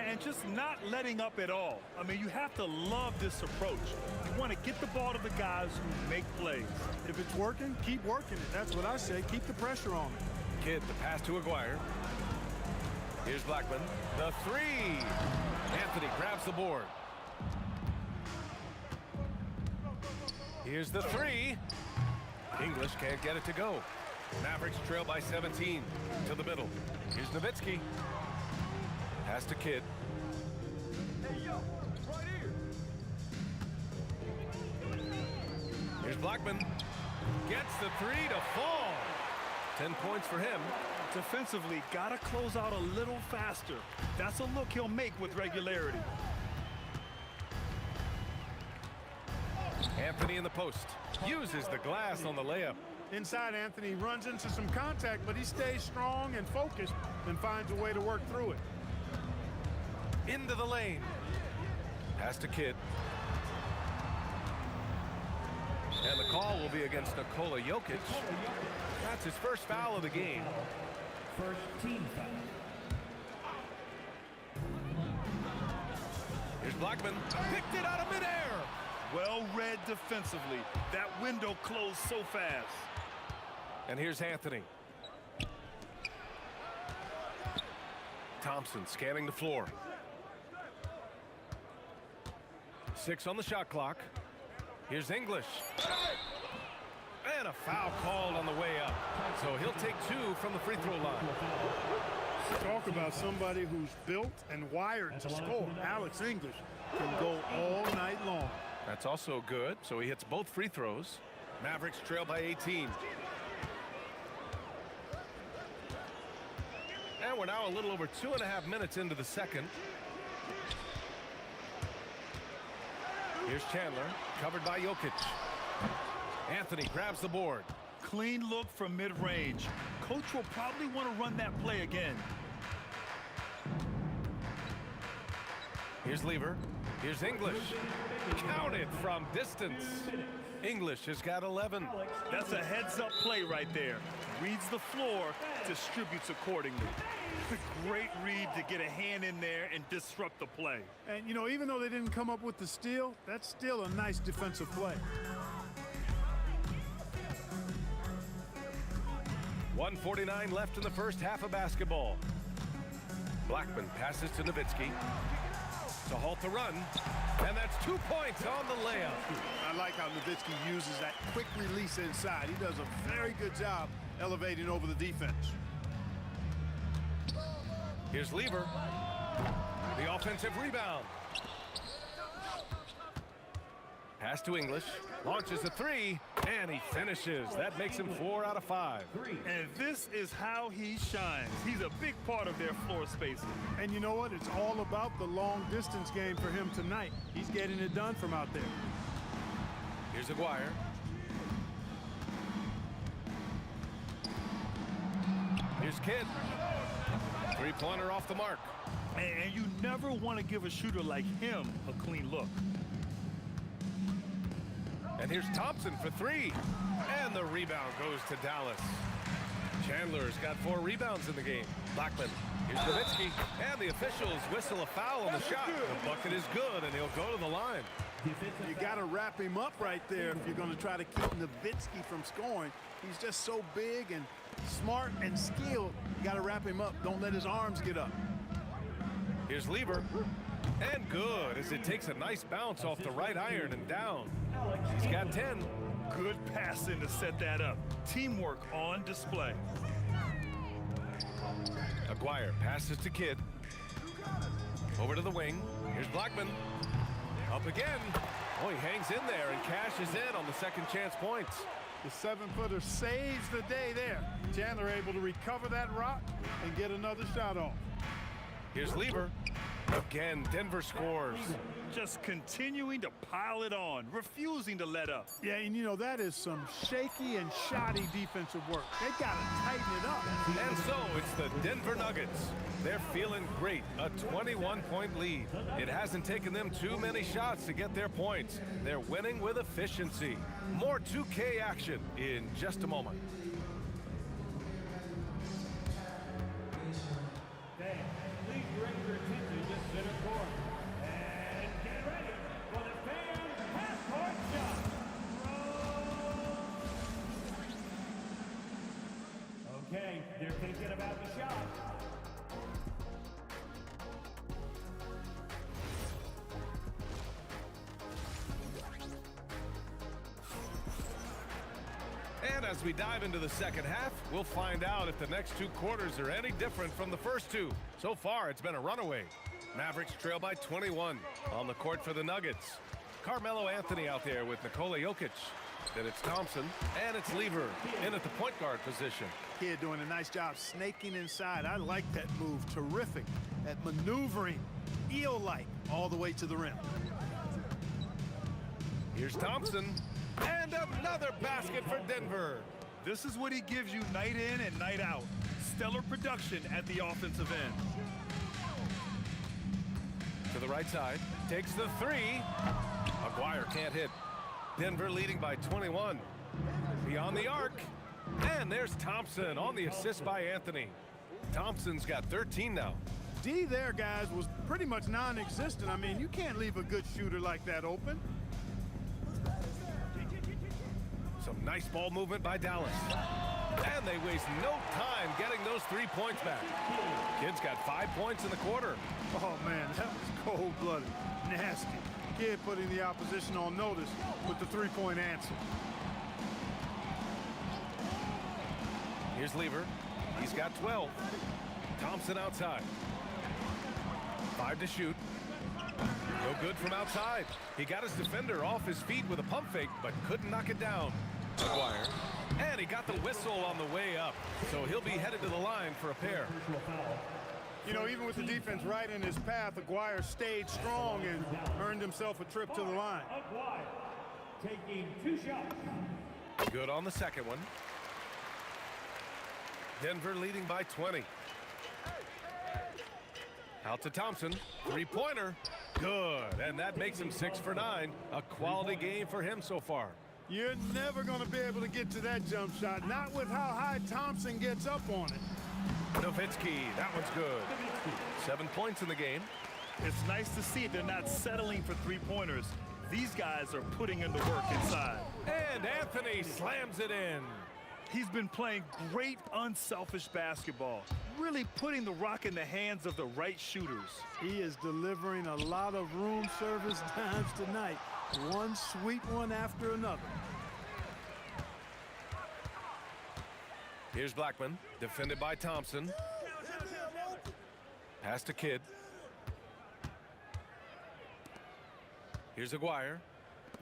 And just not letting up at all. I mean, you have to love this approach. You want to get the ball to the guys who make plays. If it's working, keep working it. That's what I say. Keep the pressure on it. Kidd, the pass to Aguirre. Here's Blackman. The 3. Anthony grabs the board. Here's the 3. English can't get it to go. Mavericks trail by 17 to the middle. Here's Nowitzki. Pass to Kidd. Hey, yo, right here. Here's Blackman. Gets the three to fall. 10 points for him. Defensively, got to close out a little faster. That's a look he'll make with regularity. Anthony in the post. Uses the glass on the layup. Inside, Anthony runs into some contact, but he stays strong and focused and finds a way to work through it. Into the lane. Pass to Kidd. And the call will be against Nikola Jokic. That's his first foul of the game. First team foul. Here's Blackman. Picked it out of midair. Well read defensively. That window closed so fast. And here's Anthony. Thompson scanning the floor. 6 on the shot clock. Here's English. And a foul called on the way up. So he'll take 2 from the free throw line. Talk about somebody who's built and wired to score. Alex English can go all night long. That's also good. So he hits both free throws. Mavericks trail by 18. And we're now a little over 2.5 minutes into the second. Here's Chandler, covered by Jokic. Anthony grabs the board. Clean look from mid-range. Coach will probably want to run that play again. Here's Lever. Here's English. Counted from distance. English has got 11. That's a heads-up play right there. Reads the floor, distributes accordingly. Great read to get a hand in there and disrupt the play. And, you know, even though they didn't come up with the steal, that's still a nice defensive play. 1:49 left in the first half of basketball. Blackman passes to Nowitzki to halt the run. And that's 2 points on the layup. I like how Nowitzki uses that quick release inside. He does a very good job elevating over the defense. Here's Lever. The offensive rebound. Pass to English. Launches a 3. And he finishes. That makes him 4 out of 5. And this is how he shines. He's a big part of their floor spacing. And you know what? It's all about the long distance game for him tonight. He's getting it done from out there. Here's Aguirre. Here's Kidd. Three-pointer off the mark. And you never want to give a shooter like him a clean look. And here's Thompson for 3. And the rebound goes to Dallas. Chandler's got 4 rebounds in the game. Blackman. Here's Nowitzki. And the officials whistle a foul on the shot. The bucket is good, and he'll go to the line. You got to wrap him up right there if you're going to try to keep Nowitzki from scoring. He's just so big and smart and skilled. You got to wrap him up. Don't let his arms get up. Here's Lever. And good, as it takes a nice bounce off the right iron and down. He's got 10. Good passing to set that up. Teamwork on display. Aguirre passes to Kidd. Over to the wing. Here's Blackman. Up again. Oh, he hangs in there and cashes in on the second chance points. The 7-footer saves the day there. Chandler able to recover that rock and get another shot off. Here's Lever. Again, Denver scores. Just continuing to pile it on, refusing to let up. Yeah, and you know, that is some shaky and shoddy defensive work. They got to tighten it up. And so it's the Denver Nuggets. They're feeling great, a 21-point lead. It hasn't taken them too many shots to get their points. They're winning with efficiency. More 2K action in just a moment. Please direct your attention to center court. And get ready for the fan half-court shot. Okay, they're thinking about the shot. And as we dive into the second half, we'll find out if the next 2 quarters are any different from the first 2. So far, it's been a runaway. Mavericks trail by 21 on the court for the Nuggets. Carmelo Anthony out there with Nikola Jokic. Then it's Thompson, and it's Lever in at the point guard position. Kid doing a nice job snaking inside. I like that move. Terrific at maneuvering, eel-like, all the way to the rim. Here's Thompson, and another basket for Denver. This is what he gives you night in and night out. Stellar production at the offensive end. To the right side, takes the three. Aguirre can't hit. Denver leading by 21. Beyond the arc, and there's Thompson on the assist by Anthony. Thompson's got 13 now. D there, guys, was pretty much non-existent. I mean, you can't leave a good shooter like that open. Some nice ball movement by Dallas. And they waste no time getting those 3 points back. Kid's got 5 points in the quarter. Oh, man, that was cold-blooded. Nasty. Kid putting the opposition on notice with the three-point answer. Here's Lever. He's got 12. Thompson outside. 5 to shoot. No good from outside. He got his defender off his feet with a pump fake, but couldn't knock it down. Aguirre. And he got the whistle on the way up. So he'll be headed to the line for a pair. You know, even with the defense right in his path, Aguirre stayed strong and earned himself a trip to the line. Aguirre taking 2 shots. Good on the second one. Denver leading by 20. Out to Thompson. Three-pointer. Good. And that makes him 6 for 9. A quality game for him so far. You're never going to be able to get to that jump shot, not with how high Thompson gets up on it. Nowitzki, that one's good. 7 points in the game. It's nice to see they're not settling for three-pointers. These guys are putting in the work inside. And Anthony slams it in. He's been playing great unselfish basketball, really putting the rock in the hands of the right shooters. He is delivering a lot of room service times tonight. One sweet one after another. Here's Blackman, defended by Thompson. Pass to Kidd. Here's Aguirre.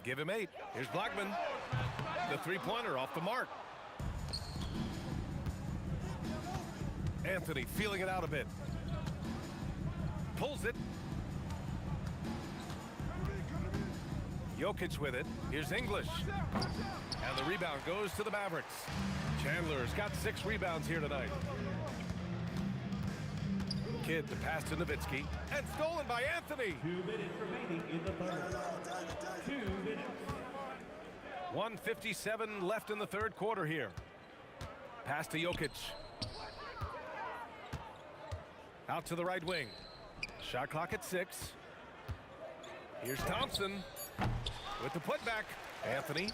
Give him 8. Here's Blackman. The three-pointer off the mark. Anthony feeling it out a bit. Pulls it. Jokic with it. Here's English. And the rebound goes to the Mavericks. Chandler's got 6 rebounds here tonight. Kidd to pass to Nowitzki. And stolen by Anthony. 2 minutes remaining in the third. 2 minutes. 1:57 left in the third quarter here. Pass to Jokic. Out to the right wing. Shot clock at 6. Here's Thompson with the putback. Anthony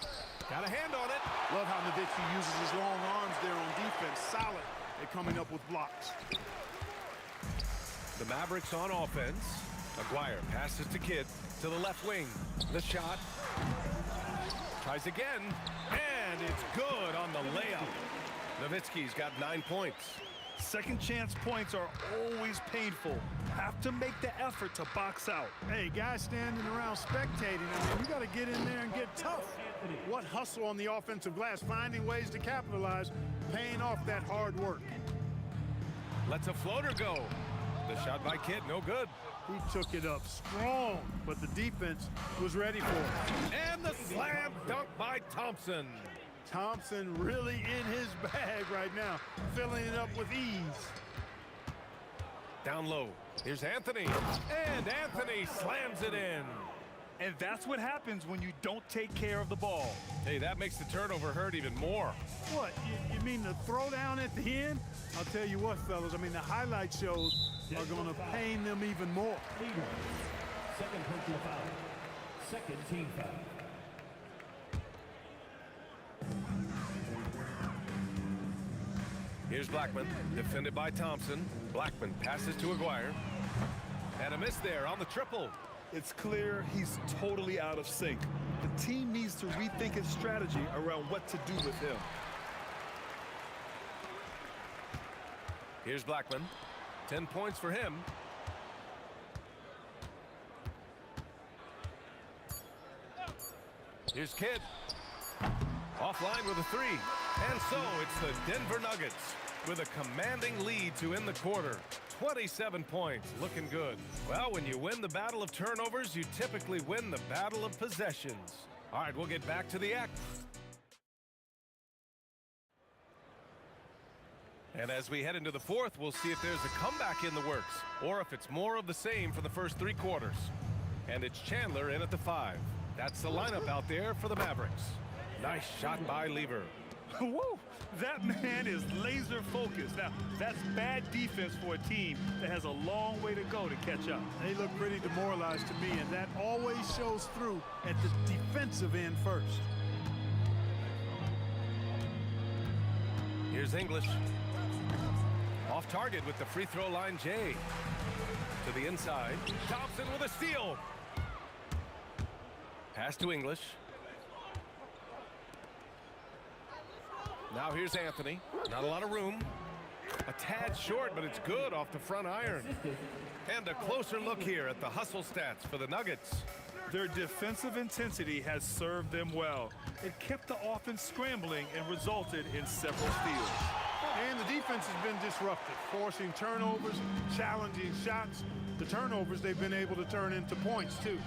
got a hand on it. Love how Nowitzki uses his long arms there on defense. Solid at coming up with blocks. The Mavericks on offense. Aguirre passes to Kidd to the left wing. The shot. Tries again. And it's good on the layup. Nowitzki's got 9 points. Second chance points are always painful. Have to make the effort to box out. Hey, guys standing around spectating, I mean, you got to get in there and get tough. What hustle on the offensive glass, finding ways to capitalize, paying off that hard work. Lets a floater go. The shot by Kidd, no good. He took it up strong, but the defense was ready for it. And the slam dunk by Thompson. Thompson really in his bag right now, filling it up with ease. Down low. Here's Anthony. And Anthony slams it in. And that's what happens when you don't take care of the ball. Hey, that makes the turnover hurt even more. What, you mean the throwdown at the end? I'll tell you what, fellas, I mean, the highlight shows are going to pain them even more. Second personal foul. Second team foul. Here's Blackman, defended by Thompson. Blackman passes to Aguirre. And a miss there on the triple. It's clear he's totally out of sync. The team needs to rethink its strategy around what to do with him. Here's Blackman. 10 points for him. Here's Kidd. Offline with a three. And so it's the Denver Nuggets with a commanding lead to end the quarter. 27 points, looking good. Well, when you win the battle of turnovers, you typically win the battle of possessions. All right, we'll get back to the act. And as we head into the fourth, we'll see if there's a comeback in the works or if it's more of the same for the first three quarters. And it's Chandler in at the 5. That's the lineup out there for the Mavericks. Nice shot by Lever. Woo! That man is laser focused. Now, that's bad defense for a team that has a long way to go to catch up. They look pretty demoralized to me, and that always shows through at the defensive end first. Here's English. Off target with the free throw line, Jay. To the inside. Thompson with a steal. Pass to English. Now here's Anthony. Not a lot of room. A tad short, but it's good off the front iron. And a closer look here at the hustle stats for the Nuggets. Their defensive intensity has served them well. It kept the offense scrambling and resulted in several steals. And the defense has been disruptive, forcing turnovers, challenging shots. The turnovers they've been able to turn into points, too.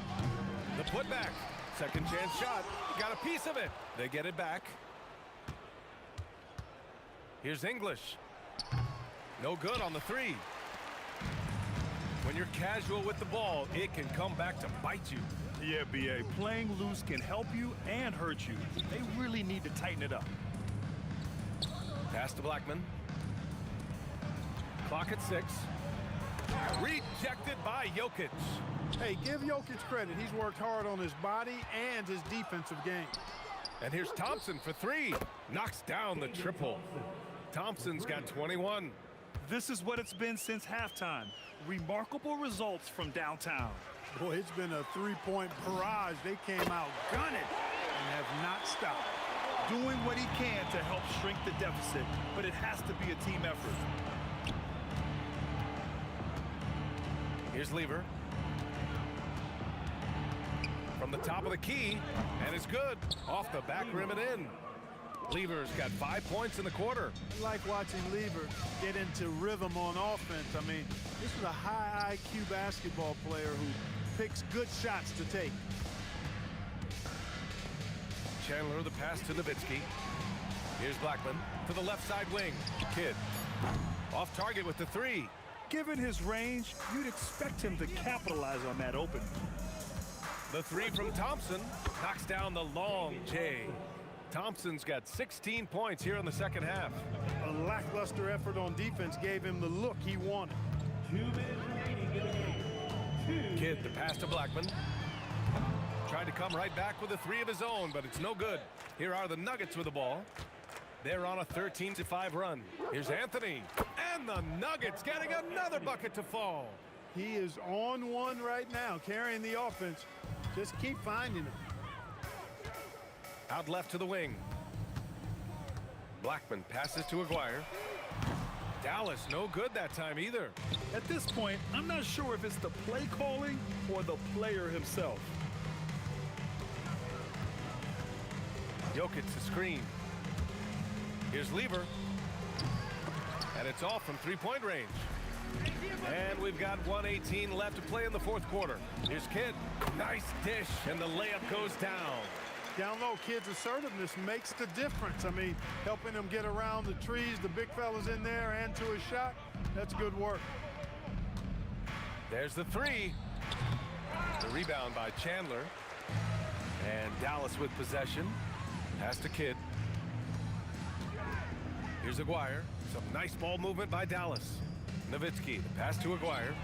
The putback. Second chance shot. Got a piece of it. They get it back. Here's English. No good on the three. When you're casual with the ball, it can come back to bite you. Yeah, B.A. Playing loose can help you and hurt you. They really need to tighten it up. Pass to Blackman. Clock at 6. Rejected by Jokic. Hey, give Jokic credit. He's worked hard on his body and his defensive game. And here's Thompson for 3. Knocks down the triple. Thompson's got 21. This is what it's been since halftime. Remarkable results from downtown. Boy, it's been a three-point barrage. They came out gunning and have not stopped. Doing what he can to help shrink the deficit, but it has to be a team effort. Here's Lever. From the top of the key, and it's good. Off the back rim and in. Lever's got 5 points in the quarter. I like watching Lever get into rhythm on offense. I mean, this is a high IQ basketball player who picks good shots to take. Chandler the pass to Nowitzki. Here's Blackman to the left side wing. Kidd off target with the 3. Given his range, you'd expect him to capitalize on that open. The 3 from Thompson knocks down the long J. Thompson's got 16 points here in the second half. A lackluster effort on defense gave him the look he wanted. 2 minutes remaining in the game. Kidd the pass to Blackman. Tried to come right back with a 3 of his own, but it's no good. Here are the Nuggets with the ball. They're on a 13-5 run. Here's Anthony. And the Nuggets getting another bucket to fall. He is on one right now, carrying the offense. Just keep finding him. Out left to the wing. Blackman passes to Aguirre. Dallas no good that time either. At this point, I'm not sure if it's the play calling or the player himself. Jokic the screen. Here's Lever. And it's off from three-point range. And we've got 1:18 left to play in the fourth quarter. Here's Kidd. Nice dish, and the layup goes down. Down low, Kidd's assertiveness makes the difference. I mean, helping him get around the trees, the big fellas in there, and to his shot, that's good work. There's the 3. The rebound by Chandler. And Dallas with possession. Pass to Kidd. Here's Aguirre. Some nice ball movement by Dallas. Nowitzki, the pass to Aguirre.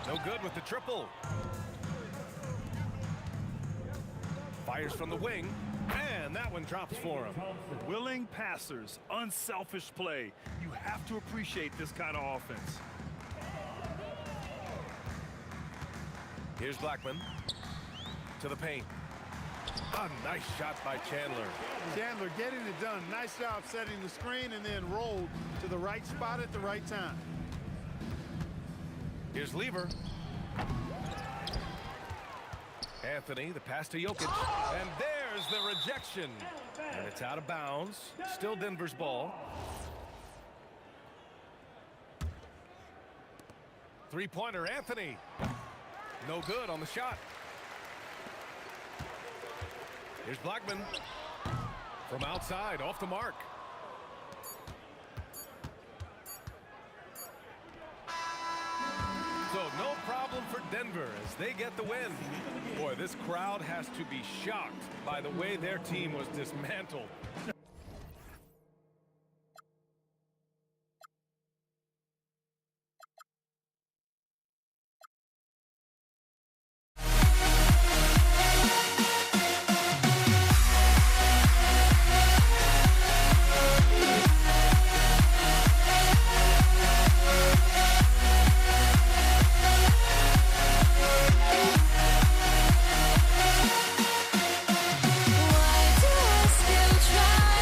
No good with the triple. Fires from the wing, and that one drops for him. Willing passers, unselfish play. You have to appreciate this kind of offense. Here's Blackman to the paint. A nice shot by Chandler. Chandler getting it done. Nice job setting the screen and then rolled to the right spot at the right time. Here's Lever. Anthony, the pass to Jokic. And there's the rejection. And it's out of bounds. Still Denver's ball. Three-pointer, Anthony. No good on the shot. Here's Blackman. From outside, off the mark. So no problem for Denver as they get the win. Boy, this crowd has to be shocked by the way their team was dismantled. Why do I still try?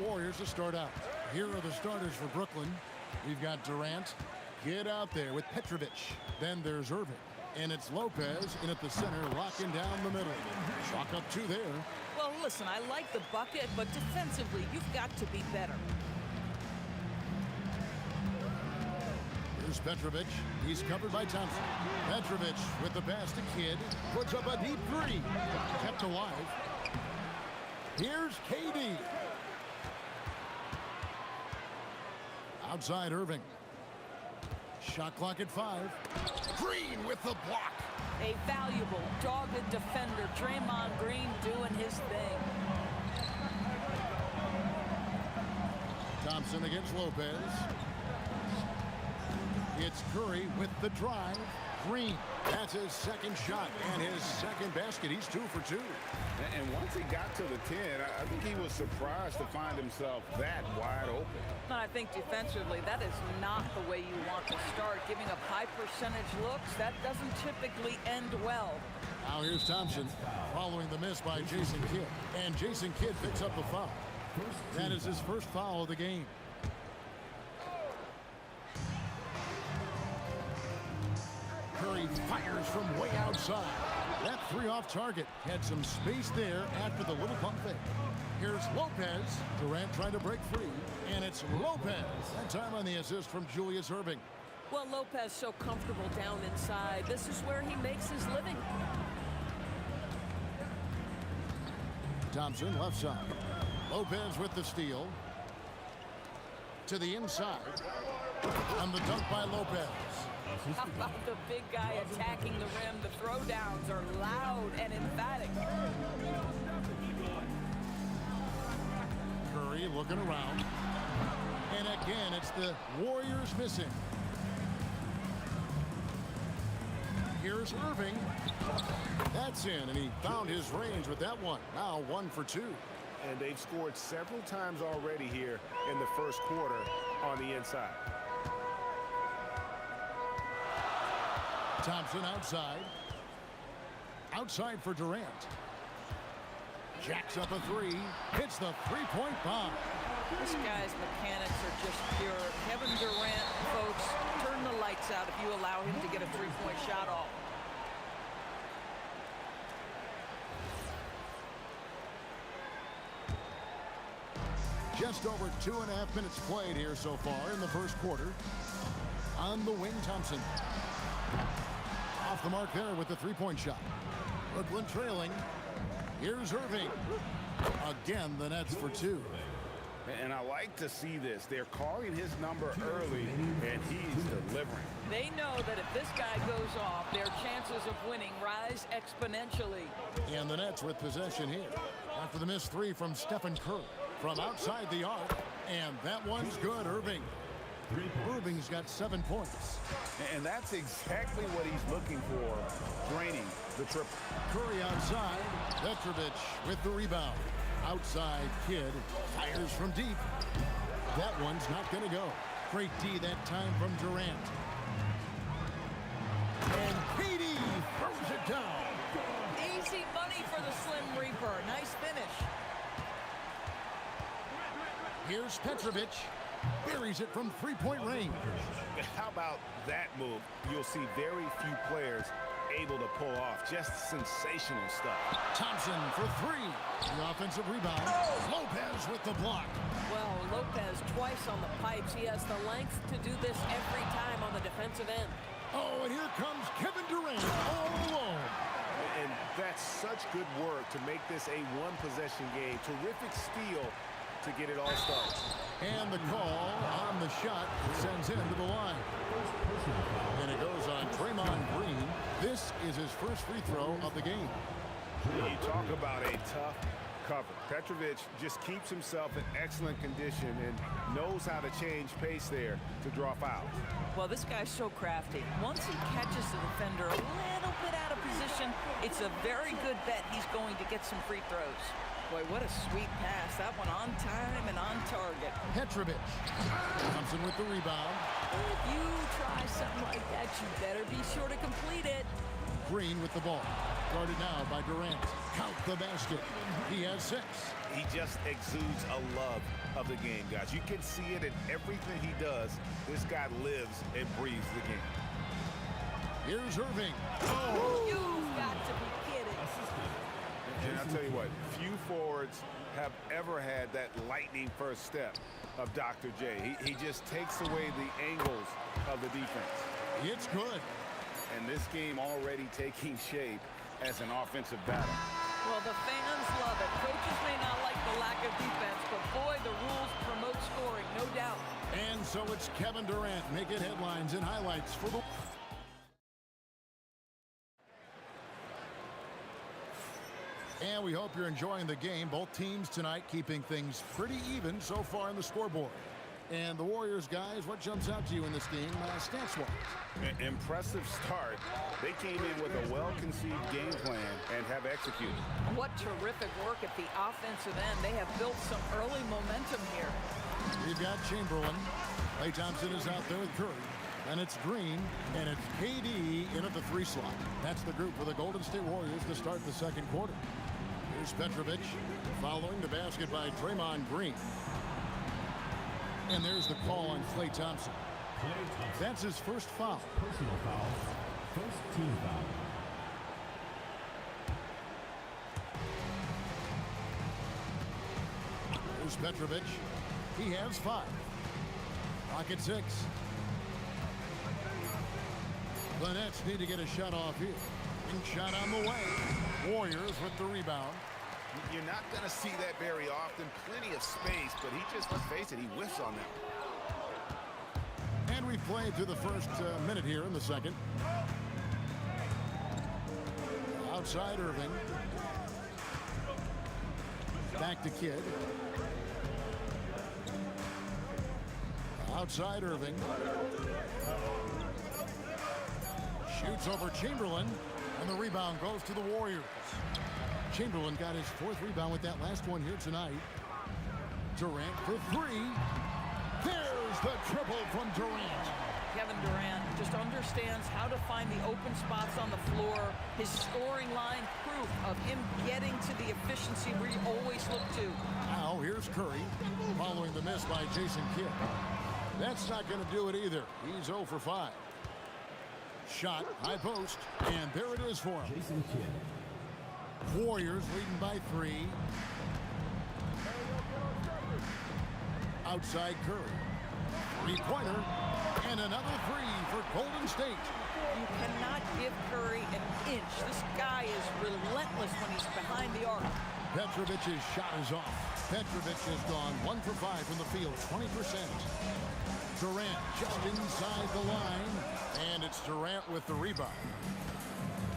Warriors to start out. Here are the starters for Brooklyn. We've got Durant. Get out there with Petrovic. Then there's Irving. And it's Lopez in at the center, locking down the middle. Chalk up 2 there. Well, listen, I like the bucket, but defensively, you've got to be better. Here's Petrovic. He's covered by Thompson. Petrovic with the pass to Kidd. Puts up a deep 3. Kept alive. Here's KD. Outside Irving. Shot clock at 5. Green with the block. A valuable, dogged defender, Draymond Green doing his thing. Thompson against Lopez. It's Curry with the drive. Green. That's his second shot and his second basket. He's 2 for 2. And once he got to the 10, I think he was surprised to find himself that wide open. And I think defensively, that is not the way you want to start. Giving up high percentage looks, that doesn't typically end well. Now here's Thompson following the miss by Jason Kidd. And Jason Kidd picks up the foul. That is his first foul of the game. Curry fires from way outside. That 3 off target. Had some space there after the little pump fake. Here's Lopez. Durant trying to break free. And it's Lopez. That time on the assist from Julius Irving. Well, Lopez so comfortable down inside. This is where he makes his living. Thompson left side. Lopez with the steal. To the inside. And the dunk by Lopez. How about the big guy attacking the rim? The throwdowns are loud and emphatic. Curry looking around. And again, it's the Warriors missing. Here's Irving. That's in, and he found his range with that one. Now 1 for 2. And they've scored several times already here in the first quarter on the inside. Thompson outside. Outside for Durant. Jacks up a 3. Hits the 3-point bomb. This guy's mechanics are just pure. Kevin Durant, folks, turn the lights out if you allow him to get a 3-point shot off. Just over 2.5 minutes played here so far in the first quarter. On the wing, Thompson. Off the mark there with the 3-point shot. Brooklyn trailing. Here's Irving. Again, the Nets for 2. And I like to see this. They're calling his number early, and he's delivering. They know that if this guy goes off, their chances of winning rise exponentially. And the Nets with possession here. After the missed 3 from Stephen Curry. From outside the arc. And that one's good, Irving. Irving's got 7 points. And that's exactly what he's looking for, draining the triple. Curry outside. Petrovic with the rebound. Outside Kidd fires from deep. That one's not going to go. Great D that time from Durant. And KD throws it down. Easy money for the Slim Reaper. Nice finish. Here's Petrovic. Buries it from 3-point range. How about that move? You'll see very few players able to pull off. Just sensational stuff. Thompson for 3. The offensive rebound. Lopez with the block. Well, Lopez twice on the pipes. He has the length to do this every time on the defensive end. Oh, and here comes Kevin Durant all alone. And that's such good work to make this a one-possession game. Terrific steal to get it all started. And the call on the shot sends him to the line. And it goes on Draymond Green. This is his first free throw of the game. You talk about a tough cover. Petrovic just keeps himself in excellent condition and knows how to change pace there to draw fouls. Well, this guy's so crafty. Once he catches the defender a little bit out of position, it's a very good bet he's going to get some free throws. Boy, what a sweet pass. That one on time and on target. Petrovic. Thompson with the rebound. If you try something like that, you better be sure to complete it. Green with the ball. Guarded now by Durant. Count the basket. He has 6. He just exudes a love of the game, guys. You can see it in everything he does. This guy lives and breathes the game. Here's Irving. You've got to be kidding. And I'll tell you what, few forwards have ever had that lightning first step of Dr. J. He just takes away the angles of the defense. It's good. And this game already taking shape as an offensive battle. Well, the fans love it. Coaches may not like the lack of defense, but boy, the rules promote scoring, no doubt. And so it's Kevin Durant making headlines and highlights for the... And we hope you're enjoying the game. Both teams tonight keeping things pretty even so far on the scoreboard. And the Warriors, guys, what jumps out to you in this game stats-wise? Impressive start. They came in with a well-conceived game plan and have executed. What terrific work at the offensive end. They have built some early momentum here. We've got Chamberlain. Klay Thompson is out there with Curry. And it's Green, and it's KD in at the 3 slot. That's the group for the Golden State Warriors to start the second quarter. Here's Petrovic following the basket by Draymond Green. And there's the call on Klay Thompson. That's his first foul. Personal foul. First team foul. Here's Petrovic. He has 5. Rocket 6. The Nets need to get a shot off here. And shot on the way. Warriors with the rebound. You're not going to see that very often. Plenty of space, but he just, let's face it, he whiffs on that. And we've played through the first minute here in the second. Outside Irving. Back to Kidd. Outside Irving. Shoots over Chamberlain. And the rebound goes to the Warriors. Chamberlain got his 4th rebound with that last one here tonight. Durant for 3. There's the triple from Durant. Kevin Durant just understands how to find the open spots on the floor. His scoring line proof of him getting to the efficiency we always look to. Now here's Curry following the miss by Jason Kidd. That's not going to do it either. He's 0 for 5. Shot, high post, and there it is for him. Jason Kidd. Warriors leading by 3. Outside Curry. 3-pointer, and another 3 for Golden State. You cannot give Curry an inch. This guy is relentless when he's behind the arc. Petrovic's shot is off. Petrovic has gone 1 for 5 from the field, 20%. Durant just inside the line, and it's Durant with the rebound.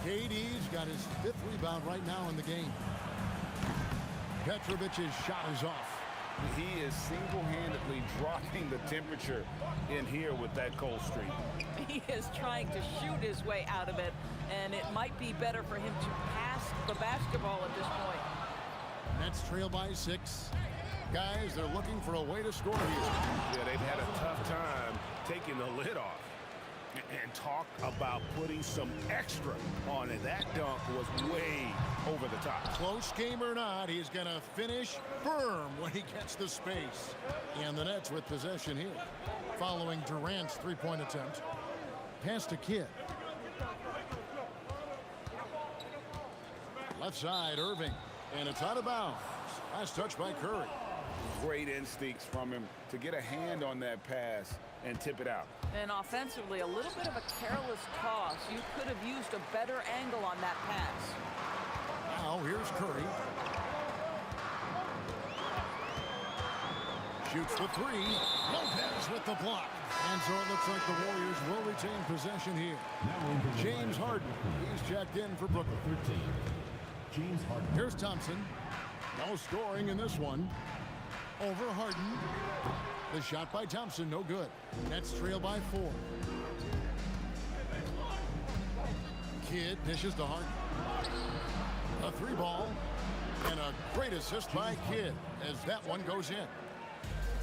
KD's got his 5th rebound right now in the game. Petrovic's shot is off. He is single-handedly dropping the temperature in here with that cold streak. He is trying to shoot his way out of it, and it might be better for him to pass the basketball at this point. Nets trail by 6. Guys, they're looking for a way to score here. Yeah, they've had a tough time taking the lid off. And talk about putting some extra on it. That dunk was way over the top. Close game or not, he's going to finish firm when he gets the space. And the Nets with possession here. Following Durant's 3-point attempt. Pass to Kidd. Left side, Irving. And it's out of bounds. Last touch by Curry. Great instincts from him to get a hand on that pass and tip it out. And offensively, a little bit of a careless toss. You could have used a better angle on that pass. Now here's Curry. Shoots the 3. Lopez with the block. And so it looks like the Warriors will retain possession here. James Harden. He's checked in for Brooklyn. 13. James Harden. Here's Thompson. No scoring in this one. Over Harden. The shot by Thompson, no good. Nets trail by 4. Kidd dishes to Harden. A 3 ball. And a great assist by Kidd as that one goes in.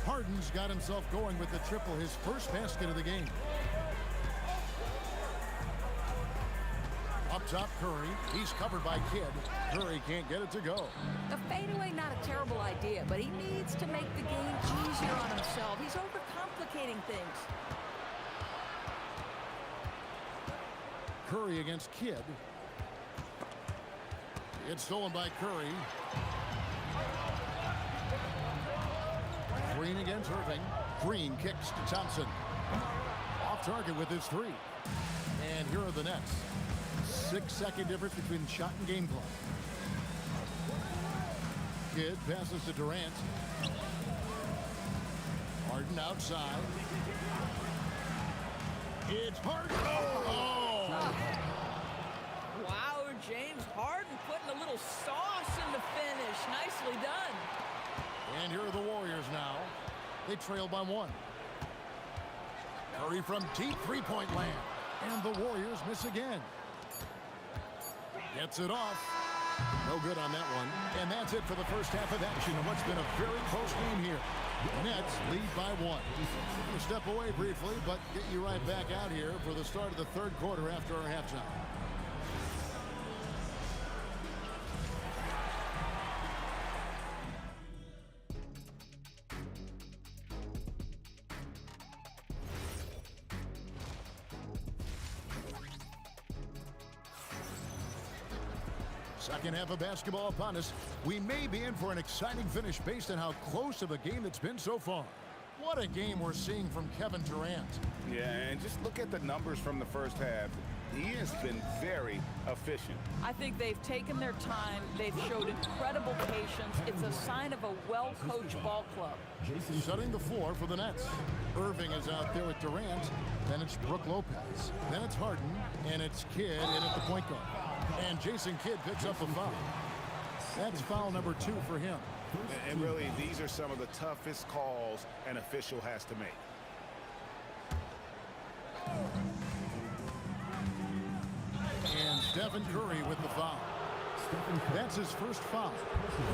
Harden's got himself going with the triple, his first basket of the game. Up Up top, Curry. He's covered by Kidd. Curry can't get it to go. The fadeaway, not a terrible idea, but he needs to make the game easier on himself. He's overcomplicating things. Curry against Kidd. It's stolen by Curry. Green against Irving. Green kicks to Thompson. Off target with his three. And here are the Nets. 6-second difference between shot and game clock. Kidd passes to Durant. Harden outside. It's Harden. Oh! Wow, James Harden putting a little sauce in the finish. Nicely done. And here are the Warriors now. They trail by one. Curry from deep three-point land. And the Warriors miss again. Gets it off. No good on that one. And that's it for the first half of action in what's been a very close game here. Nets lead by one. We'll step away briefly, but get you right back out here for the start of the third quarter after our halftime. Second half of basketball upon us. We may be in for an exciting finish based on how close of a game it's been so far. What a game we're seeing from Kevin Durant. Yeah, and just look at the numbers from the first half. He has been very efficient. I think they've taken their time. They've showed incredible patience. It's a sign of a well-coached ball club. Shutting the floor for the Nets. Irving is out there with Durant. Then it's Brook Lopez. Then it's Harden. And it's Kidd in at the point guard. And Jason Kidd picks up a foul. That's foul number 2 for him. And really, these are some of the toughest calls an official has to make. And Stephen Curry with the foul. That's his first foul.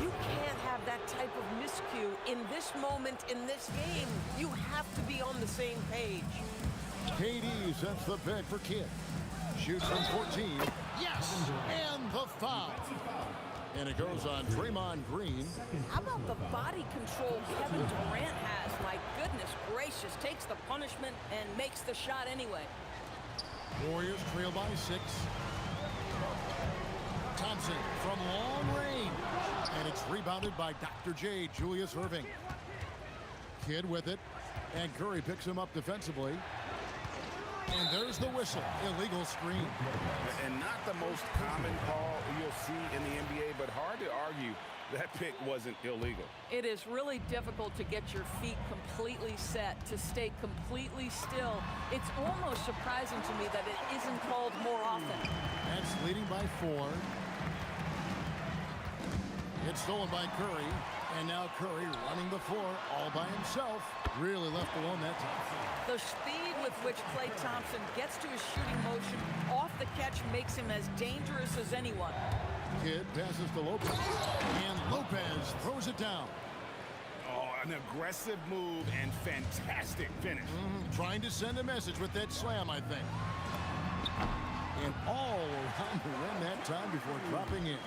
You can't have that type of miscue in this moment in this game. You have to be on the same page. KD sets the pick for Kidd. Shoots from 14. Yes! And the foul. And it goes on Draymond Green. How about the body control Kevin Durant has? My goodness gracious. Takes the punishment and makes the shot anyway. Warriors trail by 6. Thompson from long range. And it's rebounded by Dr. J, Julius Irving. Kidd with it. And Curry picks him up defensively. And there's the whistle. Illegal screen. And not the most common call you'll see in the NBA, but hard to argue that pick wasn't illegal. It is really difficult to get your feet completely set, to stay completely still. It's almost surprising to me that it isn't called more often. That's leading by 4. It's stolen by Curry. And now Curry running the floor all by himself. Really left alone that time. The speed with which Klay Thompson gets to his shooting motion off the catch makes him as dangerous as anyone. Kidd passes to Lopez. And Lopez throws it down. Oh, an aggressive move and fantastic finish. Trying to send a message with that slam, I think. And all around the rim that time before dropping in.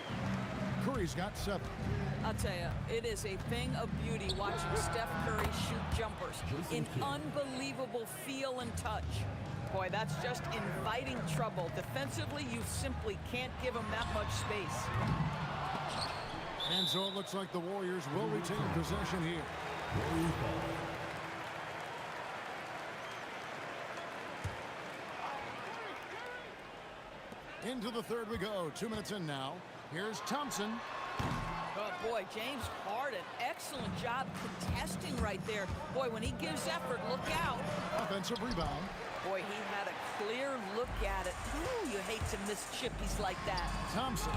Curry's got 7. I'll tell you, it is a thing of beauty watching Steph Curry shoot jumpers in unbelievable feel and touch. Boy, that's just inviting trouble. Defensively, you simply can't give him that much space. And so it looks like the Warriors will retain possession here. Into the third we go. 2 minutes in now. Here's Thompson. Oh, boy, James Harden, excellent job contesting right there. Boy, when he gives effort, look out. Offensive rebound. Boy, he had a clear look at it. Ooh, you hate to miss chippies like that. Thompson,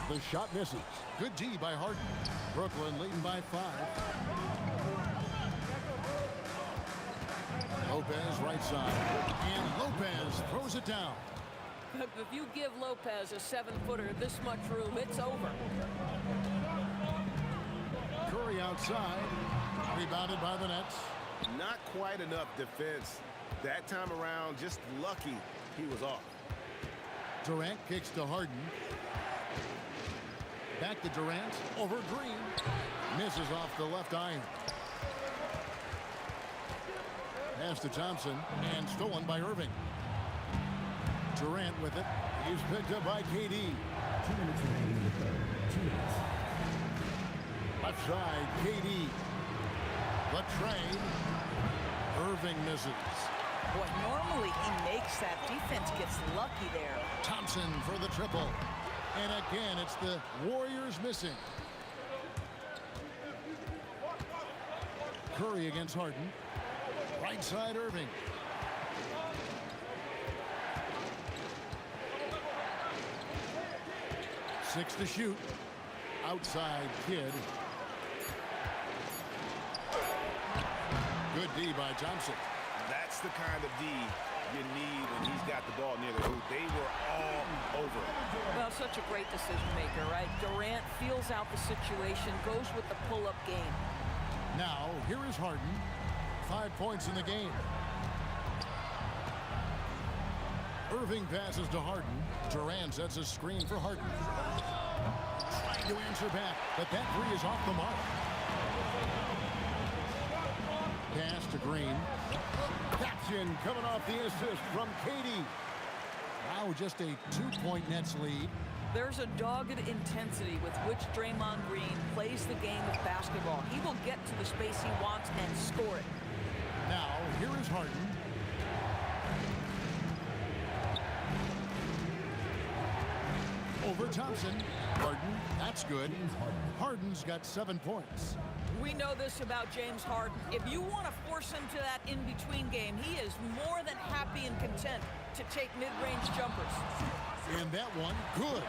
the shot misses. Good D by Harden. Brooklyn leading by 5. Lopez right side. And Lopez throws it down. If you give Lopez a 7-footer this much room, it's over. Curry outside. Rebounded by the Nets. Not quite enough defense. That time around, just lucky he was off. Durant kicks to Harden. Back to Durant. Over Green. Misses off the left iron. Pass to Thompson. And stolen by Irving. Durant with it. He's picked up by KD. 2 minutes remaining in the third. 2 minutes. Left side, KD. The trade. Irving misses. Boy, normally he makes that. Defense gets lucky there. Thompson for the triple. And again, it's the Warriors missing. Curry against Harden. Right side, Irving. Six to shoot. Outside, Kidd. Good D by Thompson. That's the kind of D you need when he's got the ball near the hoop. They were all over it. Well, such a great decision maker, right? Durant feels out the situation, goes with the pull-up game. Now, here is Harden. 5 points in the game. Irving passes to Harden. Durant sets a screen for Harden. Trying to answer back, but that three is off the mark. Pass to Green. Caption coming off the assist from KD. Now just a 2-point Nets lead. There's a dogged intensity with which Draymond Green plays the game of basketball. He will get to the space he wants and score it. Now, here is Harden. Over Thompson. Harden, that's good. Harden's got 7 points. We know this about James Harden. If you want to force him to that in-between game, he is more than happy and content to take mid-range jumpers. And that one, good.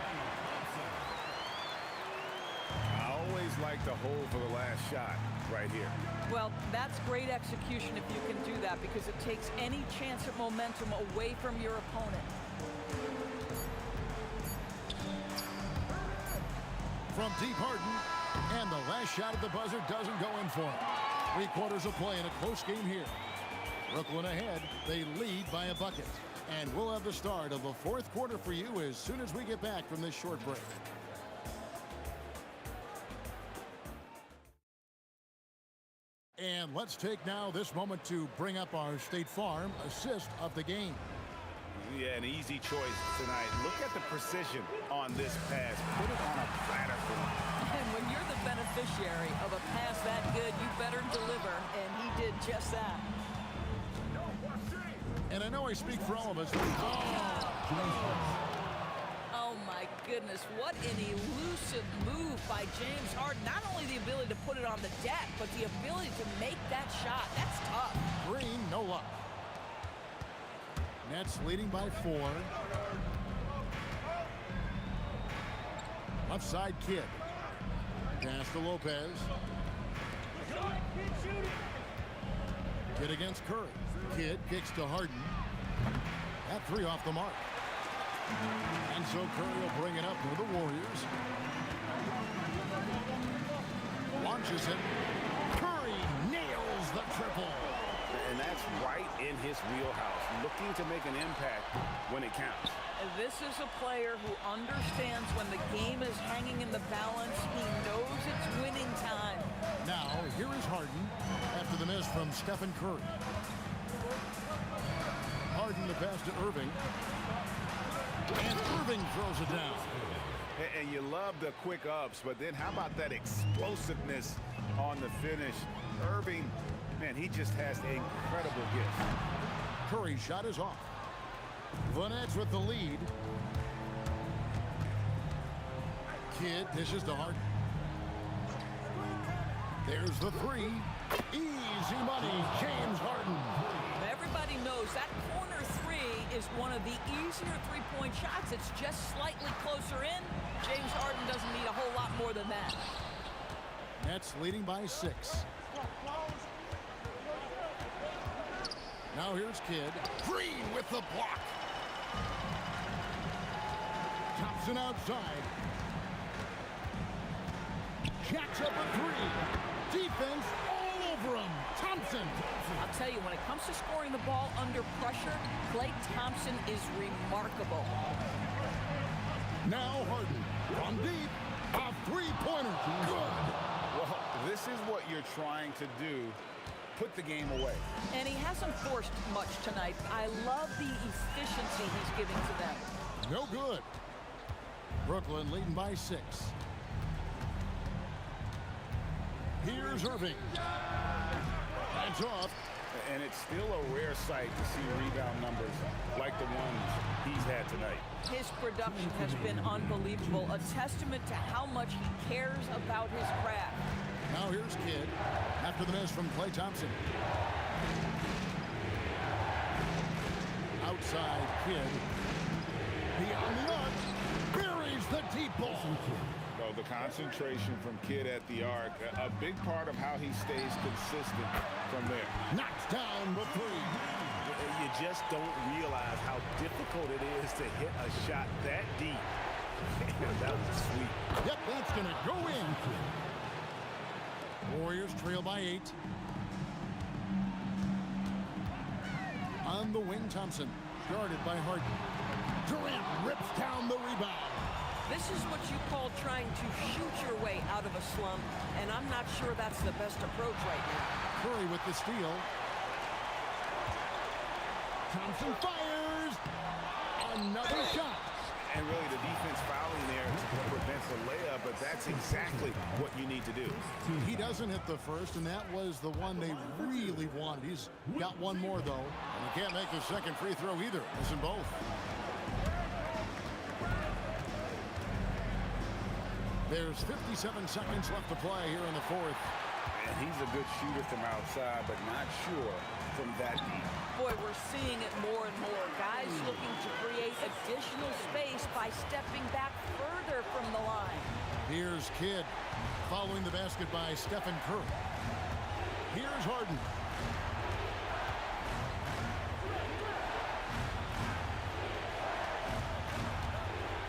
I always like to hold for the last shot right here. Well, that's great execution if you can do that, because it takes any chance at momentum away from your opponent. From deep, Harden, and the last shot at the buzzer doesn't go in for him. 3 quarters of play in a close game here. Brooklyn ahead. They lead by a bucket. And we'll have the start of the 4th quarter for you as soon as we get back from this short break. And let's take now this moment to bring up our State Farm assist of the game. Yeah, an easy choice tonight. Look at the precision on this pass. Put it on a platter for him. And when you're the beneficiary of a pass that good, you better deliver, and he did just that. And I know I speak for all of us. Oh my goodness, what an elusive move by James Harden. Not only the ability to put it on the deck, but the ability to make that shot. That's tough. Green, no luck. Nets leading by 4. Left side, Kidd. Pass to Lopez. Kidd against Curry. Kidd kicks to Harden. That 3 off the mark. And so Curry will bring it up for the Warriors. Launches it. Curry nails the triple. And that's right in his wheelhouse, looking to make an impact when it counts. This is a player who understands when the game is hanging in the balance. He knows it's winning time. Now, here is Harden after the miss from Stephen Curry. Harden the pass to Irving. And Irving throws it down. And you love the quick ups, but then how about that explosiveness on the finish? Irving, man, he just has an incredible gift. Curry's shot is off. The Nets with the lead. Kidd dishes to Harden. There's the 3. Easy money, James Harden. Everybody knows that corner 3 is one of the easier three-point shots. It's just slightly closer in. James Harden doesn't need a whole lot more than that. Nets leading by 6. Now here's Kidd. Green with the block. Thompson outside. Jacks up a 3. Defense all Ingram, Thompson. I'll tell you, when it comes to scoring the ball under pressure, Klay Thompson is remarkable. Now Harden from deep. A three-pointer. Good. Well, this is what you're trying to do. Put the game away. And he hasn't forced much tonight. I love the efficiency he's giving to them. No good. Brooklyn leading by 6. Here's Irving. That's off. And it's still a rare sight to see rebound numbers like the ones he's had tonight. His production has been unbelievable, a testament to how much he cares about his craft. Now here's Kidd after the miss from Klay Thompson. Outside Kidd. Beyond the arc. Buries the deep ball. So the concentration from Kidd at the arc, a big part of how he stays consistent from there. Knocks down the three. You just don't realize how difficult it is to hit a shot that deep. That was sweet. Yep, that's going to go in. Warriors trail by 8. On the wing, Thompson. Guarded by Harden. Durant rips down the rebound. This is what you call trying to shoot your way out of a slump, and I'm not sure that's the best approach right now. Curry with the steal. Thompson fires. Another shot. And really the defense fouling there prevents a layup, but that's exactly what you need to do. He doesn't hit the first, and that was the one they really wanted. He's got one more, though. And he can't make the second free throw either. Missing both. There's 57 seconds left to play here in the fourth. And he's a good shooter from outside, but not sure from that deep. Boy, we're seeing it more and more. Guys looking to create additional space by stepping back further from the line. Here's Kidd following the basket by Stephen Curry. Here's Harden.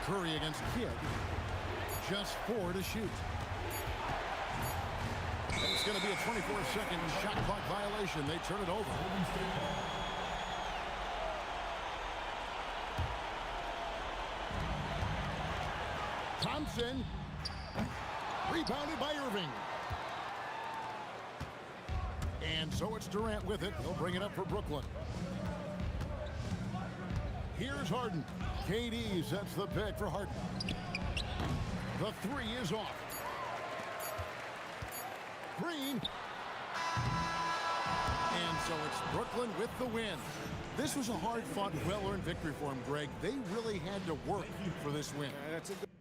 Curry against Kidd. Just 4 to shoot. It's going to be a 24-second shot clock violation. They turn it over. Thompson. Rebounded by Irving. And so it's Durant with it. He'll bring it up for Brooklyn. Here's Harden. KD sets the pick for Harden. The three is off. Green. And so it's Brooklyn with the win. This was a hard-fought, well-earned victory for him, Greg. They really had to work for this win. That's a good